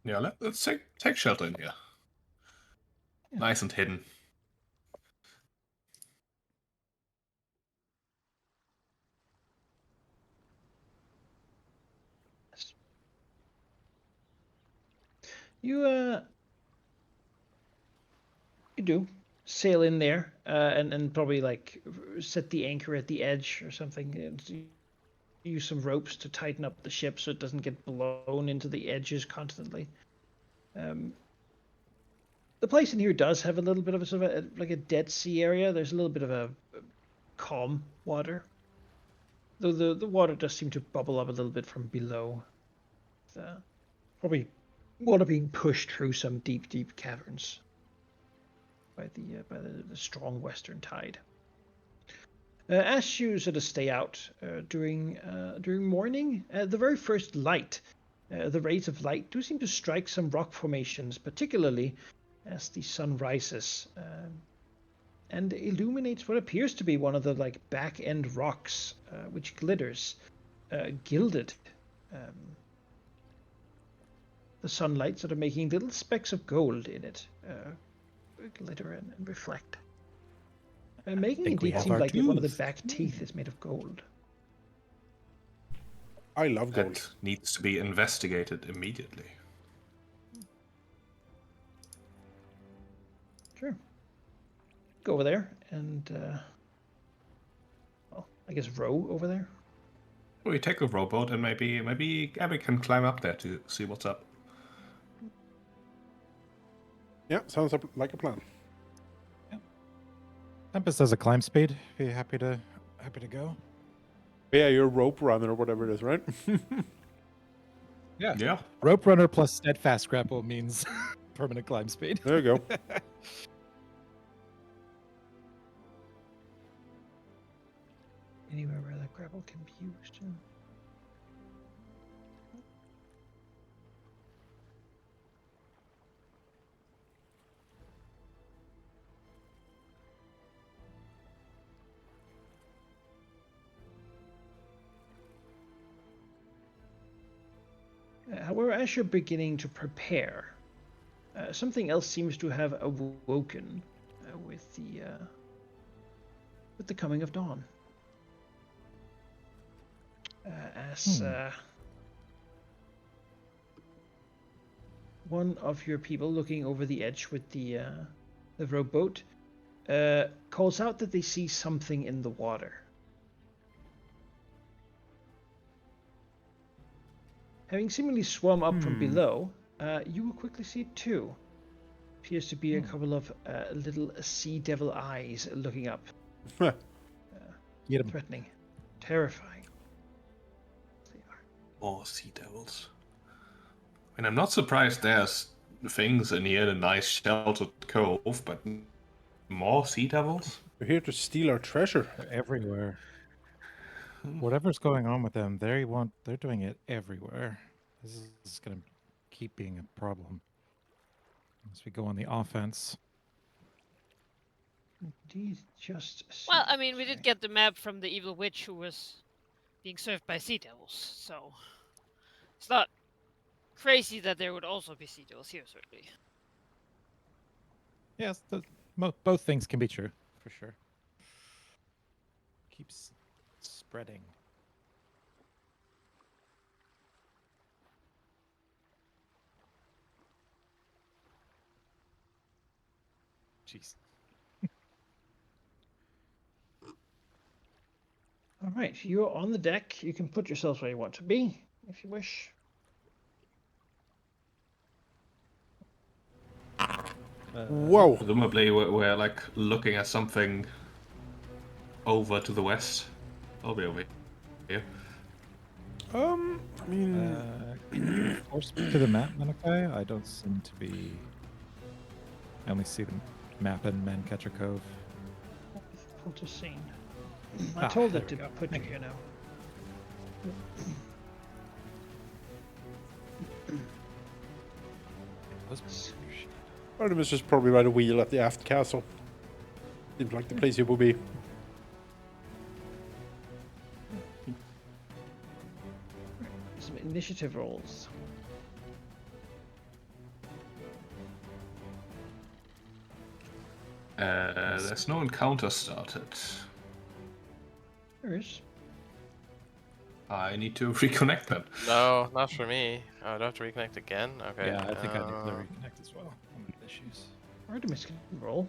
Yeah, let's take shelter in here. Yeah. Nice and hidden. You do sail in there and probably like set the anchor at the edge or something. And use some ropes to tighten up the ship so it doesn't get blown into the edges constantly. The place in here does have a little bit of a sort of like a Dead Sea area. There's a little bit of a calm water, Though the water does seem to bubble up a little bit from below. Probably water being pushed through some deep caverns by the strong western tide. As you sort of stay out during morning, the very first light, the rays of light do seem to strike some rock formations, particularly as the sun rises, and illuminates what appears to be one of the back end rocks, which glitters, gilded. The sunlight sort of making little specks of gold in it, glitter and reflect. Making think we indeed have seem our like one of the tooth. back teeth is made of gold. I love gold. That needs to be investigated immediately. Sure. Go over there and, well, I guess row over there. We take a rowboat and maybe Gabby can climb up there to see what's up. Yeah, sounds like a plan. Tempest has a climb speed. Be happy to go. Yeah, you're a rope runner or whatever it is, right? Yeah. Rope runner plus steadfast grapple means permanent climb speed. There you go. Anywhere where that grapple can be used. However, as you're beginning to prepare, something else seems to have awoken with the coming of dawn. As one of your people looking over the edge with the rowboat calls out that they see something in the water. Having seemingly swum up from below, you will quickly see it too. Appears to be a couple of little sea devil eyes looking up. Get 'em. Threatening. Terrifying. They are. More sea devils. And I'm not surprised there's things in here, a nice sheltered cove, but more sea devils? We're here to steal our treasure. They're everywhere. Whatever's going on with them, they're doing it everywhere. This is going to keep being a problem as we go on the offense. Indeed, just. Well, I mean, we did get the map from the evil witch who was being served by sea devils, so it's not crazy that there would also be sea devils here, certainly. Yes, both things can be true, for sure. Keeps spreading. Jeez. All right, you're on the deck. You can put yourselves where you want to be, if you wish. Whoa! Presumably we're like looking at something over to the west. I'll be over here. I mean, Can you force me to the map, Manakai? I don't seem to be. I only see the map in Mancatcher Cove. Difficult to see. I told it to put you here now. Artemis is probably by the wheel at the aft castle. Seems like the place it will be. Some initiative rolls. There's no encounter started. There is. I need to reconnect them. No, not for me. Oh, do I have to reconnect again? Okay. Yeah, I think I need to reconnect as well. I'm with issues. Artemis can roll.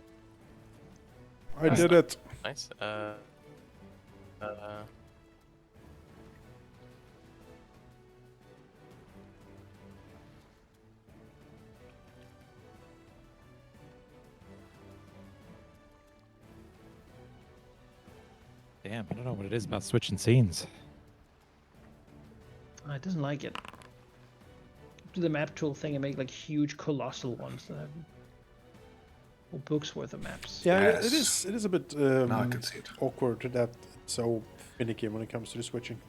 I did it. Nice. Damn, I don't know what it is about switching scenes. It doesn't like it. Do the map tool thing and make like huge, colossal ones that have whole books worth of maps. Yeah, Yes. it is a bit Now I can see it. awkward that it's so finicky when it comes to the switching.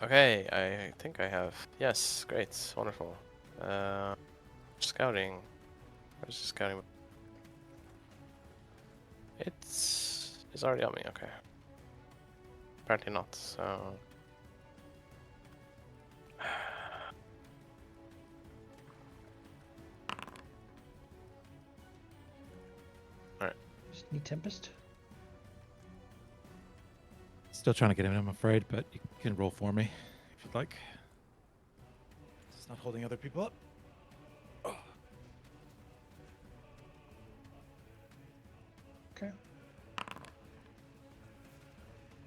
Okay, I think I have. Yes, great, wonderful. Scouting. Where's the scouting? It's already on me. Okay. Apparently not. So. Just need Tempest. Still trying to get in, I'm afraid, but you can roll for me if you'd like. It's not holding other people up. Okay.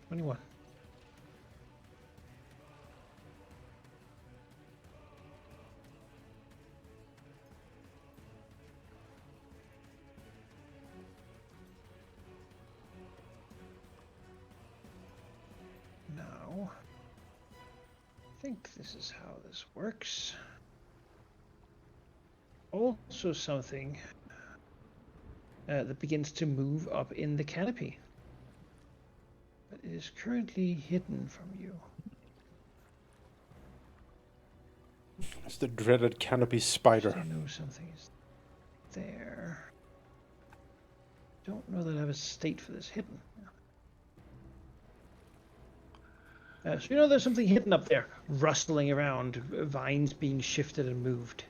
21. Now, I think this is how this works. Also something that begins to move up in the canopy. But it is currently hidden from you. It's the dreaded canopy I spider. know something is there. Don't know that I have a state for this hidden. So you know there's something hidden up there, rustling around, vines being shifted and moved.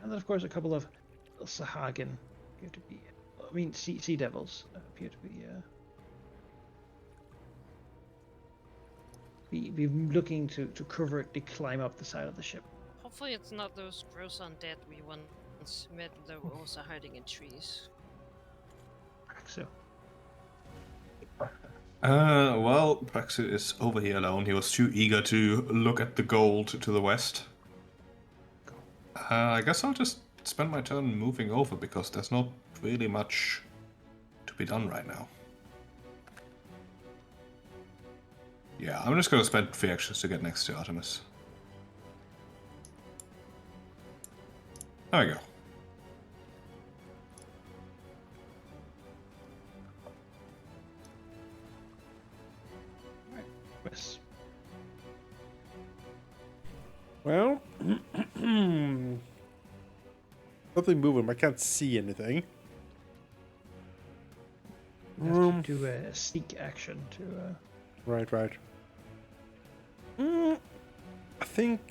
And then of course a couple of Sahagin appear to be, I mean sea devils appear to be looking to covertly climb up the side of the ship. Hopefully it's not those gross undead we once met that were also hiding in trees. So Well, Praxu is over here alone. He was too eager to look at the gold to the west. I guess I'll just spend my turn moving over because there's not really much to be done right now. Yeah, I'm just gonna spend 3 actions to get next to Artemis. There we go. yes. Well, nothing moving. I can't see anything. You have to do a seek action to Right. I think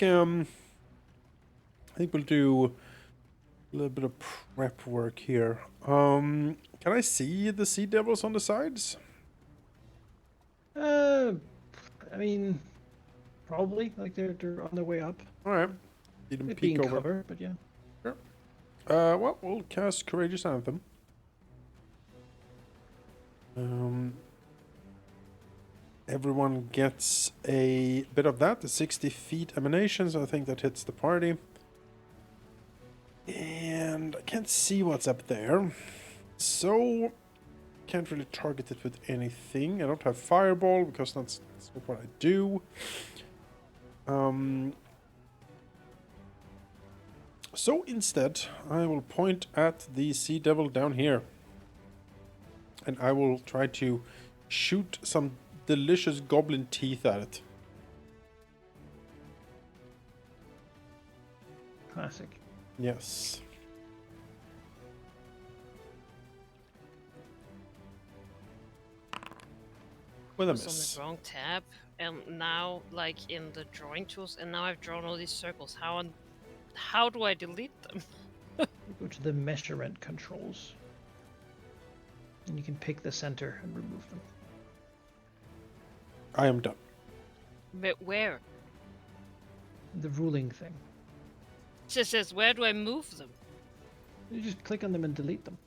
we'll do a little bit of prep work here. Can I see the sea devils on the sides? I mean, probably like they're on their way up. All right. See them It peek being over. cover, but yeah. Well, we'll cast Courageous Anthem. Everyone gets a bit of that, the 60 feet emanations. I think that hits the party. And I can't see what's up there. So, can't really target it with anything. I don't have Fireball because that's not what I do. So instead, I will point at the Sea Devil down here. And I will try to shoot some delicious goblin teeth at it. Classic. Yes. With a I was miss. on the wrong tab, and now like in the drawing tools, and now I've drawn all these circles. How do I delete them? You go to the measurement controls. And you can pick the center and remove them. I am done. But where? The ruling thing. It just says, where do I move them? You just click on them and delete them.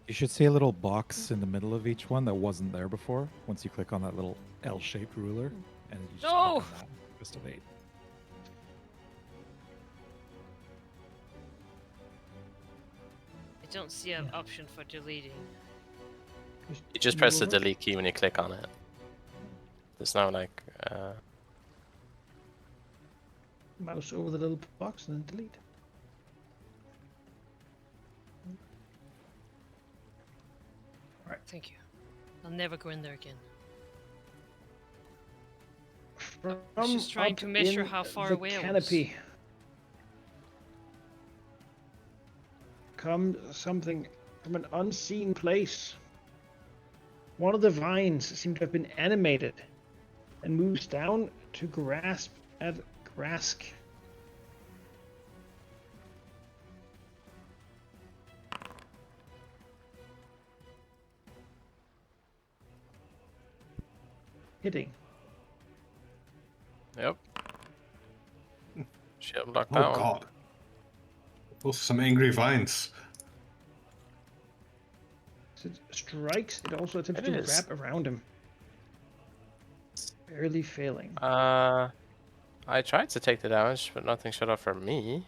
You should see a little box in the middle of each one that wasn't there before. Once you click on that little L-shaped ruler, and you just click No! on that, just delete. I don't see an Yeah. option for deleting. You just press the move over. delete key when you click on it. There's no like. Mouse over the little box and then delete. Thank you. I'll never go in there again. From just trying up to measure in how far the away I was. canopy comes something from an unseen place. One of the vines seems to have been animated and moves down to grasp at Grask. Hitting. Yep. Shield lock Oh that one. god. Those are some angry vines. As it strikes, it also attempts It to is. wrap around him. Barely failing. I tried to take the damage, but nothing showed up for me.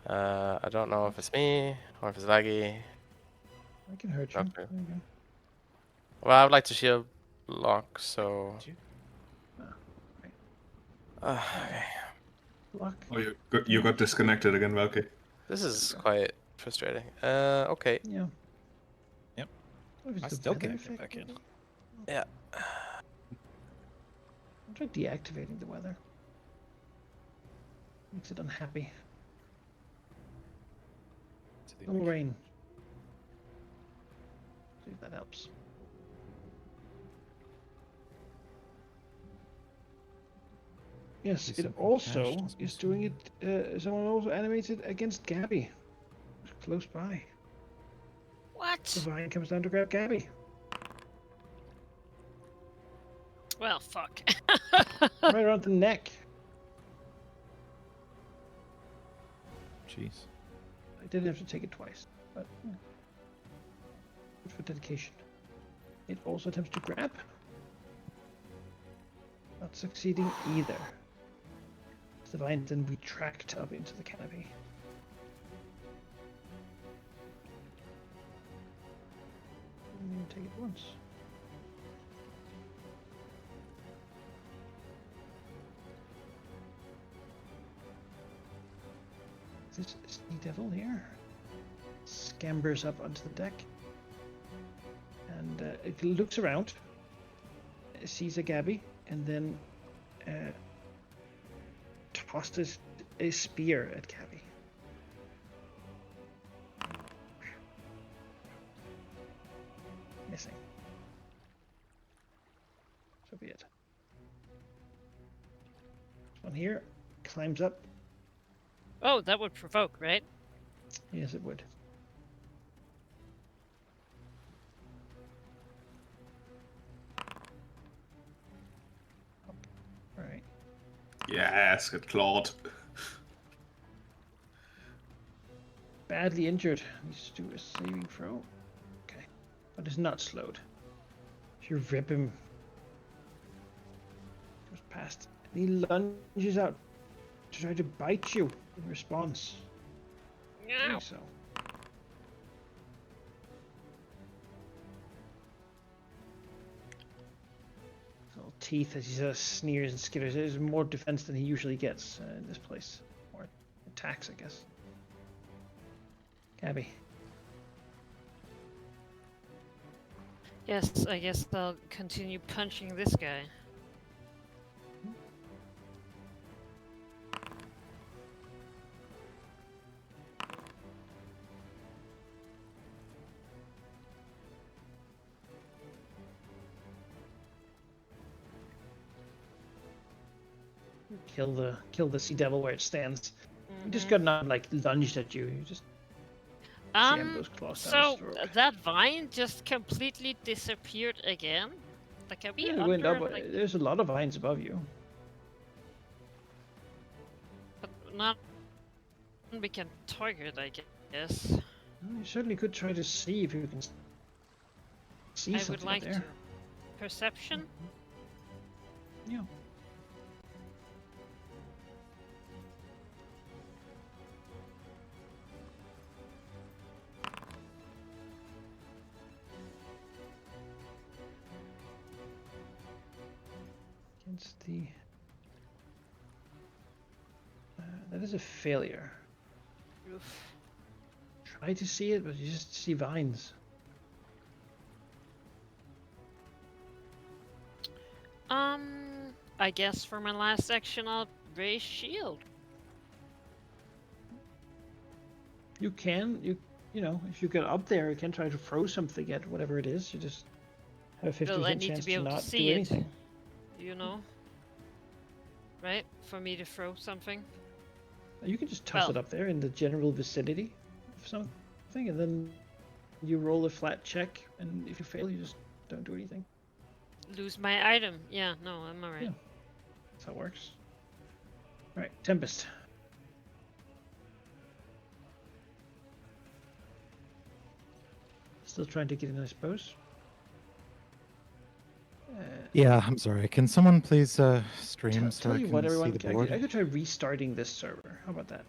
I don't know if it's me or if it's laggy. I can hurt you. Okay. There you go. Well, I would like to shield lock, so. Okay. Block. Oh, you got disconnected again, Valky. This is quite frustrating. Okay. Yeah. Yep. What if I it's the still weather can't get effect, back in. maybe? Yeah. I'll try deactivating the weather. Makes it unhappy. To the No rain. See if that helps. Yes, Is it something also cached is doing it. Someone also animates it against Gabby, who's close by. The What? vine comes down to grab Gabby. Well, fuck. Right around the neck. Jeez. I did have to take it twice, but yeah. Good for dedication. It also attempts to grab. Not succeeding either. The vine then retract up into the canopy. And take it once. This sea devil here scampers up onto the deck, and it looks around, sees a Gabby, and then tosses a spear at Gabby. Missing. So be it. This one here climbs up. Oh, that would provoke, right? Yes, it would. All right. Yes, get clawed. Badly injured. Needs to do a saving throw. Okay. But is not slowed. If you rip him, goes past. And he lunges out to try to bite you in response. Ow. So. Little teeth as he sneers and skitters. There's more defense than he usually gets in this place. More attacks, I guess. Gabby. Yes, I guess I'll continue punching this guy. Kill the sea devil where it stands. He just got not like lunged at you. You just jam those claws down his So throat. that vine just completely disappeared again. Like, are we Yeah, going under, up. like, There's a lot of vines above you. but not we can target, I guess. Well, you certainly could try to see if you can see I would something like up there. to. Perception? Yeah. Against the... that is a failure. Oof. Try to see it, but you just see vines. I guess for my last action, I'll raise shield. You can, you know, if you get up there, you can try to throw something at whatever it is. You just have a 50% Well, I need chance to be able to not see do it. anything. You know? Right? For me to throw something. You can just toss Well- it up there in the general vicinity of something, and then you roll a flat check, and if you fail, you just don't do anything. Lose my item. Yeah, no, I'm alright. Yeah. That's how it works. Right, Tempest. Still trying to get in, I suppose. Yeah, I'm sorry. Can someone please stream Tell so I you can what, see everyone. the I board? could try restarting this server. How about that?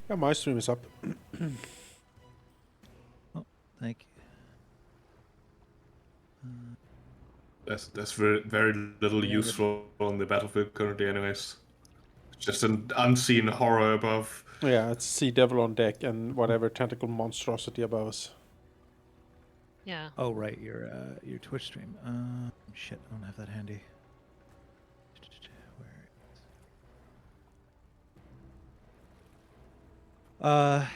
Yeah, my stream is up. Oh, thank you. There's very little Yeah, useful on the battlefield currently, anyways. Just an unseen horror above. Yeah, it's Sea Devil on deck and whatever tentacle monstrosity above us. Yeah. Oh, right, your Twitch stream. Shit, I don't have that handy. Where?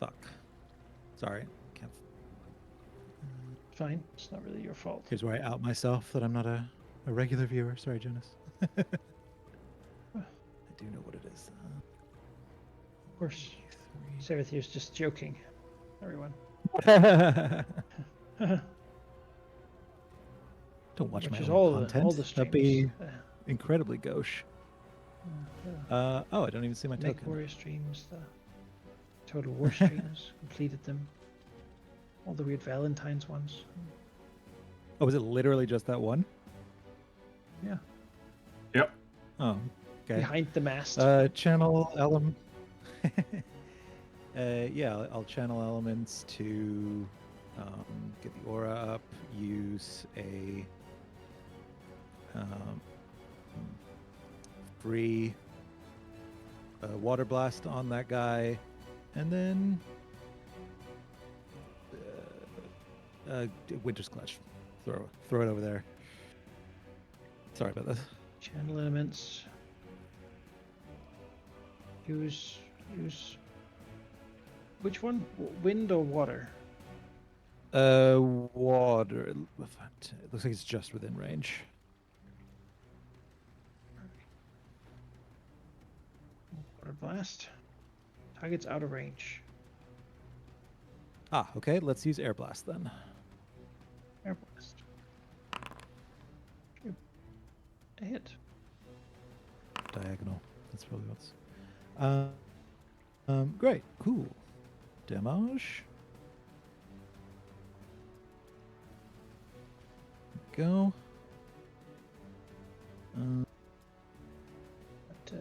Fuck. Sorry, can't. Fine. It's not really your fault. Here's where I out myself that I'm not a regular viewer. Sorry, Jonas. I do know what it is. Of course. Serathir's just joking. Everyone. Don't watch Which my is own all content. the That'd be streams. incredibly gauche. Oh, I don't even see my Mech token. Warrior streams, the Total War streams, completed them. All the weird Valentine's ones. Oh, was it literally just that one? Yeah. Yep. Oh, okay. Behind the mast. Channel element. Yeah, I'll channel elements to get the aura up. Use a free water blast on that guy, and then Winter's Clutch. Throw it over there. Sorry about this. Channel elements. Use. Which one? Wind or water? Water. It looks like it's just within range. Water blast. Target's out of range. Ah, okay. Let's use air blast then. Air blast. Phew. A hit. Diagonal. That's probably what's. Great. Cool. Damage. Go.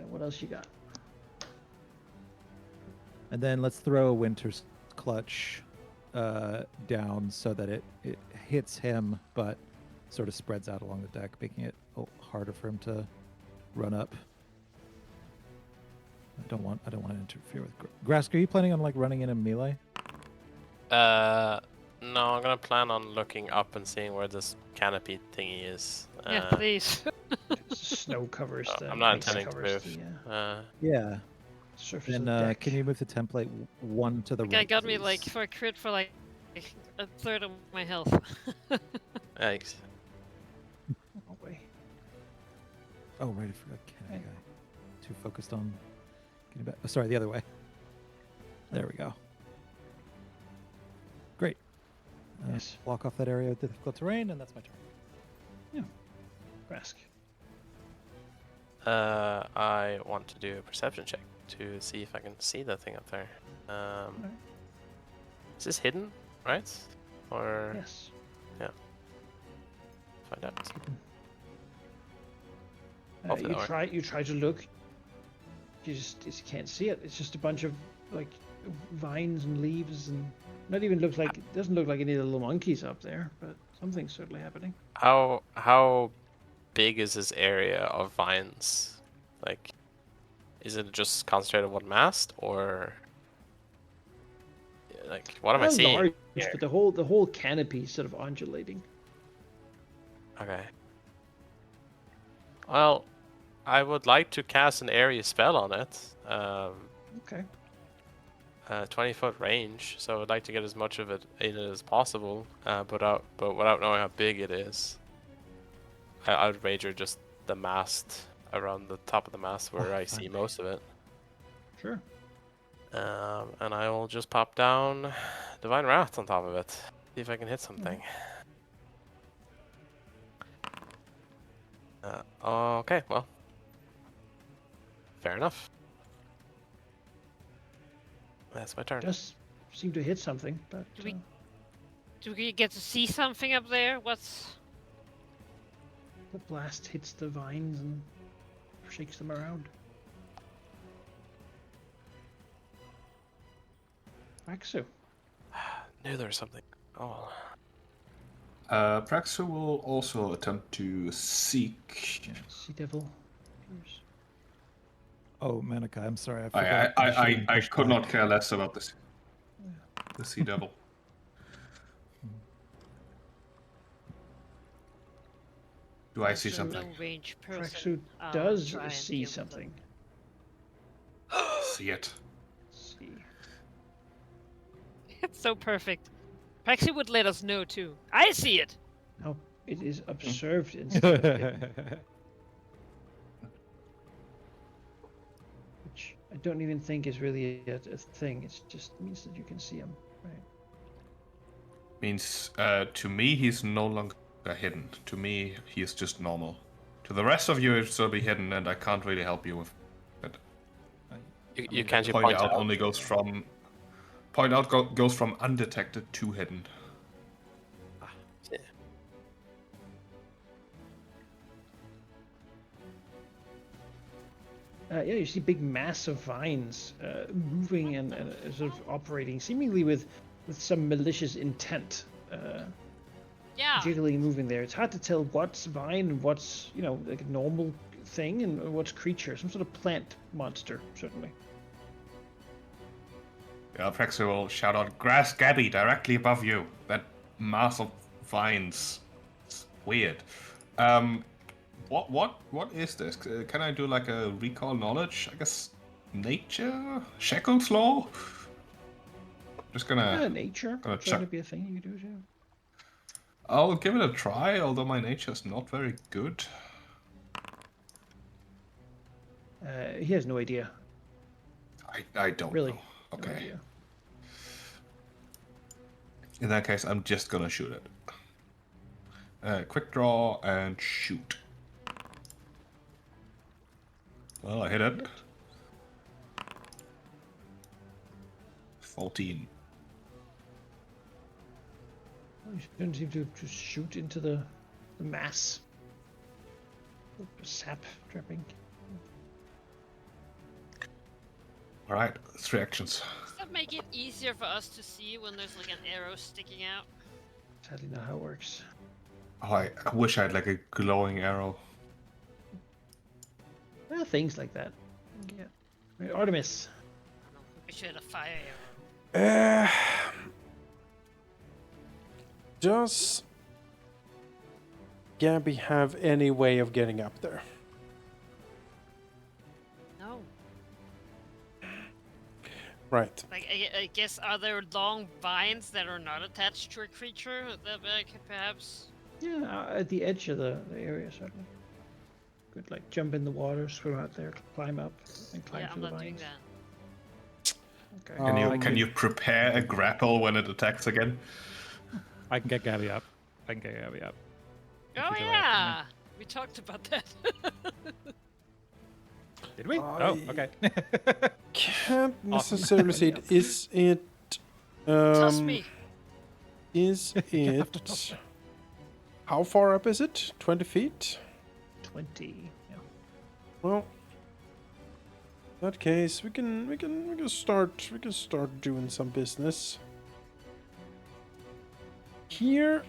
What else you got? And then let's throw a Winter's Clutch down so that it hits him, but sort of spreads out along the deck, making it harder for him to run up. I don't want to interfere with Grask. Are you planning on like running in a melee? No, I'm gonna plan on looking up and seeing where this canopy thingy is. Yeah, please. Snow covers the. I'm not ice intending to covers move. the, Yeah. surface Then of the deck. can you move the template one to the The guy right? got me like please? for a crit for like a third of my health. Yikes. Oh, wait. Oh right, I forgot canopy Right. guy. Too focused on getting back. Oh, sorry, the other way. There we go. Great. Yes. Block off that area with difficult terrain, and that's my turn. Rask. I want to do a perception check to see if I can see that thing up there. Is this hidden, right? Or Yes. find out. You try to look. You just can't see it. It's just a bunch of like vines and leaves, and doesn't look like any little monkeys up there, but something's certainly happening. How big is this area of vines? Like, is it just concentrated on one mast, or like what am I seeing? Large, here? but the whole canopy is sort of undulating. Okay. Well, I would like to cast an area spell on it. Okay. 20-foot range, so I would like to get as much of it in it as possible, but without knowing how big it is. I would wager just the mast, around the top of the mast where I see most of it. Sure. And I will just pop down Divine Wrath on top of it. See if I can hit something. Okay, well. Fair enough. That's my turn. Just seem to hit something, but Do we get to see something up there? What's... the blast hits the vines and shakes them around. Axu. Knew there was something. Oh. Praxu will also attempt to seek. Sea devil. Oh, Manica, I'm sorry. I I forgot. I could not care less about this. The sea devil. Do I see something? Low range person. Praxu I'll does try and see deal with something. See it. See. It's so perfect. Praxi would let us know too. I see it. No, it is observed instead of hidden, which I don't even think is really a thing. It just means that you can see him, right? Means to me he's no longer hidden. To me he is just normal. To the rest of you it'll still be hidden, and I can't really help you with it. You can't Point out only goes from goes from undetected to hidden. Yeah. Yeah, you see big mass of vines moving and sort of operating, seemingly with some malicious intent. Yeah. Jiggling, moving there. It's hard to tell what's vine and what's, like a normal thing and what's creature. Some sort of plant monster, certainly. Yeah, Praxu will shout out, "Grass Gabby directly above you." That mass of vines. It's weird. What is this? Can I do like a recall knowledge? I guess nature? Shackles law? Just gonna Nature. gonna Trying to chuck. be a thing you do too. I'll give it a try, although my nature is not very good. He has no idea. I don't Really. know. No Okay. idea. In that case, I'm just gonna shoot it. Quick draw and shoot. Well, I hit it. 14. Oh, you don't seem to shoot into the mass. Sap dripping. Alright, 3 actions. Does that make it easier for us to see when there's like an arrow sticking out? Sadly not how it works. Oh, I wish I had like a glowing arrow. Well, things like that. Yeah. Right, Artemis. We should have a fire arrow. Does Gabby have any way of getting up there? No. Right. Like, I guess, are there long vines that are not attached to a creature that I could perhaps... Yeah, at the edge of the area, certainly. Could like jump in the water, swim out there, climb up, and climb Yeah, I'm through the not doing vines. that. Okay. Can you prepare a grapple when it attacks again? I can get Gabby up. Oh If you'd like, yeah, we talked about that. Did we? I- Oh, okay. Can't Awesome. necessarily say it. Is it? Toss me. Is You have to toss it? it. How far up is it? 20 feet? 20. Yeah. Well, in that case, we can start doing some business here,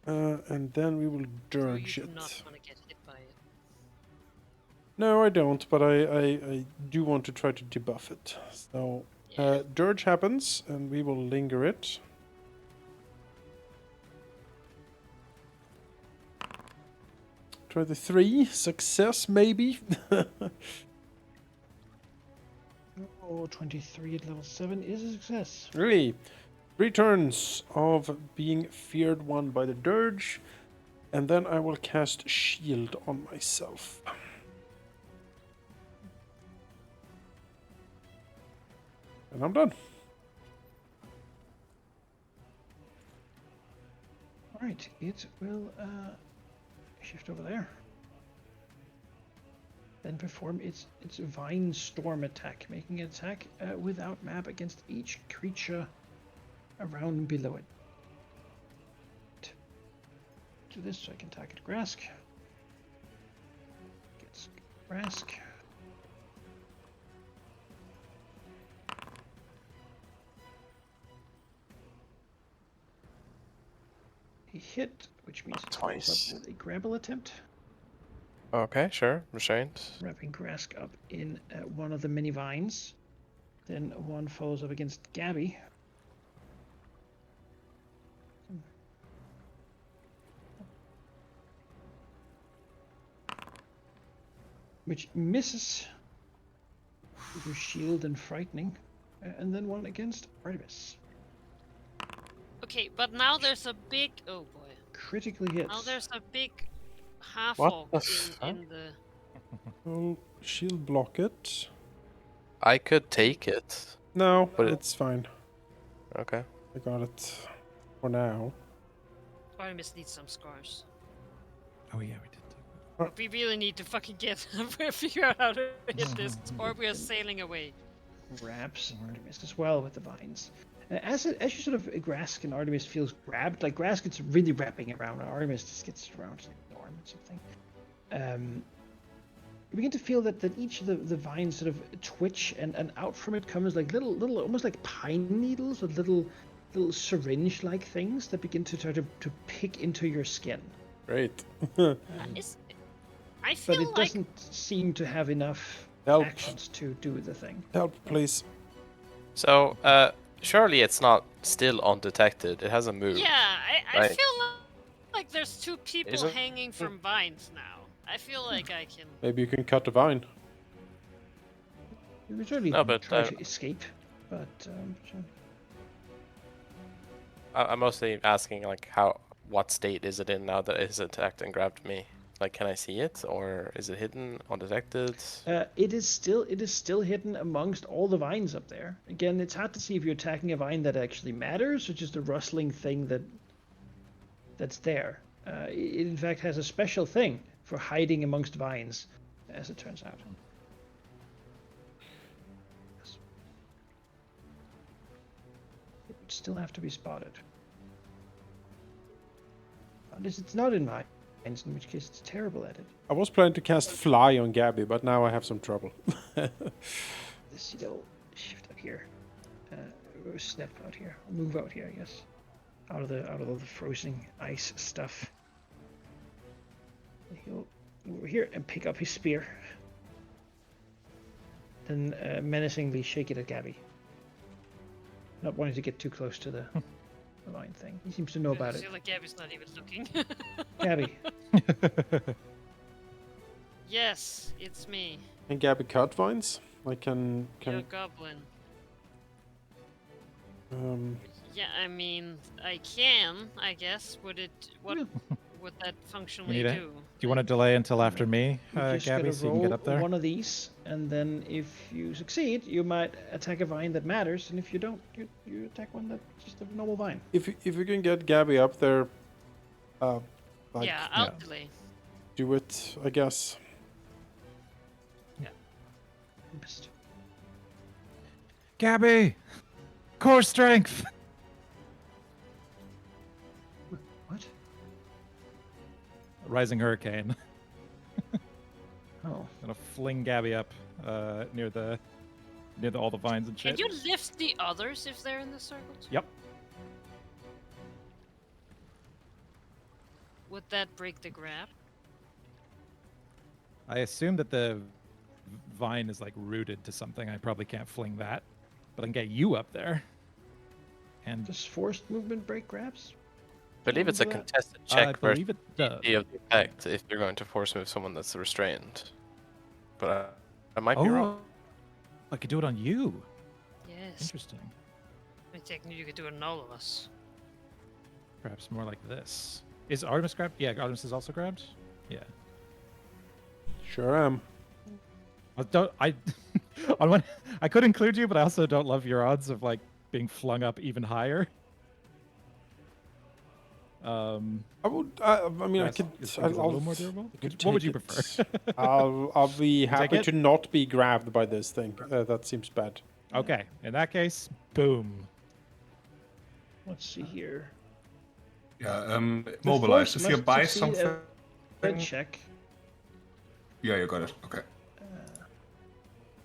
and then we will So dirge you do it. not want to get hit by it. No, I don't, but I do want to try to debuff it. So Yeah. dirge happens, and we will linger it. Try the 3 success, maybe. Oh, 23 at level 7 is a success. Really, 3 turns of being feared one by the dirge, and then I will cast shield on myself. And I'm done. Alright, it will shift over there. Then perform its Vine Storm attack, making an attack without map against each creature around and below it. Do this so I can target Grask. Gets Grask. A hit, which means it follows Twice. up with a grapple attempt. Okay, sure. Restrained. Wrapping Grask up in one of the many vines. Then one follows up against Gabby. Which misses with her shield and frightening. And then one against Artemis. Okay, but now there's a big. Oh boy. Critically hits. Now there's a big half What orc the fuck? in the. I'll shield block it. I could take it. No, But it's fine. Okay. I got it for now. Artemis needs some scars. Oh yeah, we did. But we really need to fucking figure out how to hit this, or we are sailing away. Wraps Artemis as well with the vines. As you sort of Grask and Artemis feels grabbed, like Grask gets really wrapping around, and Artemis just gets around to the arm or something. You begin to feel that each of the vines sort of twitch, and out from it comes like little almost like pine needles or little syringe-like things that begin to try to pick into your skin. Great. I But feel it like doesn't seem to have enough Help. actions to do the thing. Help, please. So, surely it's not still undetected. It hasn't moved. yeah, I Right. feel like there's two people Isn't- hanging from vines now. I feel like I can. Maybe you can cut the vine. You would certainly No, but, try to escape, but sure. I'm mostly asking like what state is it in now that it has attacked and grabbed me? Like, can I see it, or is it hidden, undetected? It is still hidden amongst all the vines up there. Again, it's hard to see if you're attacking a vine that actually matters, or just a rustling thing that's there. It in fact has a special thing for hiding amongst vines, as it turns out. It would still have to be spotted. Unless it's not in vines, in which case it's terrible at it. I was planning to cast fly on Gabby, but now I have some trouble. This will shift out here, or step out here, move out here, I guess, out of the frozen ice stuff. He'll go over here and pick up his spear, then menacingly shake it at Gabby. Not wanting to get too close to the line thing. He seems to know about I it. feel like Gabby's not even looking. Gabby, Yes, it's me. Can Gabby cut vines? I can. You're a goblin. Um, Yeah, I mean, I can, I guess. Would it... What... Yeah. would that You functionally need it? do? Do you want to delay until after me, You just Gabby, gotta so you can get roll up there? one of these, and then if you succeed, you might attack a vine that matters, and if you don't, you attack one that's just a normal vine. If you can get Gabby up there, like Yeah, I'll yeah. delay. do it, I guess. Missed. Gabby! Core strength! What? Rising hurricane. Oh. Gonna fling Gabby up near all the vines and Can shit. you lift the others if they're in the circle? too? Yep. Would that break the grab? I assume that the vine is like rooted to something. I probably can't fling that, but I can get you up there. And Does forced movement break grabs? I believe it's a that? contested I check versus believe it does. the of the effect if you're going to force move someone that's restrained. But I might be wrong. I could do it on you. Yes. Interesting. I technically you could do it on all of us. Perhaps more like this. Is Artemis grabbed? Yeah, Artemis is also grabbed. Yeah. Sure am. I could include you, but I also don't love your odds of like being flung up even higher. I would. I mean, I Yes, could. is it a little more durable? could What would you take prefer? it. I'll be take happy it? to not be grabbed by this thing. That seems bad. Okay, in that case, boom. Let's see here. Yeah, The mobilize. force If you must buy succeed something. a check. Yeah, you got it. Okay.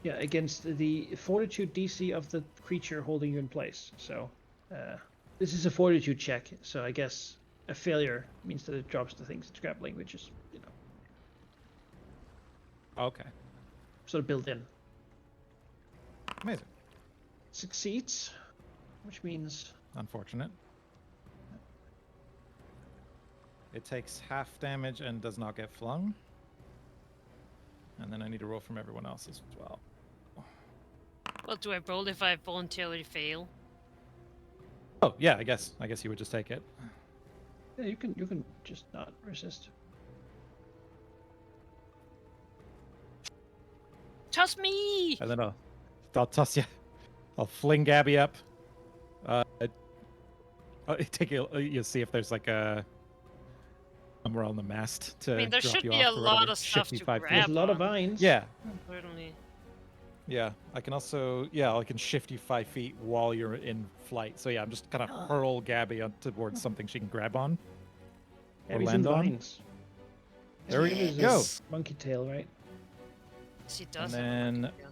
Yeah, against the fortitude DC of the creature holding you in place. So, this is a fortitude check. So I guess a failure means that it drops the things it's grappling, which is, Okay, sort of built in. amazing. Succeeds, which means Unfortunate. It takes half damage and does not get flung. And then I need to roll from everyone else as well. Well, do I roll if I voluntarily fail? Oh yeah, I guess you would just take it. yeah, you can just not resist. Toss me! And then I'll toss you. I'll fling Gabby up. You'll see if there's like a somewhere on the mast to I mean, there drop should you be off a or lot whatever. of stuff Shift you to 5 feet. There's grab a lot of on. vines. Yeah, Certainly. yeah. I can also I can shift you 5 feet while you're in flight. So yeah, I'm just kind of hurl Gabby towards something she can grab on. Or Abby's land in on. vines. There we Abby's go. a monkey tail, right? She does. And have a then- monkey tail.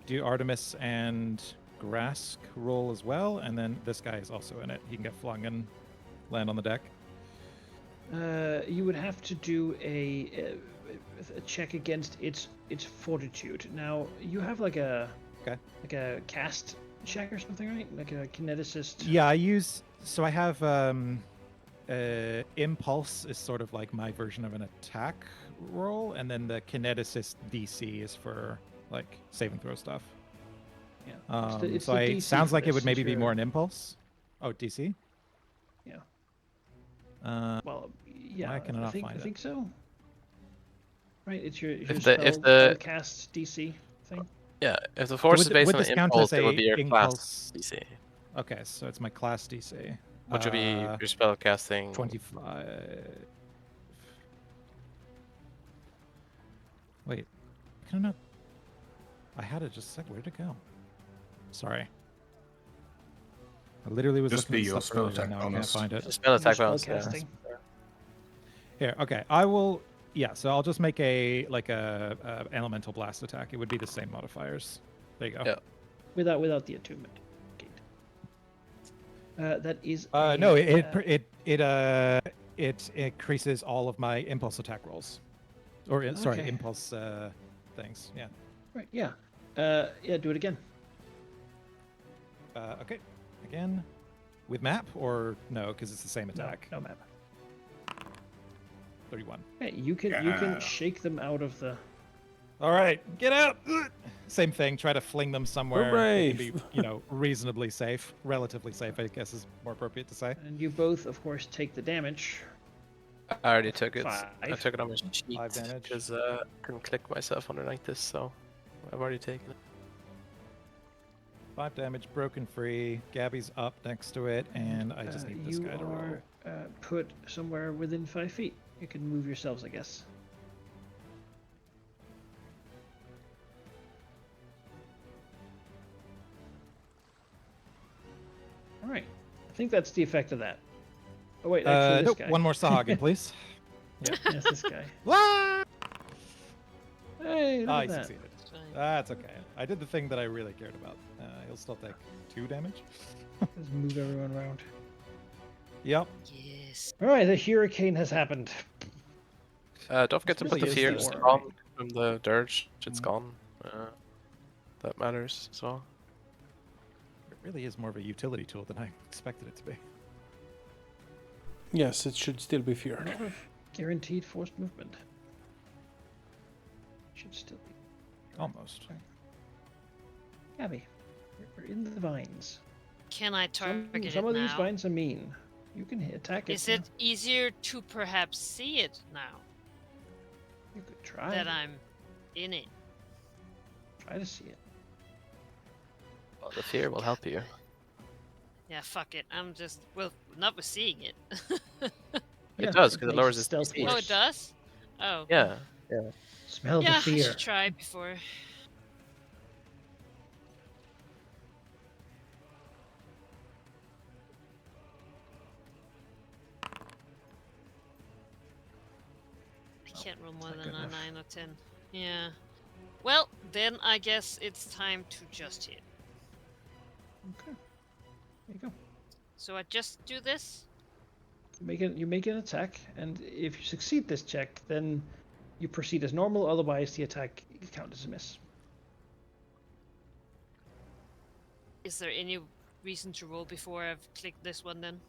Do Artemis and Grask roll as well, and then this guy is also in it. He can get flung and land on the deck. You would have to do a check against its fortitude. Now you have like a cast check or something, right? Like a kineticist. Yeah, I have impulse is sort of like my version of an attack roll, and then the kineticist DC is for like saving throw stuff. Yeah. It's So the I DC sounds for like it this, would maybe since be you're- more an impulse. Oh, DC. Yeah. Well, Yeah. why can I not think, find I it? think so. Right. It's your If spell the- cast DC thing. Yeah, if the force is based would on this count impulse, as it would a be your impulse? class DC, Okay, so it's my class DC. which would be your spell casting. 25. Wait, can I not? I had it just a sec. Where did it go? Sorry. I literally was Just looking be at your stuff spell earlier, attack now I can't bonus. find it. Spell attack Spell bonus. Yeah. casting. Here, okay. I will. Yeah, so I'll just make a elemental blast attack. It would be the same modifiers. There you go. Yeah. Without the attunement. Gate. That is. No, it increases all of my impulse attack rolls, or sorry, Okay. impulse things. Yeah. Right. Yeah. Yeah. Do it again. Okay. Again, with map or no? Because it's the same attack. No map. 31. Hey, you can Yeah. shake them out of the. All right, get out. same thing. Try to fling them somewhere Hooray! they can be, reasonably safe, relatively safe, I guess is more appropriate to say. And you both, of course, take the damage. I already took it. I 5. took it on my sheet 5 damage. because I couldn't click myself on it like this, so I've already taken it. 5 damage, broken free. Gabby's up next to it, and I just need this guy to roll. You are put somewhere within 5 feet. You can move yourselves, I guess. All right. I think that's the effect of that. Oh wait, actually, this Nope, guy. one more Sahagin, please. Yes, this guy. Wah! Hey, look I at that. succeeded. It's fine. That's okay. I did the thing that I really cared about. He'll still take 2 damage. Let's move everyone around. Yep. Yes. All right, the hurricane has happened. Don't forget to This put the really is fear the it's war, gone right? from the dirge. It's Mhm. gone. That matters as well. It really is more of a utility tool than I expected it to be. Yes, it should still be feared. Not of guaranteed forced movement. Should still be. Almost. Abby, we're in the vines. Can I target it Some of now? these vines are mean. You can attack it. Is it easier to perhaps see it now You could try. that I'm in it? Try to see it. Well, the fear will help you. Yeah, fuck it. I'm just not with seeing it. It does, 'cause it makes lowers its stealth speed. Oh, worse. it does. Oh. Yeah. Smell Yeah, the I fear. should try before. I can't roll more not than good a enough. 9 or 10. Yeah. Well, then I guess it's time to just hit. Okay. There you go. So I just do this? You make an attack, and if you succeed this check, then you proceed as normal. Otherwise, the attack counts as a miss. Is there any reason to roll before I've clicked this one then?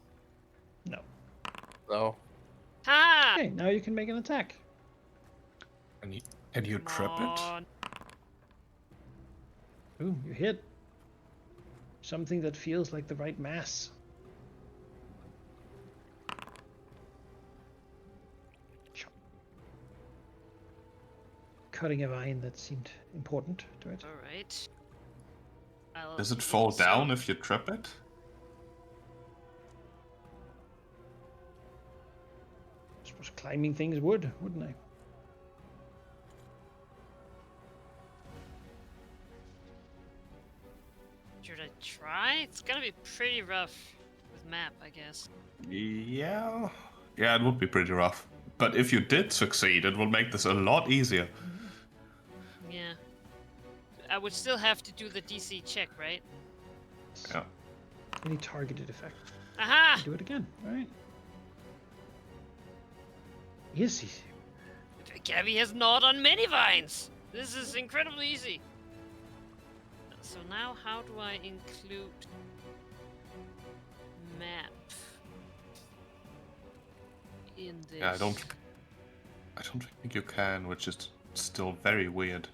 No. No. Ha! Okay, now you can make an attack. And you Come trip it? on. Ooh, you hit something that feels like the right mass. Cutting a vine that seemed important to it. Alright. Does it fall down if you trip it? I suppose climbing things would, wouldn't I? Should I try? It's gonna be pretty rough with map, I guess. Yeah. Yeah, it would be pretty rough. But if you did succeed, it will make this a lot easier. Yeah. I would still have to do the DC check, right? Yeah. Any targeted effect. Aha! Do it again. All right. Yes, Gabby has gnawed on many vines! This is incredibly easy. So now how do I include map in this? Yeah, I don't think you can, which is still very weird.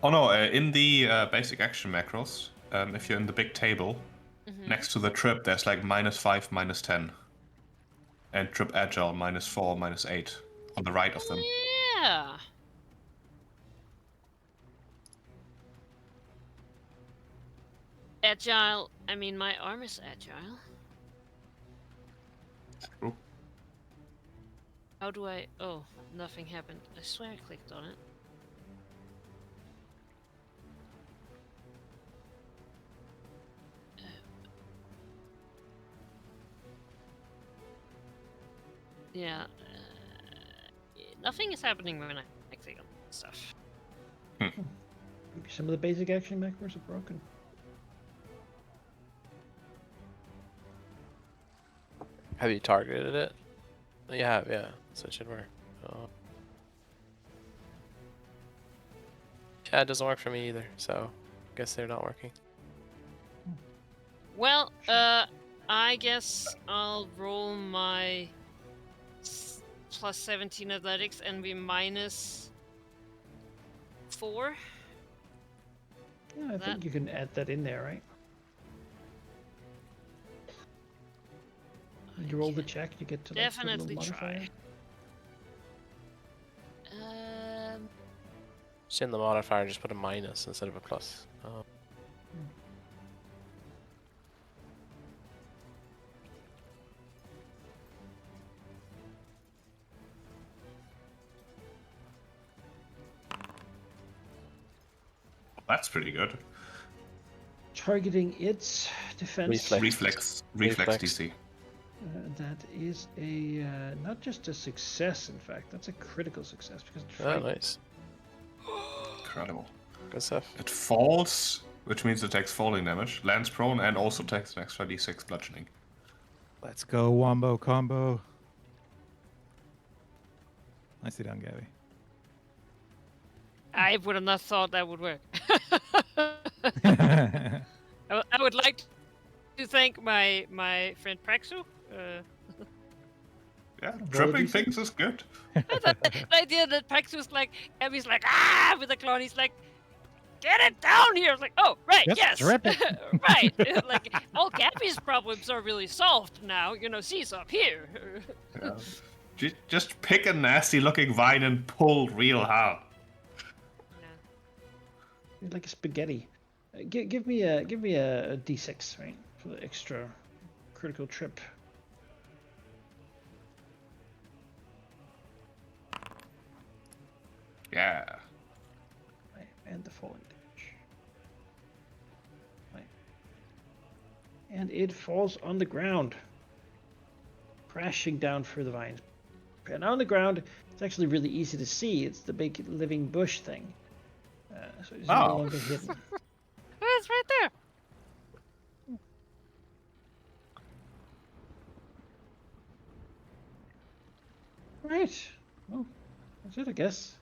Oh no, in the basic action macros, if you're in the big table, next to the trip there's like -5, -10. And trip agile -4, -8 on the right of them. Yeah. Agile. I mean, my arm is agile. True. How do I? Oh, nothing happened. I swear I clicked on it. Yeah. Nothing is happening when I click on stuff. Maybe some of the basic action macros are broken. Have you targeted it? You have, yeah. So it should work. Oh. Yeah, it doesn't work for me either, so guess they're not working. Well, I guess I'll roll my +17 athletics and be minus 4. Yeah, I That- think you can add that in there, right? You roll the check, you get to like, put a little Definitely modifier. try. Just in the modifier, just put a minus instead of a plus. Oh. That's pretty good. Targeting its defense. Reflex. Reflex Reflex. DC. That is a not just a success. In fact, that's a critical success because it's Oh, frightened. nice. Incredible. Good stuff. It falls, which means it takes falling damage, lands prone, and also takes an extra d6 bludgeoning. Let's go, Wombo combo. Nicely done, Gabby. I would have not thought that would work. I would like to thank my friend Praxu. Yeah, Roll a tripping d6. things is good. The idea that Praxu was like, Abby's like, ah, with a claw, and he's like, get it down here. I was like, oh, right, Just yes. drip it. Right. Like, all Gabby's problems are really solved now. You know, she's up here. Yeah. Just pick a nasty looking vine and pull real hard. Like a spaghetti. Give me a d6, right, for the extra critical trip. Yeah. Right, and the falling damage. Right. And it falls on the ground, crashing down through the vines. And on the ground, it's actually really easy to see. It's the big living bush thing. So it's no Oh. longer hidden. Oh, it's right there. Right. Well, that's it, I guess.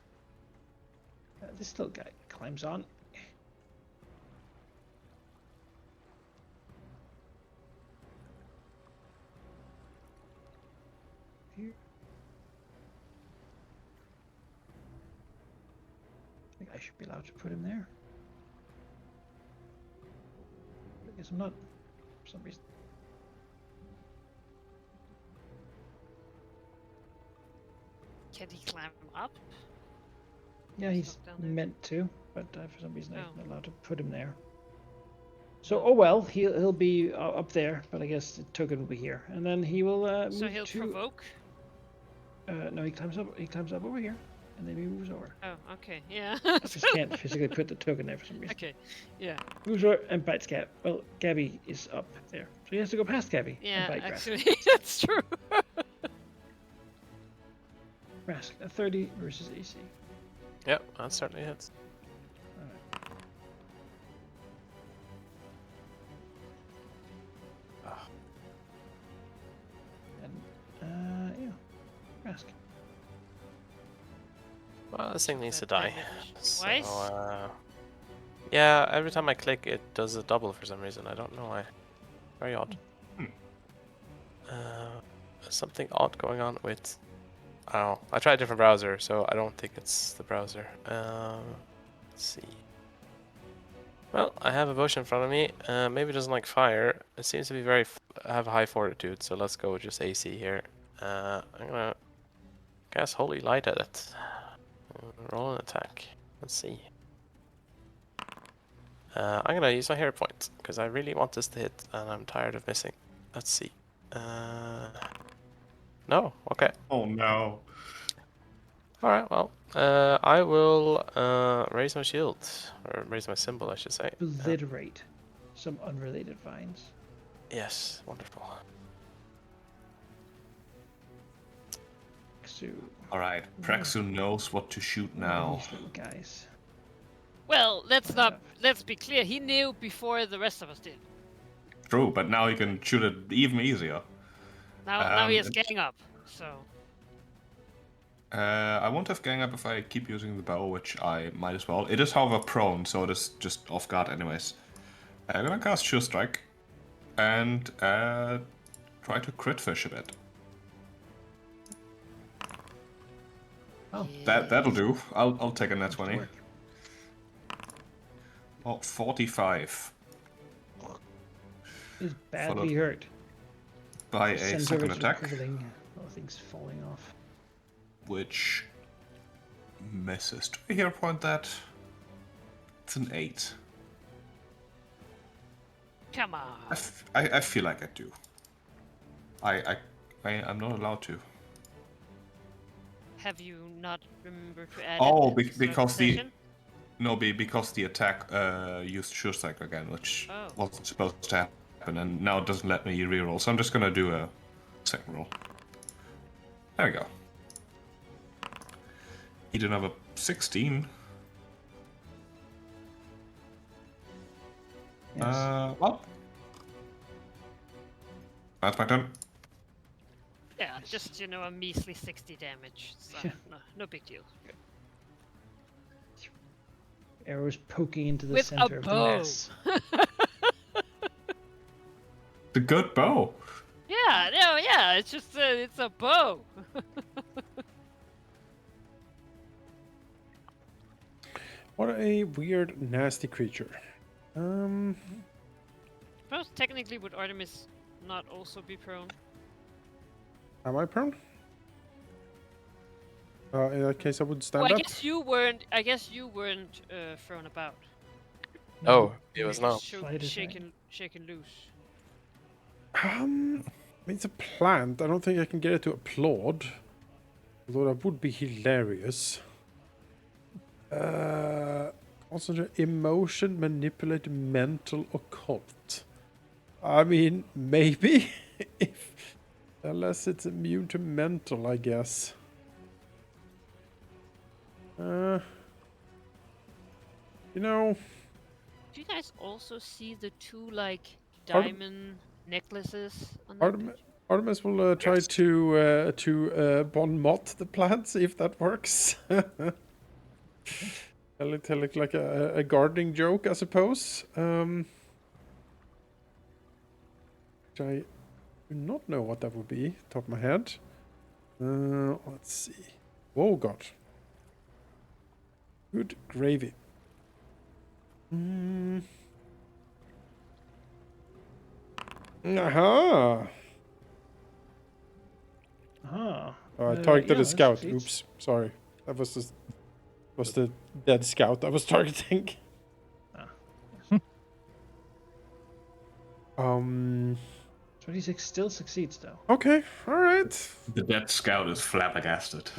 This little guy climbs on. Here. I think I should be allowed to put him there. I guess I'm not, for some reason. Can he climb up? Yeah, he's down there. meant to, but for some reason Oh. I'm not allowed to put him there. So, oh well, he'll be up there, but I guess the token will be here, and then he will move So he'll to. provoke? No, he climbs up. He climbs up over here, and then he moves over. Oh, okay, yeah. I just can't physically put the token there for some reason. Okay, yeah. Moves over and bites Gab. Well, Gabby is up there, so he has to go past Gabby Yeah, and bite Rask. actually, that's true. Rask, a 30 versus AC. Yep, that certainly hits. And yeah, Rask. Well, this thing needs to That die. damage. So, Twice? yeah, every time I click, it does a double for some reason. I don't know why. Very odd. Something odd going on with. I don't know. I tried a different browser, so I don't think it's the browser. Let's see. Well, I have a bush in front of me. Maybe it doesn't like fire. It seems to be have high fortitude, so let's go with just AC here. I'm gonna cast Holy Light at it. Roll an attack. Let's see. I'm gonna use my hero point because I really want this to hit, and I'm tired of missing. Let's see. No. Okay. Oh no. All right. Well, I will raise my shield, or raise my symbol, I should say. Obliterate some unrelated vines. Yes. Wonderful. So, Alright, Praxu knows what to shoot now. these little guys. Well, let's be clear. He knew before the rest of us did. True, but now he can shoot it even easier. Now he has it's- gang up. So I won't have gang up if I keep using the bow, which I might as well. It is, however, prone, so it is just off guard anyways. I'm gonna cast Sure Strike and try to crit fish a bit. Oh, That'll do. I'll take a net 20. work. Oh, 45 Is badly Followed hurt. by a Sends second over to the attack, quivering. Oh, things falling off. which misses. Do I hero point that? It's an 8. Come on. I feel like I do. I'm not allowed to. Have you not remembered to add Oh, it at the start of because the session? because the attack used Sure Strike again, which Oh. wasn't supposed to happen, and now it doesn't let me reroll. So I'm just gonna do a second roll. There we go. Eat another 16. Yes. Well, that's my turn. Yeah, just a measly 60 damage. So Yeah. no big deal. Arrows poking into the With a center of the bow. mass. The good bow. Yeah, no, yeah, it's just it's a bow. What a weird, nasty creature. Suppose technically would Artemis not also be prone? Am I prone? In that case, I would stand Well, up. I guess you weren't thrown about. Oh, he was You're not. just Flight attack. shaken loose. It's a plant. I don't think I can get it to applaud. Although that would be hilarious. Also, emotion, manipulate, mental, occult. I mean, maybe. Unless it's immune to mental, I guess. You know... Do you guys also see the two Artem- diamond necklaces on that picture? Artemis will try Yes. to bon mot the plant, see if that works. Tell it like a gardening joke, I suppose. Which I do not know what that would be, top of my head. Let's see. Oh god. Good gravy. Aha! Ah. Oh, I targeted yeah, a that scout. succeeds. Oops, sorry. That was the dead scout I was targeting. Ah. 26 still succeeds though. Okay, all right. The dead scout is flabbergasted.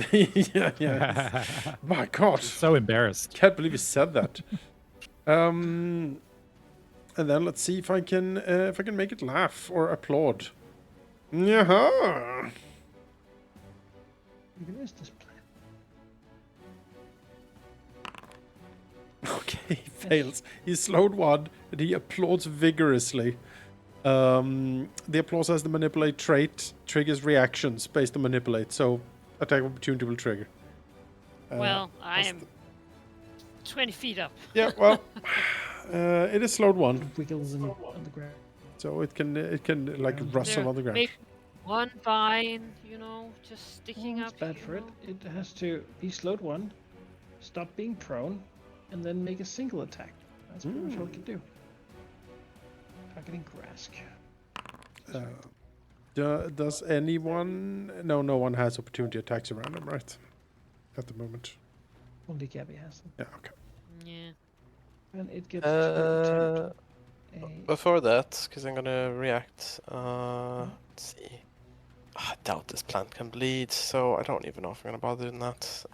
yeah. My God, So embarrassed. can't believe you said that. And then let's see if I can make it laugh or applaud. Yeah. Even is this plan? Okay, he fails. He slowed one, and he applauds vigorously. The applause has the manipulate trait, triggers reactions based on manipulate, so attack opportunity will trigger. Well, I what's am 20 feet up. Yeah, well, it is slowed one, Wiggles on the ground. so it can like rustle There on the ground. may be one vine, just sticking It's up. bad for it. It has to be slowed one, stop being prone, and then make a single attack. That's pretty much all it can do. Targeting Grask. Does anyone? No, no one has opportunity attacks around him, right? At the moment. Only Gabby has them. Yeah. Okay. Yeah. And it gets to attempt Before that, because I'm gonna react. Let's see. I doubt this plant can bleed, so I don't even know if I'm gonna bother doing that.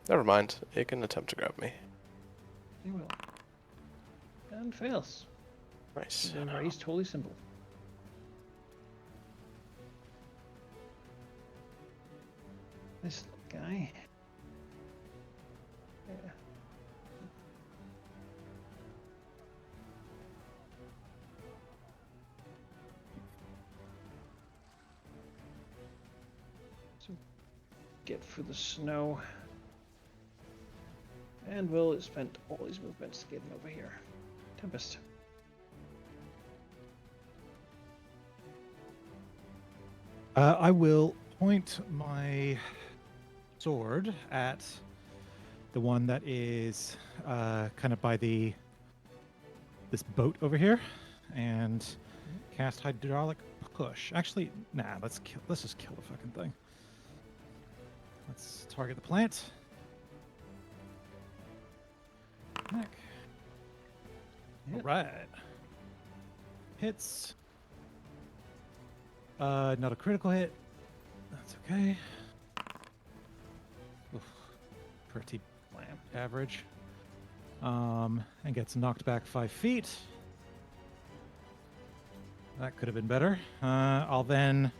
Never mind. It can attempt to grab me. He will. And fails. Nice. The raised holy symbol. This guy. Yeah. So get through the snow. And Will has spent all his movements getting over here. Tempest. I will point my sword at the one that is kind of by the this boat over here and cast hydraulic push. Actually, nah. Let's just kill the fucking thing. Let's target the plant. Heck. All right. Hits. Not a critical hit. That's okay. Oof. Pretty average. And gets knocked back 5 feet. That could have been better. I'll then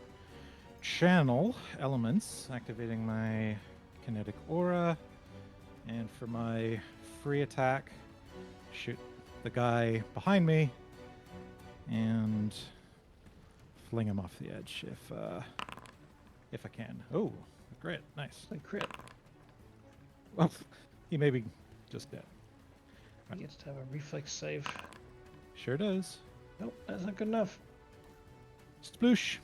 channel elements, activating my kinetic aura. And for my free attack, shoot the guy behind me and fling him off the edge if I can. Oh, great, nice. Like crit. Well, he may be just dead. He gets to have a reflex save. Sure does. Nope, that's not good enough. Sploosh.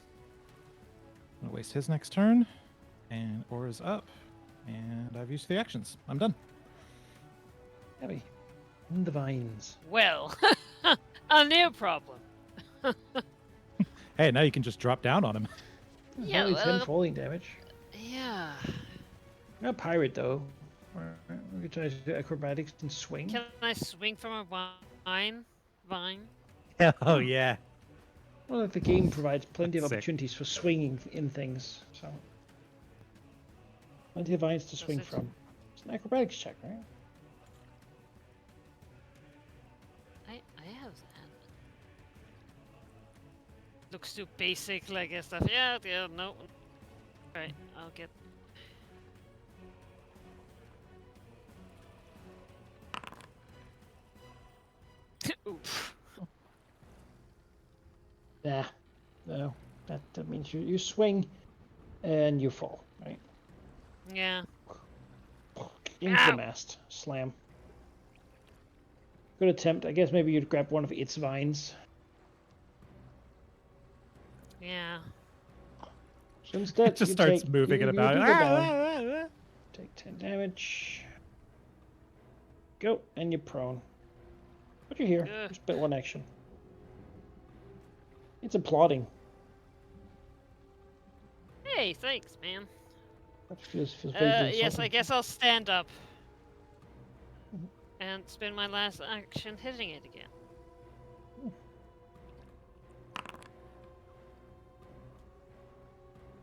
I'm gonna waste his next turn, and aura's up, and I've used the actions. I'm done. Heavy. In the vines. Well, a new problem. Hey, now you can just drop down on him. Yeah, Only 10 well, falling damage. yeah. Not pirate though. We could try to do acrobatics and swing. Can I swing from a vine? Oh yeah. Well, the game provides plenty of That's sick. opportunities for swinging in things, so plenty of vines to swing it? from. It's an acrobatics check, right? I have that. Looks too basic, like stuff. Yeah, no. Alright, I'll get. Oof. Nah, no. That means you swing and you fall, right? Yeah. Into Ow! the mast. Slam. Good attempt. I guess maybe you'd grab one of its vines. Yeah. So instead, It just you starts take, moving you, it you about. do go down, take 10 damage. Go, and you're prone. But you're here. Ugh. Just bit one action. It's applauding. Hey, thanks, man. That feels vaguely Yes, I insulting. guess I'll stand up and spend my last action hitting it again.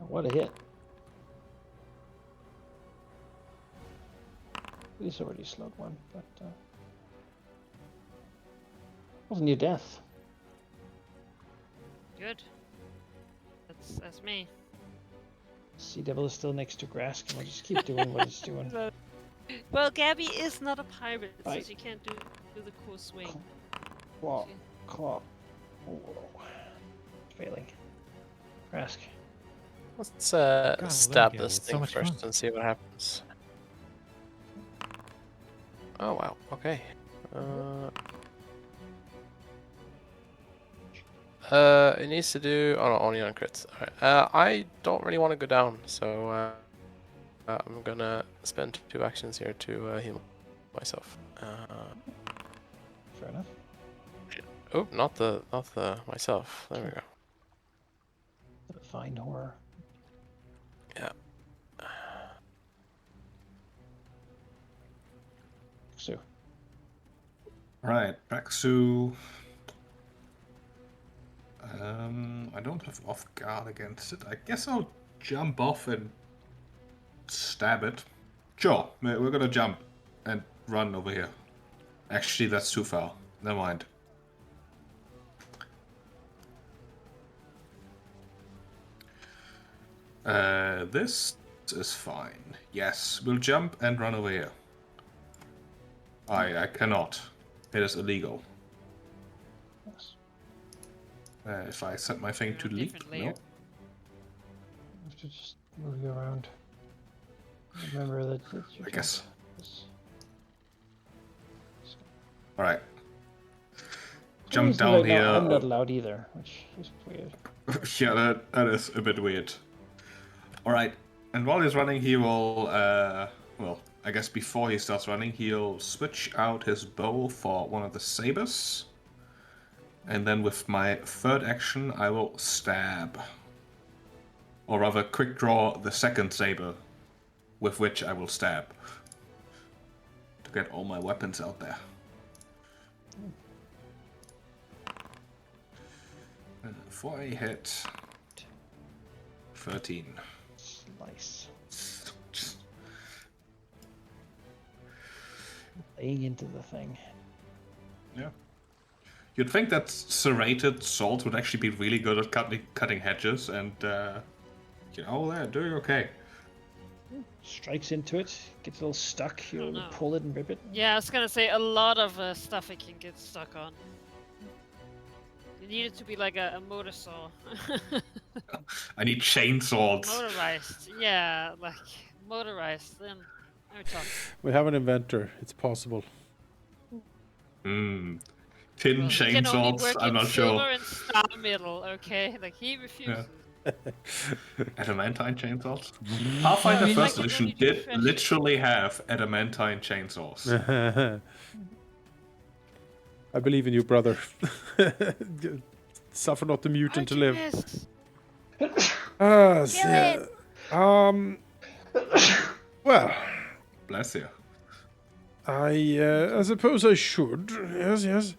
What a hit. He's already slowed one, but wasn't near death. Good. That's me. Sea Devil is still next to Grask, and we'll just keep doing what it's doing. Well, Gabby is not a pirate, so Bye. she can't do the cool swing. Claw, She- claw. Oh, failing. Grask. Let's God, stab look, this it's so thing much first fun. and see what happens. Oh wow. Okay. It needs to do. Oh no, only on crits. Alright. I don't really want to go down, so I'm gonna spend 2 actions here to heal myself. Fair enough. Oh, not the myself. There we go. Fine horror. Yeah. So, Right, Praxu. I don't have off guard against it. I guess I'll jump off and stab it. Sure, we're gonna jump and run over here. Actually, that's too far. Never mind. This is fine. Yes, we'll jump and run over here. I cannot. It is illegal. yes. If I set my thing to Different leap, layer. no. I have to just move you around. Remember that. I guess. This. All right. For Jump reason down right here. now, I'm not allowed either, which is weird. Yeah, that is a bit weird. All right. And while he's running, he will. Well, I guess before he starts running, he'll switch out his bow for one of the sabers. And then with my third action, I will stab. Or rather, quick draw the second saber, with which I will stab. To get all my weapons out there. For a hit. 13. Slice. Laying into the thing. Yeah. You'd think that serrated salt would actually be really good at cutting hedges, and they're doing okay. Strikes into it, gets a little stuck. You'll no. pull it and rip it. Yeah, I was gonna say a lot of stuff it can get stuck on. You need it to be like a motor saw. I need chainsaws. Motorized, yeah, like motorized. Then I'm talking. We have an inventor. It's possible. Tin Well, he can only chainsaws, work I'm in not silver sure. and star metal, okay? Like he refuses. Adamantine chainsaws? Pathfinder I mean, First I can Edition only do did fresh. literally have adamantine chainsaws. I believe in you, brother. Suffer not the mutant to live. Artemis! Yeah. Well, Bless you. I suppose I should. Yes.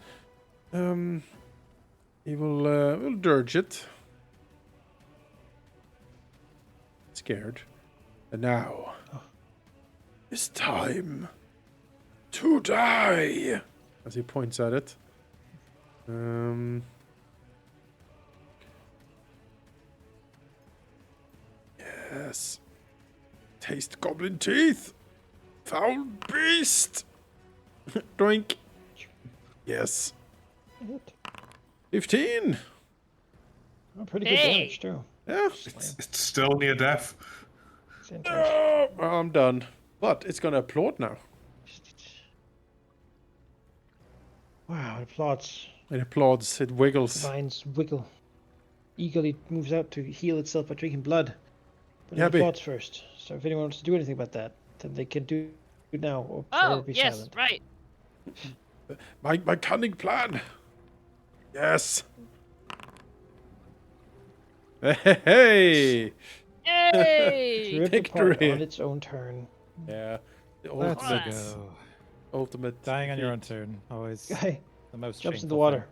He will dirge it. Scared. And now, it's time to die. As he points at it. Yes. Taste goblin teeth. Foul beast. Drink. Yes. 15. Oh, pretty good Hey! damage too. Yeah. It's still near death. It's intense. Oh, I'm done. But it's gonna applaud now. Wow, it applauds. It applauds. It wiggles. Vines wiggle. Eagerly moves out to heal itself by drinking blood. But it Yabby. applauds first. So if anyone wants to do anything about that, then they can do it now or Oh, forever be yes, silent. right. My cunning plan. Yes. Hey. Yay! Rip apart Victory. on its own turn. Yeah. The Let's ultimate. Yes. go. Ultimate. Dying on your own defeat. turn. Always Guy the most jumps in the shameful water.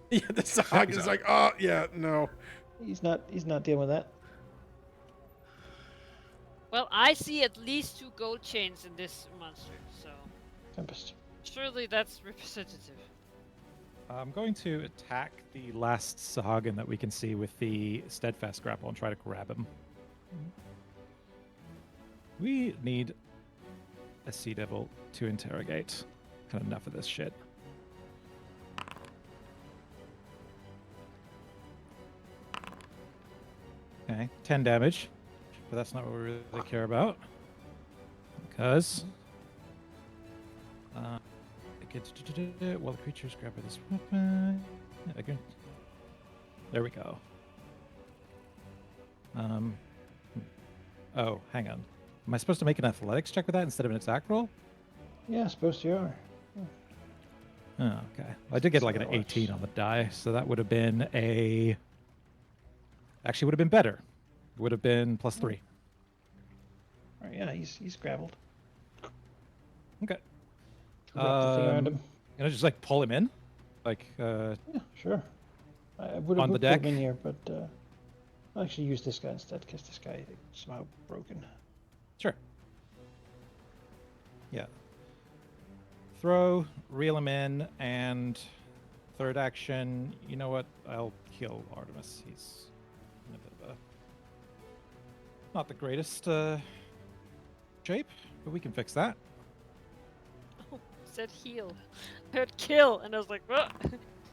Yeah, the Sahag is like, oh yeah, no. He's not dealing with that. Well, I see at least 2 gold chains in this monster, so Tempest. surely that's representative. I'm going to attack the last Sahagin that we can see with the steadfast grapple and try to grab him. We need a sea devil to interrogate. Had enough of this shit. Okay, 10 damage, but that's not what we really care about. Because while the creatures grab this weapon, okay. There we go. Oh, hang on. Am I supposed to make an athletics check with that instead of an attack roll? Yeah, I suppose you are. Oh, okay. I did get like So an that works. 18 on the die, so that would have been a. Actually, would have been better. Would have been +3. Right, yeah, he's grappled. Okay. Wrap the thing around him. Can I just like pull him in? Like, Yeah, sure. I would have On the put him deck? in here, but I'll actually use this guy instead because this guy is somehow broken. sure. Yeah. Throw, reel him in, and third action. You know what? I'll kill Artemis. He's in a bit of a not the greatest shape, but we can fix that. Oh, said heal. I heard kill, and I was like, what?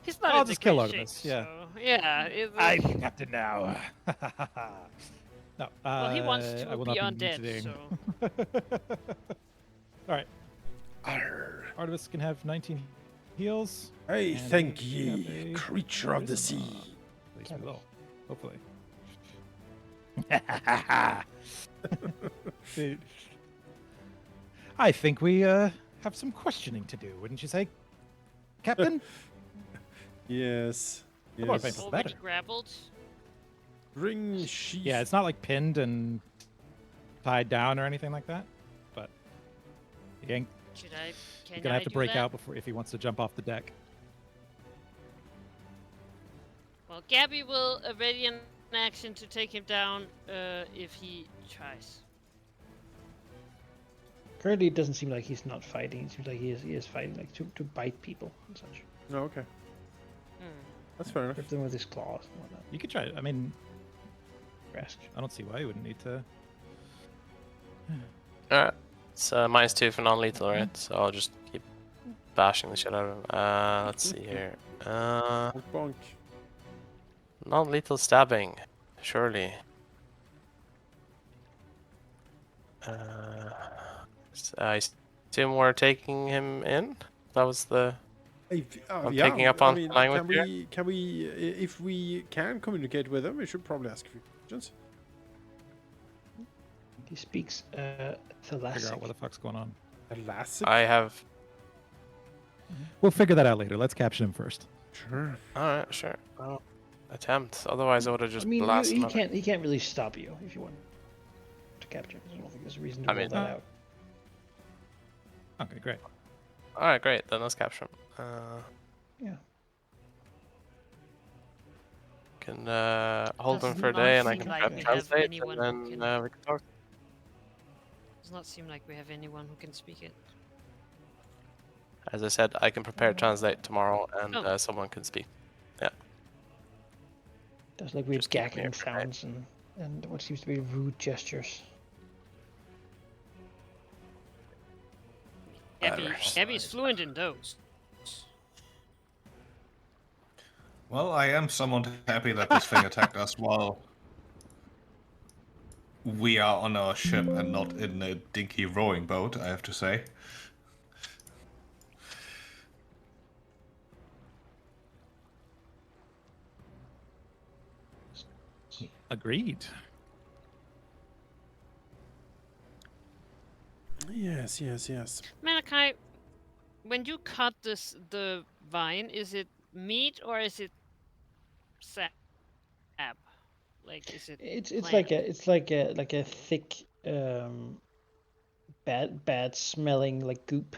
He's not I'll in the just kill great Artemis, shape, yeah. so, yeah. It's I'm like, captain now. No, well, he wants I to will be not undead, mutating. so. All right, Arr. Artemis can have 19 heals. Hey, and thank we have ye, a creature of the charisma. sea. At least we will, hopefully. Dude. I think we have some questioning to do, wouldn't you say, Captain? Yes. How about Yes. painful? Already better. grappled. Ring sheath. Yeah, it's not like pinned and tied down or anything like that. But he ain't, Should I? he's Can gonna I have to do break that? out before if he wants to jump off the deck. Well, Gabby will ready an action to take him down if he tries. Currently, it doesn't seem like he's not fighting. It seems like he is fighting, like to bite people and such. Oh, okay. Hmm. That's fair enough. Rip them with his claws and whatnot. You could try it. I mean, Grasp. I don't see why you wouldn't need to. Alright. It's -2 for non-lethal, right? So I'll just keep bashing the shit out of him. Let's see here. Bonk, bonk. Non-lethal stabbing, surely. I assume we're taking him in. That was the. I'm Yeah, picking up I on mean, language can we, if we can communicate with him, we should probably ask a few questions. He speaks Figure Thalassic. out what the fuck's going on. Elastic? I have. We'll figure that out later. Let's capture him first. Sure. Alright, sure. Well, attempt. Otherwise, I would have I just mean, blasted him. he can't really stop you if you want to capture him. I don't think there's a reason to I roll mean- that out. Okay, great. Alright, great. Then let's capture him. Yeah. Can hold him Does for a not day and I seem can like grab we have translate anyone and who then can- we can talk. Does not seem like we have anyone who can speak it. As I said, I can prepare translate tomorrow and Oh. someone can speak. Does like weird Just keep me gagging up to date. sounds and what seems to be rude gestures. Gabby's fluent in those. Well, I am somewhat happy that this thing attacked us while we are on our ship and not in a dinky rowing boat, I have to say. Agreed. Yes, yes, yes. Malachi, when you cut the vine, is it meat or is it sap? Like, is it? It's plant? like a thick bad smelling like goop,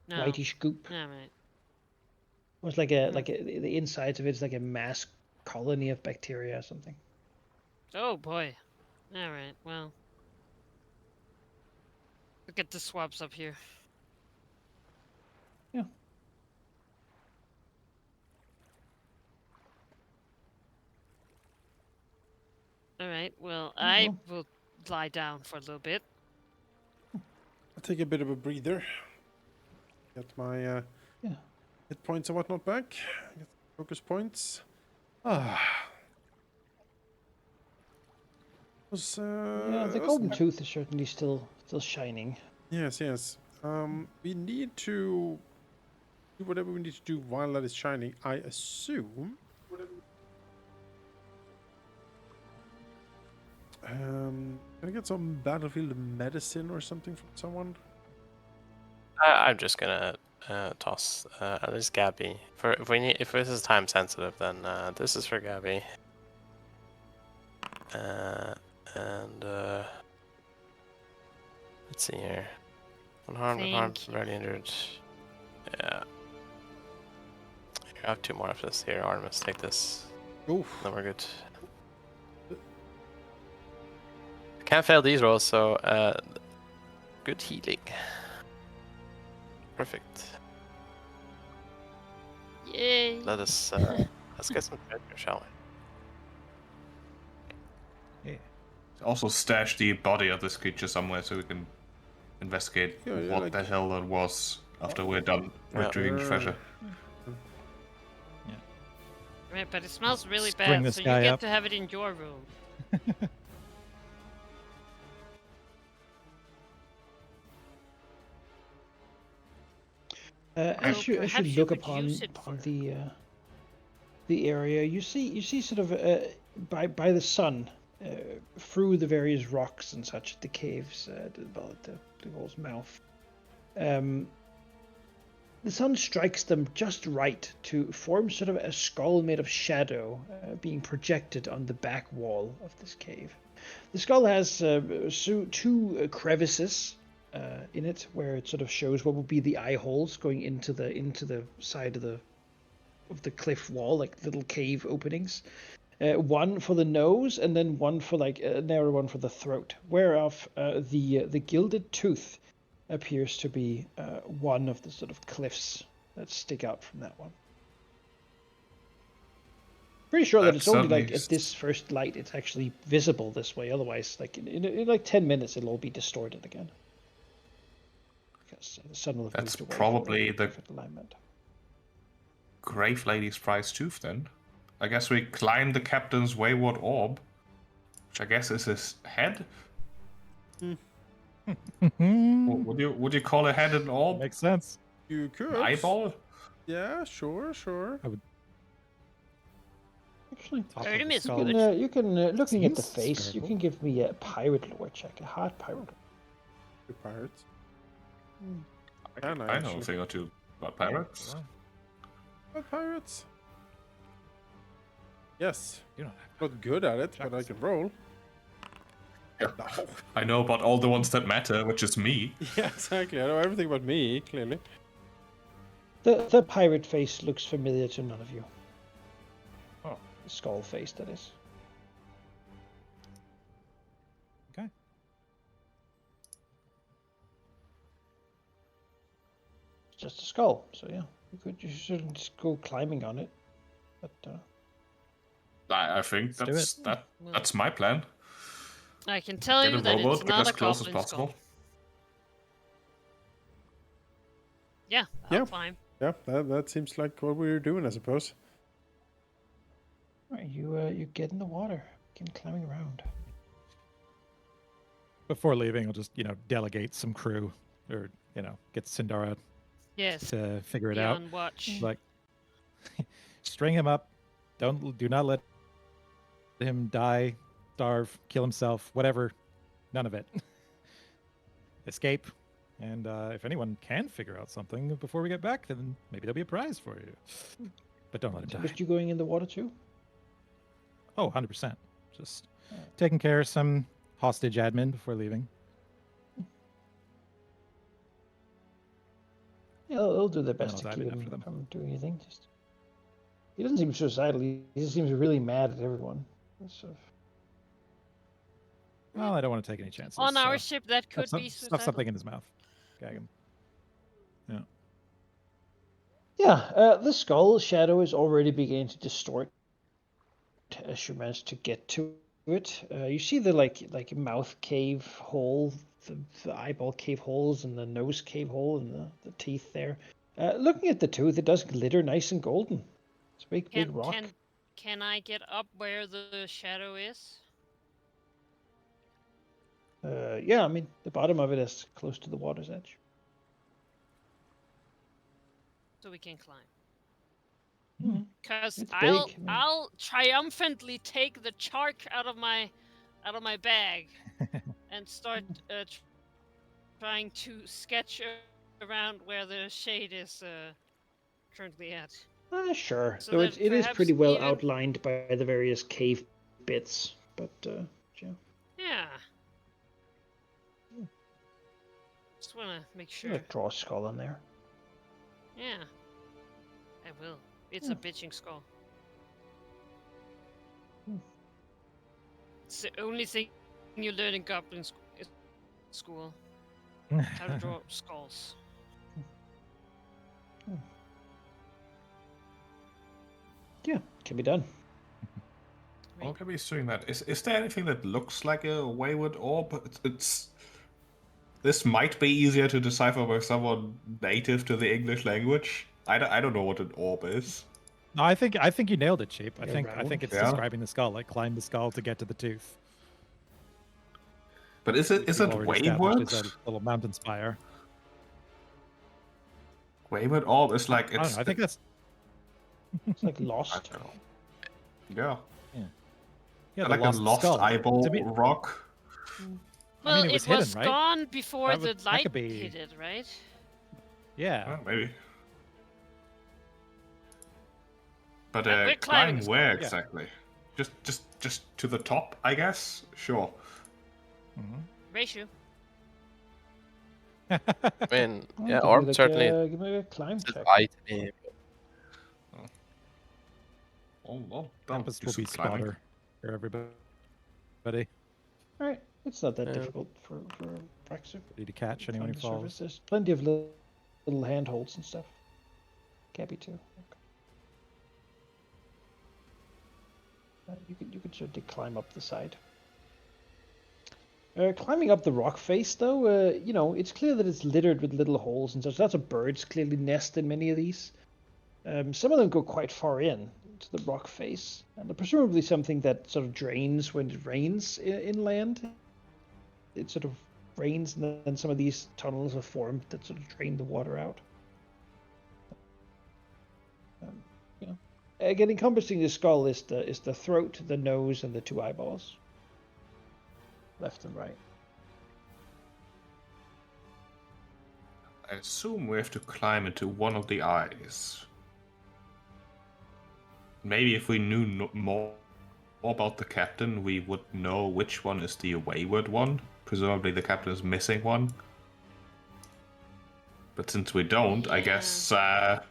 No. whitish goop. No, right. It's like the insides of it is like a mass colony of bacteria or something. Oh boy. All right. Well. Look at the swabs up here. Yeah. All right. Well, Oh, I well. will lie down for a little bit. I'll take a bit of a breather. Get my Yeah. hit points and whatnot back. Get focus points. Ah. Was, Yeah, the was- golden tooth is certainly still shining. Yes, yes. We need to do whatever we need to do while that is shining. I assume. Can I get some battlefield medicine or something from someone? I'm just gonna toss at least Gabby. For if this is time sensitive, then this is for Gabby. And let's see here. Unharmed, Thank you. very injured. Yeah. Here, I have 2 more after this. Here, Artemis, take this. Oof. Then we're good. Can't fail these rolls, so good healing. Perfect. Yay. Let's get some treasure, shall we? Yeah. Also stash the body of this creature somewhere so we can investigate Yeah, yeah, what like- the hell that was after we're done Yeah. retrieving treasure. Right, but it smells really String bad, this so you guy get up. to have it in your room. As you perhaps you look could upon use it for- the area, you see sort of by the sun through the various rocks and such, the caves, the wall's mouth. The sun strikes them just right to form sort of a skull made of shadow being projected on the back wall of this cave. The skull has two crevices in it where it sort of shows what would be the eye holes going into the side of the cliff wall, like little cave openings. One for the nose, and then one for like a narrow one for the throat. Whereof the gilded tooth appears to be one of the sort of cliffs that stick out from that one. Pretty sure that it's only like at this first light it's actually visible this way. Otherwise, like in like 10 minutes, it'll all be distorted again. Because the sun will have That's moved away probably from the perfect alignment. Grave Lady's prized tooth then. I guess we climb the captain's wayward orb, which I guess is his head. Would you call a head an orb? Makes sense. You could. An eyeball? Yeah, sure. Actually, Top of Heard the him is skull. good. you can looking at the Seems face, you spherical. can give me a pirate lore check, a hard pirate lore. The pirates. I know actually. a thing or two about pirates. Wow. What pirates? Yes. You don't Not good at it, but I can roll. Yeah. No. I know about all the ones that matter, which is me. Yeah, exactly. I know everything about me, clearly. The pirate face looks familiar to none of you. Oh. The skull face, that is. Okay. It's just a skull, so yeah. You shouldn't just go climbing on it. But I think Let's do that's my plan. I can tell Get you a that rowboat, it's get not as a close as goblin skull. possible. Yeah, Yeah. I'll climb. Yeah, that seems like what we were doing, I suppose. right, you get in the water, begin climbing around. Before leaving, I'll just delegate some crew, or get Sindara Yes. to figure it Be out. on watch. Like, string him up. Do not let him die, starve, kill himself, whatever. None of it. Escape, and if anyone can figure out something before we get back, then maybe there'll be a prize for you. But don't let him die. Was you going in the water too? Oh, 100%. Just taking care of some hostage admin before leaving. Yeah, they'll do their best I'll to dive keep in him after them. from doing anything. He doesn't seem suicidal. He just seems really mad at everyone. Sort of. Well, I don't want to take any chances. On our so ship, that could stuff, be stuff suicidal. something in his mouth. Gag him. Yeah, the skull shadow is already beginning to distort as you manage to get to it. You see the like mouth cave hole, the eyeball cave holes, and the nose cave hole, and the teeth there. Looking at the tooth, it does glitter nice and golden. It's a big rock. Can I get up where the shadow is? Yeah, I mean the bottom of it is close to the water's edge. So we can climb. Mhm. Cause It's I'll big, I mean- I'll triumphantly take the chark out of my bag and start trying to sketch around where the shade is currently at. Sure. So Though then it is perhaps pretty well even- outlined by the various cave bits, but yeah. Yeah. Just wanna make sure. Like draw a skull on there. Yeah. I will. It's a bitching skull. It's the only thing you learn in Goblin school. How to draw skulls. Yeah, can be done. Well, maybe he's doing that. Is there anything that looks like a wayward orb? It's this might be easier to decipher by someone native to the English language. I don't know what an orb is. No, I think you nailed it, Cheap. I think round. it's Yeah. describing the skull, like climb the skull to get to the tooth. But is it We've already established wayward? it's a little mountain spire. Wayward orb is like I don't it's. know. I think that's It's like I lost. don't know. Yeah, yeah, the like lost a lost skull. eyeball To me- rock. Well, it was hidden, right? gone before That the could light be- hit it, right? Yeah. Maybe. But We're climbing climb where Yeah. exactly? Just to the top, I guess. Sure. Ratio. I mean, Well, yeah, give me Orb like certainly give me a climb says check. I to me. I'll Tempest do will some be climbing. spotter for everybody. All right, it's not that Yeah. difficult for Praxu. Ready to catch Climb anyone who the surface. falls. There's plenty of little handholds and stuff. Gabby too. You could certainly climb up the side. Climbing up the rock face, though, you know, it's clear that it's littered with little holes and such. Lots of birds clearly nest in many of these. Some of them go quite far in to the rock face, and presumably something that sort of drains when it rains inland. It sort of rains, and then some of these tunnels have formed that sort of drain the water out. You know, again, encompassing the skull is the throat, the nose, and the two eyeballs, left and right. I assume we have to climb into one of the eyes. Maybe if we knew more about the captain, we would know which one is the wayward one. Presumably the captain is missing one. But since we don't, I Yeah. guess... Well,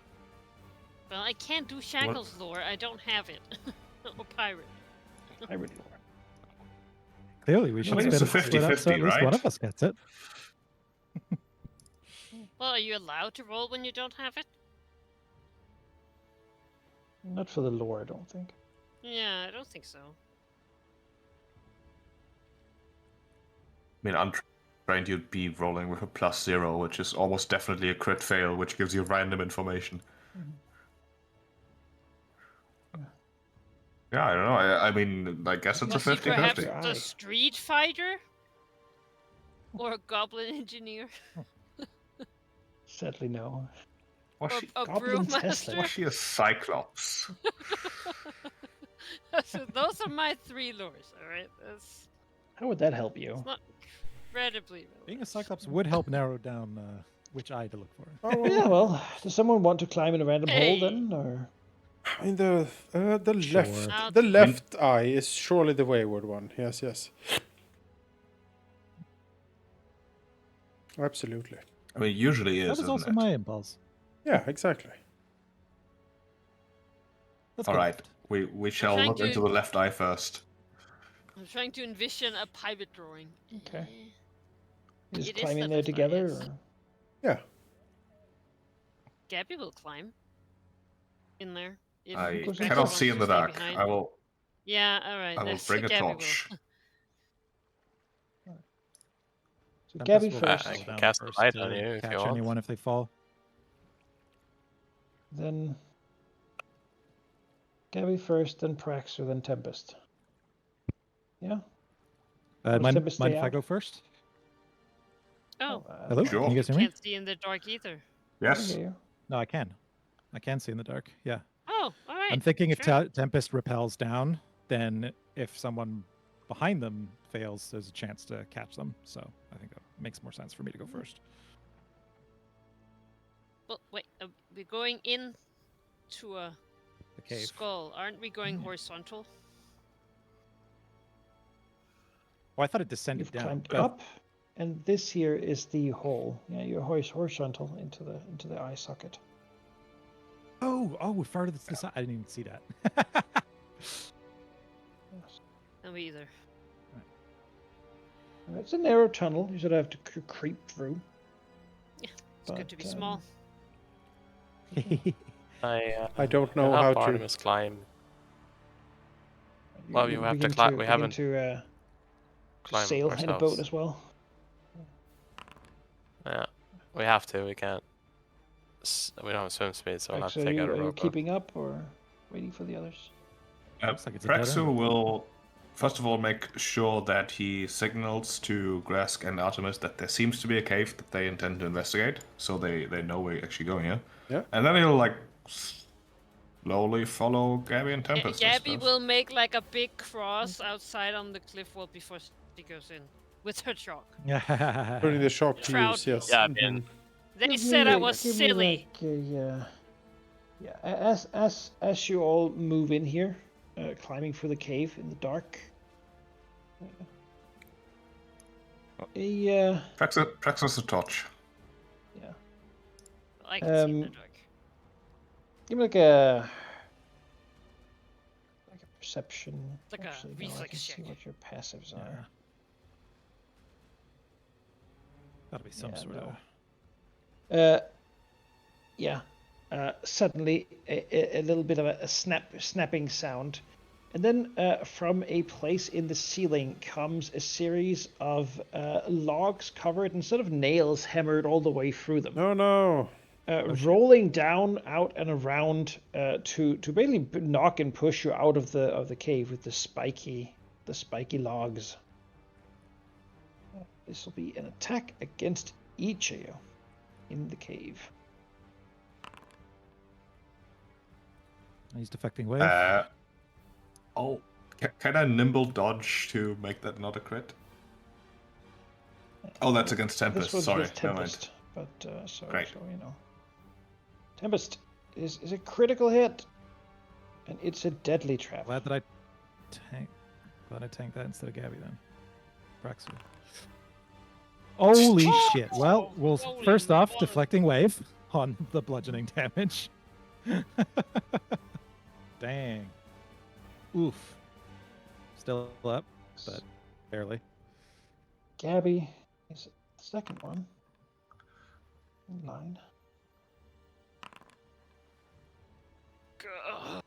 I can't do Shackles lore. I don't have it. Or pirate. Pirate lore. Clearly, we should mean, it's split a it up so 50-50, at least one right? of us gets it. Well, are you allowed to roll when you don't have it? Not for the lore, I don't think. Yeah, I don't think so. I mean, untrained, you'd be rolling with a +0, which is almost definitely a crit fail, which gives you random information. Yeah, I don't know. I mean, I guess it's a Was he perhaps 50-50. Eye. the street fighter? Or a goblin engineer? Sadly, no. Was Or she, a Goblin brewmaster? Tesla. was she a cyclops? So those are my 3 lures, alright? That's How would that help you? not incredibly Being a relevant. Cyclops would help narrow down which eye to look for. Oh, Yeah, well, does someone want to climb in a random hole Hey. then, or I mean the Sure. I'll the do it. left eye is surely the wayward one. Yes, yes. Absolutely. I mean, usually That is, was also isn't it? my impulse. Yeah, exactly. Let's All go right, left. we shall trying look to- into the left eye first. I'm trying to envision a pirate drawing. Okay. you just It is climb the in there left eye, together? yes. Or... Yeah. Gabby will climb in there. If I course Praxu I cannot wants see to in the stay dark. behind. I will Yeah, alright. I will that's bring a Gabby torch. Will. So Tempest Gabby will first, I slow can down cast first light to on you if you catch want. anyone if they fall. then Gabby first, then Praxu, then Tempest. Yeah? Does Mind Tempest stay if I out? go first? Oh, Hello? Sure. Can you guys hear me? can't see in the dark either. Yes. Yeah. No, I can. I can see in the dark. Yeah. Oh, alright. I'm thinking if sure. Tempest repels down, then if someone behind them fails, there's a chance to catch them. So I think that makes more sense for me to go first. Well, wait, we're going in to a The cave. skull. Aren't we going horizontal? Oh, I thought it descended You've down. climbed up, and this here is the hole. Yeah, you're horizontal into the eye socket. Oh, we're far to the side. I didn't even see that. No, me either. It's a narrow tunnel. You sort of have to creep through. It's good to be But, small. I don't know help how to. Artemis climb. Well, you have to begin climb. We begin haven't to climbed sail in a boat ourselves. as well. Yeah, we have to. We can't. We don't have swim speed, so we'll have So to take out a are you rowboat. keeping up or waiting for the others? Looks like it's a dead Praxu end. will first of all make sure that he signals to Grask and Artemis that there seems to be a cave that they intend to investigate, so they know we're actually going here. Yeah. And then he'll like slowly follow Gabby and Tempest. I Gabby suppose. will make like a big cross outside on the cliff wall before she goes in with her chalk. Putting the chalk to Trout. use, yes. Yeah, I Mhm. mean, They Give said me I like- was give me silly. like Yeah, as you all move in here, climbing through the cave in the dark, Praxis a torch. yeah, I can see in the dark. give me like a perception. It's like a Actually, no, I reflex can see check. what your passives Yeah. are. Gotta be some Yeah, sort of. no. Suddenly a little bit of a snapping sound, and then from a place in the ceiling comes a series of logs covered in sort of nails hammered all the way through them. Oh no. Rolling down, out and around to basically knock and push you out of the cave with the spiky logs. This will be an attack against each of you in the cave. He's defecting wave. Can I nimble dodge to make that not a crit? Oh, that's against Tempest. This was Sorry, against never mind. Tempest, but so Great. you know. Tempest is a critical hit, and it's a deadly trap. Glad that I tanked that instead of Gabby then. Praxu. Holy shit! Well, Holy first off, mother- deflecting wave on the bludgeoning damage. Dang. Oof. Still up, but barely. Gabby is the second one. In line. Gah.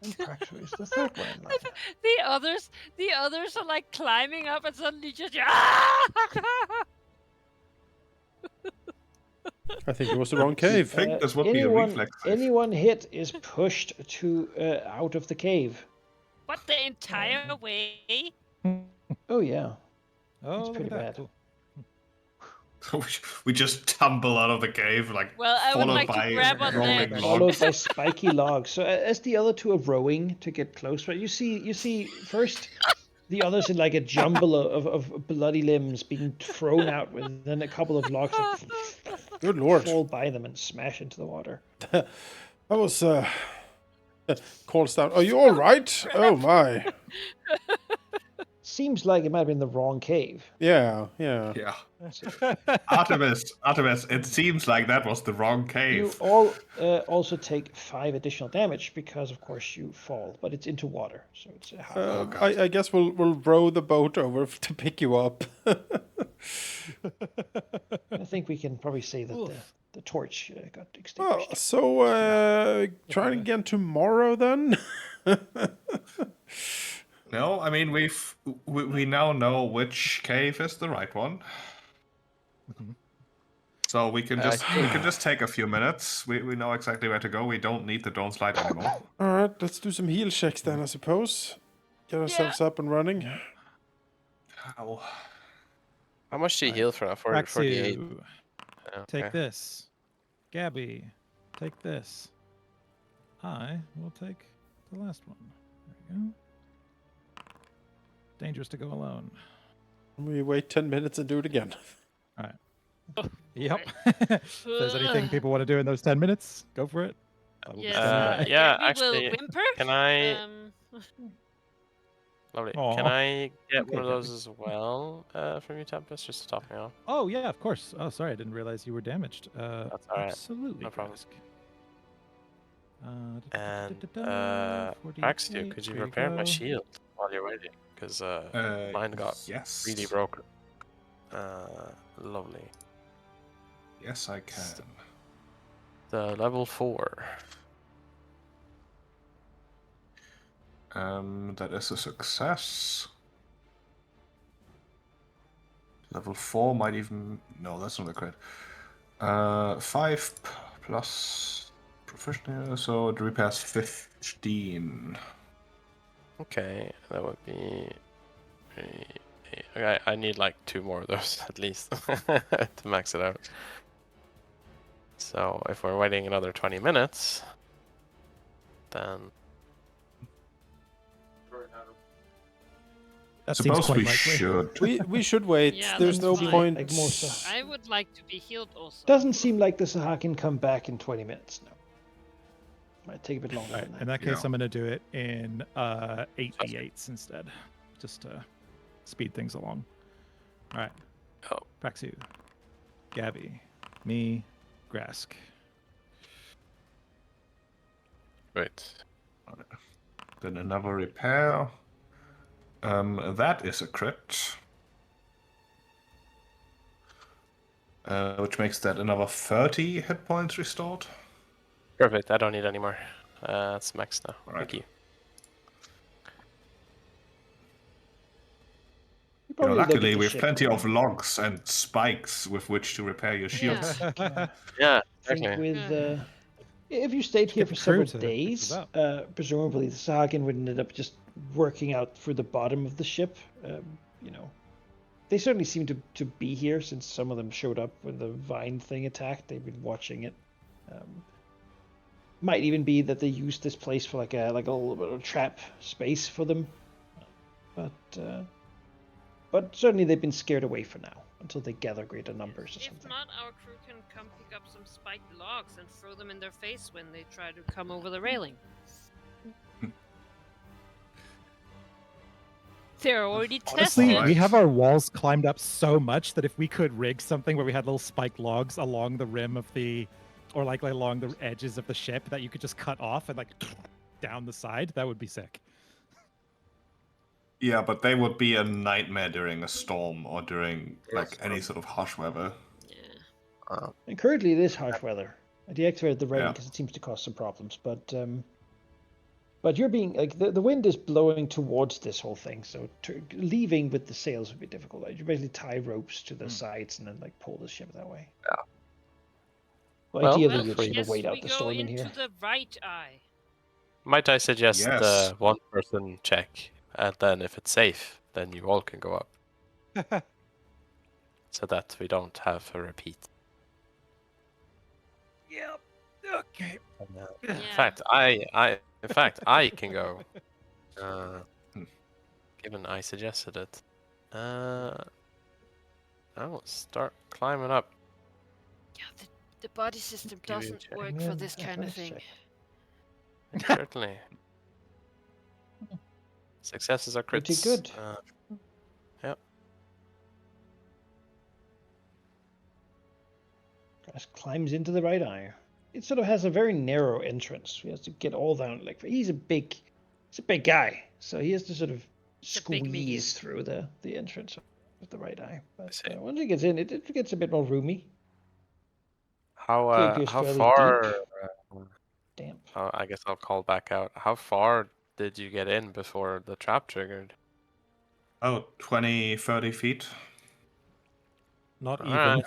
And Praxu is the third one in line. The others are like climbing up and suddenly just I think it was the wrong I cave. think this would be a reflex save. Anyone hit is pushed to out of the cave. What, the entire way? Oh yeah. Oh, It's look pretty at that. bad. Cool. We just tumble out of the cave, like Well, I would followed like to by grab on rolling that. Followed logs. by spiky logs. So as the other two are rowing to get closer, you see first the others in like a jumble of bloody limbs being thrown out, with then a couple of logs like, Good lord. fall by them and smash into the water. That was calls down. Are you all right? Oh my. Seems like it might have been the wrong cave. Yeah. Yeah. Artemis, it seems like that was the wrong You cave. all also take 5 additional damage because, of course, you fall, but it's into water, so it's a half. God. I guess we'll row the boat over to pick you up. I think we can probably say that the torch got Well, extinguished. so trying again tomorrow then. No, I mean we now know which cave is the right one. So we can just take a few minutes. We know exactly where to go. We don't need the drone slide anymore. All right, let's do some heal checks then, I suppose. Get ourselves up and running. Ow. How much do you heal for? 48. Praxu, Okay. take this. Gabby, take this. I will take the last one. There we go. Dangerous to go alone. We wait 10 minutes and do it again. Yep. If there's anything people want to do in those 10 minutes, go for it. I will be Yes, standing by. Yeah, Gabby will actually, whimper. can I- Um, Lovely. Aw. Can I get Okay, one of those Gabby. as well from you, Tempest, just to top me off? Oh, yeah, of course. Oh, sorry, I didn't realize you were damaged. That's all right. Absolutely. No problem. Grask. And Praxu, could you Here repair my go. shield while you're waiting? Because mine got yes. really broken. Lovely. Yes, I can. The level 4. That is a success. Level 4 might even... No, that's not a crit. 5 plus professional, so it repairs 15. Okay, that would be. Okay, I need like 2 more of those at least to max it out. So if we're waiting another 20 minutes, then That seems Suppose quite we likely. should. We should wait. Yeah, There's that's no fine. point. Like more so. I would like to be healed also. Doesn't seem like the Saha can come back in 20 minutes. No. Might take a bit longer All right, than that. in that case, Yeah. I'm going to do it in 8d8s instead, just to speed things along. All right. Oh. Praxu, Gabby, me, Grask. Right. Then another repair. That is a crit. Which makes that another 30 hit points restored. Perfect. I don't need any more. That's max now. Alright. Thank you. You probably look at Luckily the we have ship, plenty though. of logs and spikes with which to repair your shields. Yeah. Yeah, I think exactly. with if you stayed here get for the crew several to pick this days, up. presumably the Sagan would end up just working out through the bottom of the ship. You know, they certainly seem to be here since some of them showed up when the vine thing attacked. They've been watching it. Might even be that they used this place for like a little bit of trap space for them, but certainly they've been scared away for now until they gather greater numbers or If something. not, our crew can come pick up some spiked logs and throw them in their face when they try to come over the railing. They're already Honestly, tested. we have our walls climbed up so much that if we could rig something where we had little spiked logs along the rim of the, or like along the edges of the ship that you could just cut off and like down the side, that would be sick. Yeah, but they would be a nightmare during a storm or during like any sort of harsh weather. Yeah. And currently it is harsh weather. I deactivated the rain Yeah. because it seems to cause some problems, but you're being like the wind is blowing towards this whole thing, so leaving with the sails would be difficult. Like, you basically tie ropes to the sides and then like pull the ship that way. Yeah. Well, Well, ideally if you'd we- sort of wait out we the go storm in into here. the right eye. Might I suggest Yes. one person check, and then if it's safe, then you all can go up, so that we don't have a repeat. Yep. Okay. Yeah. In fact, I can go. Given I suggested it, I will start climbing up. Yeah, the body system Give you a doesn't check. work for this kind of let's thing. check. Certainly. Successes are crits. Pretty good. Yep. Grass climbs into the right eye. It sort of has a very narrow entrance. He has to get all down. Like he's a big guy, so he has to sort of It's a big meat. squeeze through the entrance of the right eye. But see. once he gets in, it gets a bit more roomy. How Cave goes how fairly far? deep. Damp. I guess I'll call back out. How far did you get in before the trap triggered? Oh, 20, 30 feet. Not even. Alright.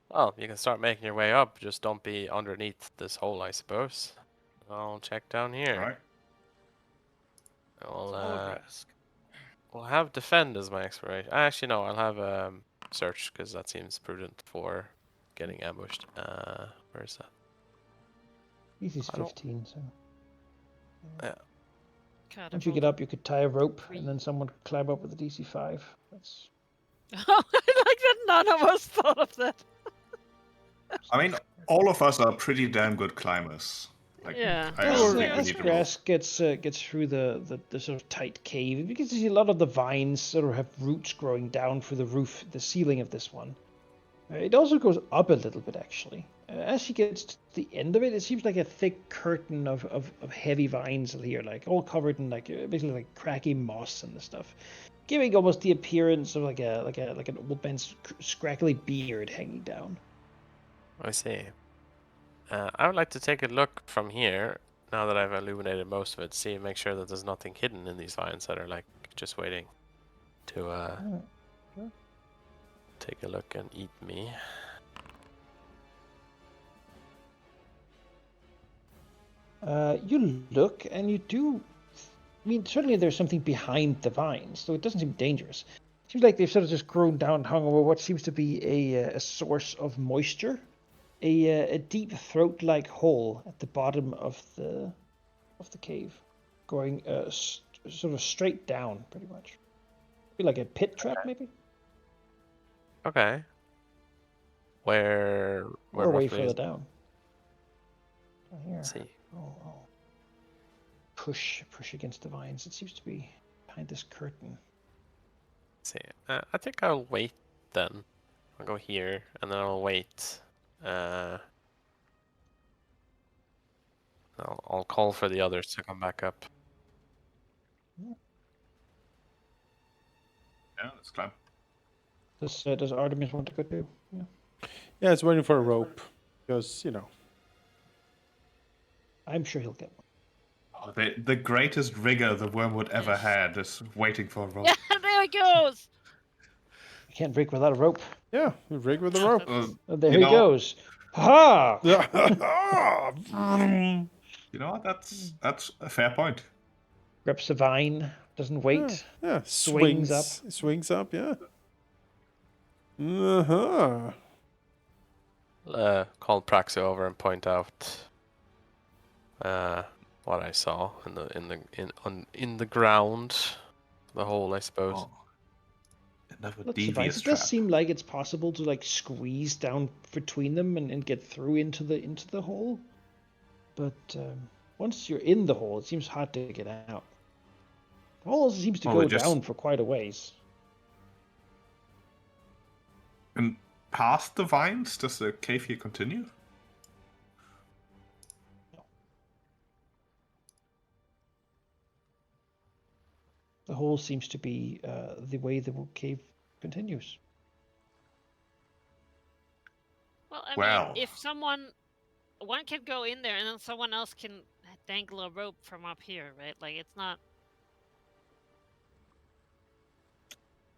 Well, you can start making your way up. Just don't be underneath this hole, I suppose. I'll check down here. Alright. We'll have defend as my exploration. Actually, no, I'll have search because that seems prudent for getting ambushed. Where is that? Easy's I don't- 15, so God, once you get up, you could tie a rope, and then someone could climb up with a DC 5. That's Oh, I like that none of us thought of that. I mean, all of us are pretty damn good climbers. Like, Yeah. I don't think we as need to grass gets through the sort of tight cave, you can see a lot of the vines sort of have roots growing down through the roof, the ceiling of this one. It also goes up a little bit, actually. As she gets to the end of it, it seems like a thick curtain of heavy vines here, like all covered in like basically like cracky moss and the stuff, giving almost the appearance of like an old man's scraggly beard hanging down. I see. I would like to take a look from here, now that I've illuminated most of it, see and make sure that there's nothing hidden in these vines that are like just waiting to Sure. take a look and eat me. You look and you do. I mean, certainly there's something behind the vines, so it doesn't seem dangerous. It seems like they've sort of just grown down, hung over what seems to be a source of moisture, a deep throat-like hole at the bottom of the cave. going sort of straight down, pretty much. Be like a pit trap, maybe, Okay. Where or way roughly further is? down. Here. Let's see. Oh. Push against the vines. It seems to be behind this curtain. Let's see. I think I'll wait then. I'll go here and then I'll wait. I'll call for the others to come back up. Yeah, let's climb. Does Artemis want to go too? Yeah. Yeah, it's waiting for a rope. Because, you know. I'm sure he'll get one. Oh, the greatest rigger the wormwood ever Yes. had is waiting for a rope. Yeah, there it goes. You can't break without a rope. Yeah, we rig with the rope. Oh, there You he know- goes. Ha! You know what? That's a fair point. Grabs the vine, doesn't wait. Yeah, Swings up. Swings up, yeah. Uh-huh. Call Praxi over and point out what I saw in the ground, the hole, I suppose. Oh. Another Let's survive. devious It does trap. seem like it's possible to like squeeze down between them and get through into the hole. But once you're in the hole, it seems hard to get out. The hole seems to Well, go it just- down for quite a ways. And past the vines, does the cave here continue? The hole seems to be the way the cave continues. Well, I Well. mean, if one can go in there and then someone else can dangle a rope from up here, right? Like, it's not.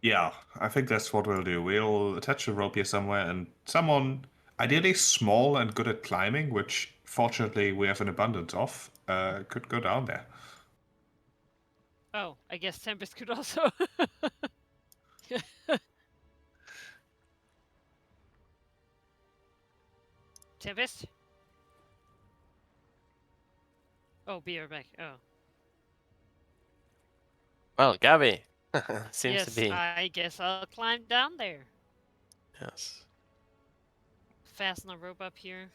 Yeah, I think that's what we'll do. We'll attach a rope here somewhere, and someone, ideally small and good at climbing, which fortunately we have an abundance of, could go down there. Oh, I guess Tempest could also. Tempest? Oh, be right back. Oh. Well, Gabby seems Yes, to be. I guess I'll climb down there. Yes. Fasten a rope up here.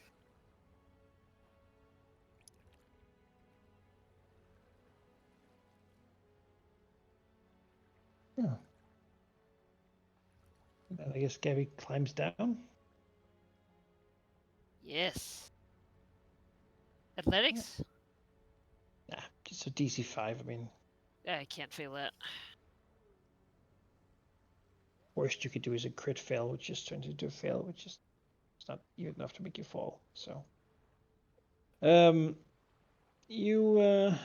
Yeah. And then I guess Gabby climbs down. Yes. Athletics? Nah, just a DC 5. I mean, I can't fail that. worst you could do is a crit fail, which just turns into a fail, which is it's not even enough to make you fall. So, you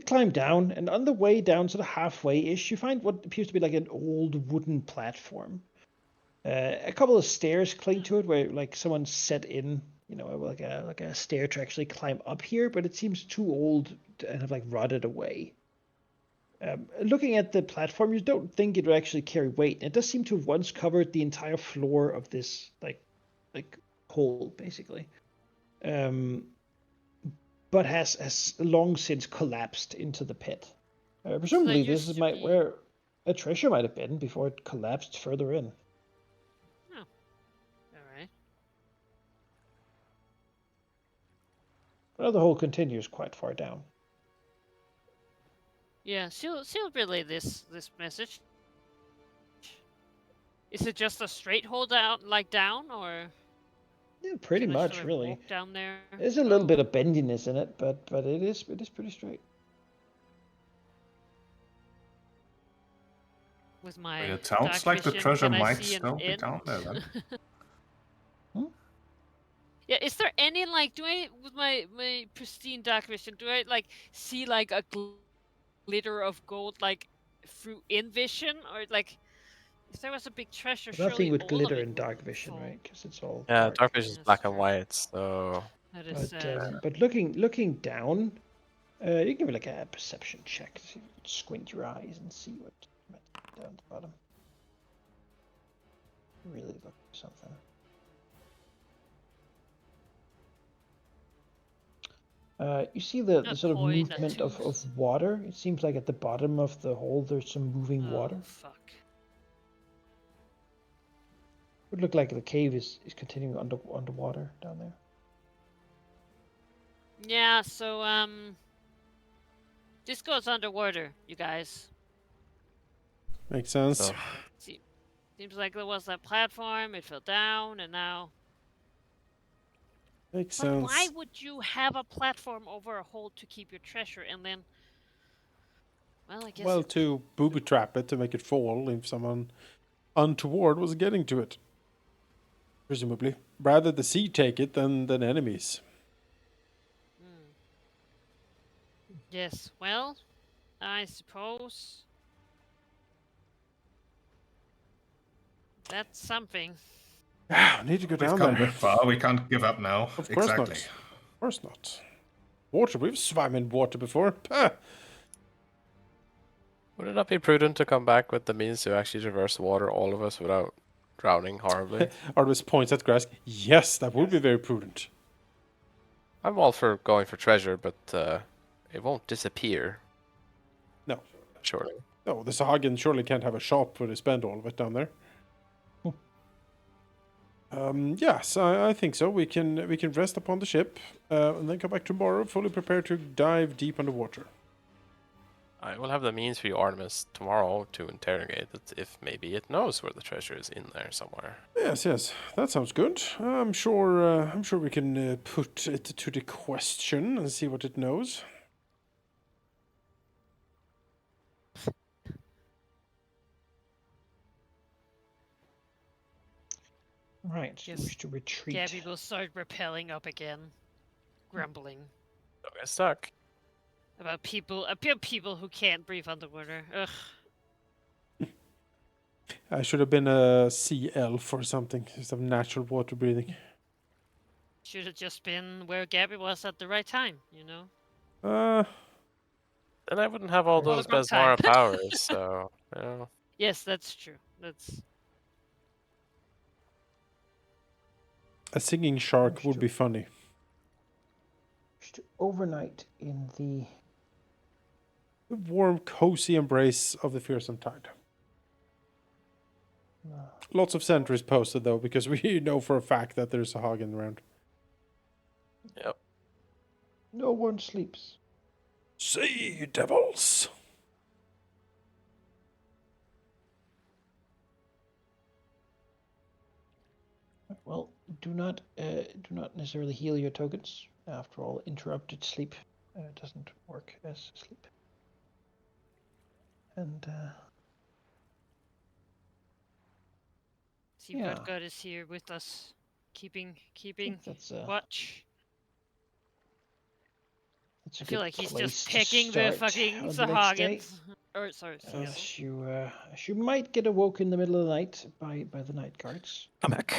climb down, and on the way down, sort of halfway-ish, you find what appears to be like an old wooden platform. A couple of stairs cling to it, where like someone set in, you know, like a stair to actually climb up here, but it seems too old and have like rotted away. Looking at the platform, you don't think it would actually carry weight. It does seem to have once covered the entire floor of this like hole, basically. But has long since collapsed into the pit. Presumably, this used is to be- where a treasure might have been before it collapsed further in. Alright. Well, the hole continues quite far down. Yeah, she'll relay this message. Is it just a straight hole down, or Yeah, pretty can I much, sort of really. walk down there? There's a little Oh, bit of bendiness in it, but it is pretty straight. with my. It sounds dark like the vision, treasure can I might see an still be end? down there then. Yeah, is there any like? Do I with my pristine dark vision? Do I like see like a glitter of gold like through in vision, or like? If there was a big treasure, Nothing surely would all glitter of it in would dark vision, fall. right? Because it's all Yeah, dark. dark vision is That's black and true. white, so That is But looking down, you can give me like a perception check. See, squint your eyes and see what down at the bottom. Really look for something. You see the A sort of coin, a movement of tooth. water. It seems like at the bottom of the hole there's some moving water. Oh, fuck. Would look like the cave is continuing underwater down there. Yeah, so, this goes underwater, you guys. Makes sense. So, Seems like there was that platform, it fell down, and now... Makes But why sense. would you have a platform over a hole to keep your treasure and then... Well, I guess Well, it... to booby trap it, to make it fall if someone untoward was getting to it. Presumably. Rather the sea take it than enemies. Hmm. Yes, well, I suppose... That's something. Yeah, I need to go We've down come there. this far. We can't give up now. Of course Exactly. not. Of course not. Water, we've swam in water before. Pah. would it not be prudent to come back with the means to actually traverse water, all of us, without drowning horribly? Artemis points at grass. Yes, that would be very prudent. I'm all for going for treasure, but it won't disappear. No. Surely. No, the Sahagin surely can't have a shop where they spend all of it down there. Yes, I think so. We can rest upon the ship and then come back tomorrow, fully prepared to dive deep underwater. I will have the means for you, Artemis, tomorrow to interrogate it if maybe it knows where the treasure is in there somewhere. Yes, that sounds good. I'm sure we can put it to the question and see what it knows. Right, Yes. wish to retreat. Gabby will start rappelling up again, grumbling So get stuck. about people who can't breathe underwater. Ugh. I should have been a sea elf or something, just have natural water breathing. Should have just been where Gabby was at the right time, you know? Then I wouldn't have all Well, those the wrong time. Besmara powers, so, you know. Yes, that's true. That's... A singing shark Wish would to- be funny. Wish to overnight in the The warm, cozy embrace of the fearsome tide. Lots of sentries posted though, because we know for a fact that there's a Hagen around. Yep. No one sleeps. Sea devils! Well, do not necessarily heal your tokens. After all, interrupted sleep doesn't work as sleep. And See, Yeah. Budgod is here with us, keeping that's watch. that's a I feel good like he's place just to pecking the start fucking on the next day. Sahagins. Or sorry, Seattle. As you might get awoke in the middle of the night by the night guards I'm back.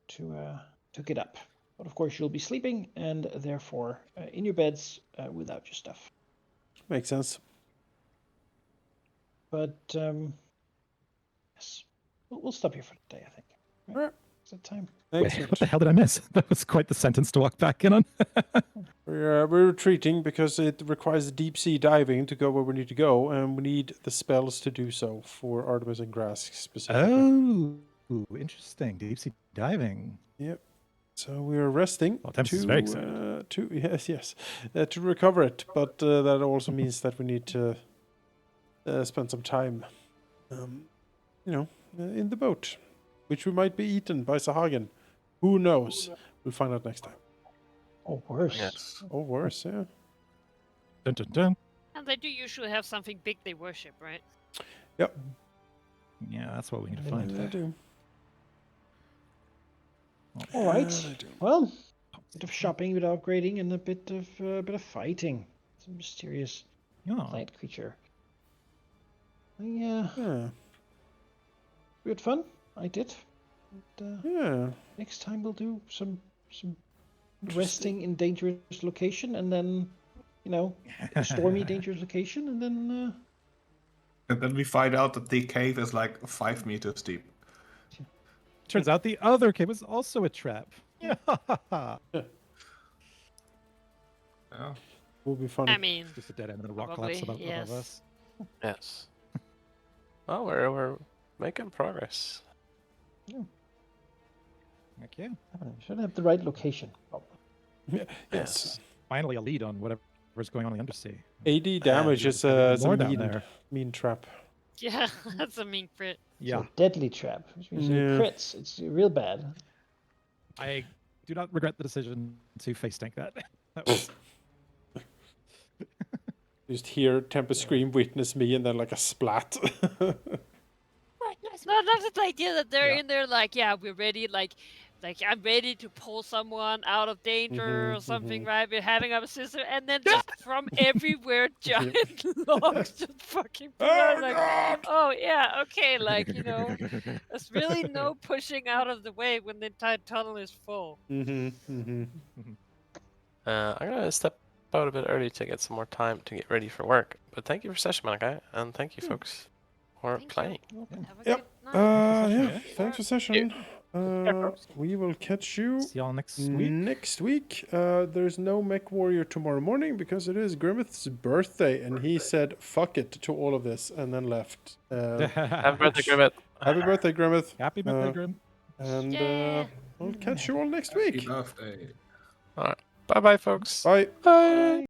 to get up. But of course, you'll be sleeping and therefore in your beds without your stuff. Makes sense. But yes, we'll stop here for today. I think. Right? Alright. Is that time? Wait, Excellent. what the hell did I miss? That was quite the sentence to walk back in on. We're retreating because it requires deep sea diving to go where we need to go, and we need the spells to do so for Artemis and Grass specifically. Oh, interesting. Deep sea diving. Yep. So we are resting Well, Tempest is very excited. to recover it, but that also means that we need to spend some time, in the boat, which we might be eaten by Sahagin. Who knows? We'll find out next time. Or worse. Yes. Or worse, yeah. Dun, dun, dun. And they do usually have something big they worship, right? Yep. Yeah, that's what we need to Yeah, find. They do. All right. They do. Well, a bit of shopping, a bit of upgrading, and a bit of fighting. Some mysterious Yeah. night creature. Yeah. We had fun. I did. And, Yeah. next time we'll do some resting in dangerous location, and then, a stormy dangerous location, and then. And then we find out that the cave is like 5 meters deep. Turns out the other cave was also a trap. Yeah. Yeah. Will be funny. I mean, Just a dead end and a rock Probably, collapse above yes. us. Yes. Well, we're making progress. Heck yeah. Should have the right location. Probably. Yes. Yes. Finally a lead on whatever's going on in the undersea. 80 damage is There's a more down there. mean trap. yeah, that's a mean crit. It's Yeah. a deadly trap, which means Yeah. it crits. It's real bad. I do not regret the decision to face tank that. That was Just hear Tempest scream, witness me, and then like a splat. No, not the idea that they're Yeah. in there like, yeah, we're ready, like I'm ready to pull someone out of danger or something, right? We're having our sister, and then just from everywhere, giant logs just fucking pull out. Like, oh yeah, okay, like there's really no pushing out of the way when the entire tunnel is full. I'm I'm gonna step out a bit early to get some more time to get ready for work. But thank you for session, Malachi, and thank you, folks, for Thank you. playing. Have a Yep. good night. Yeah. Thanks for session. We will catch you See y'all next week. next week. There's no Mech Warrior tomorrow morning because it is Grimmeth's birthday, and he said "fuck it" to all of this and then left. Happy birthday, Grimmett. Happy birthday, Grimmeth. Happy birthday, Grim. And Yeah. we'll catch you all next Happy week. birthday. All right. Bye, bye, folks. Bye. Bye.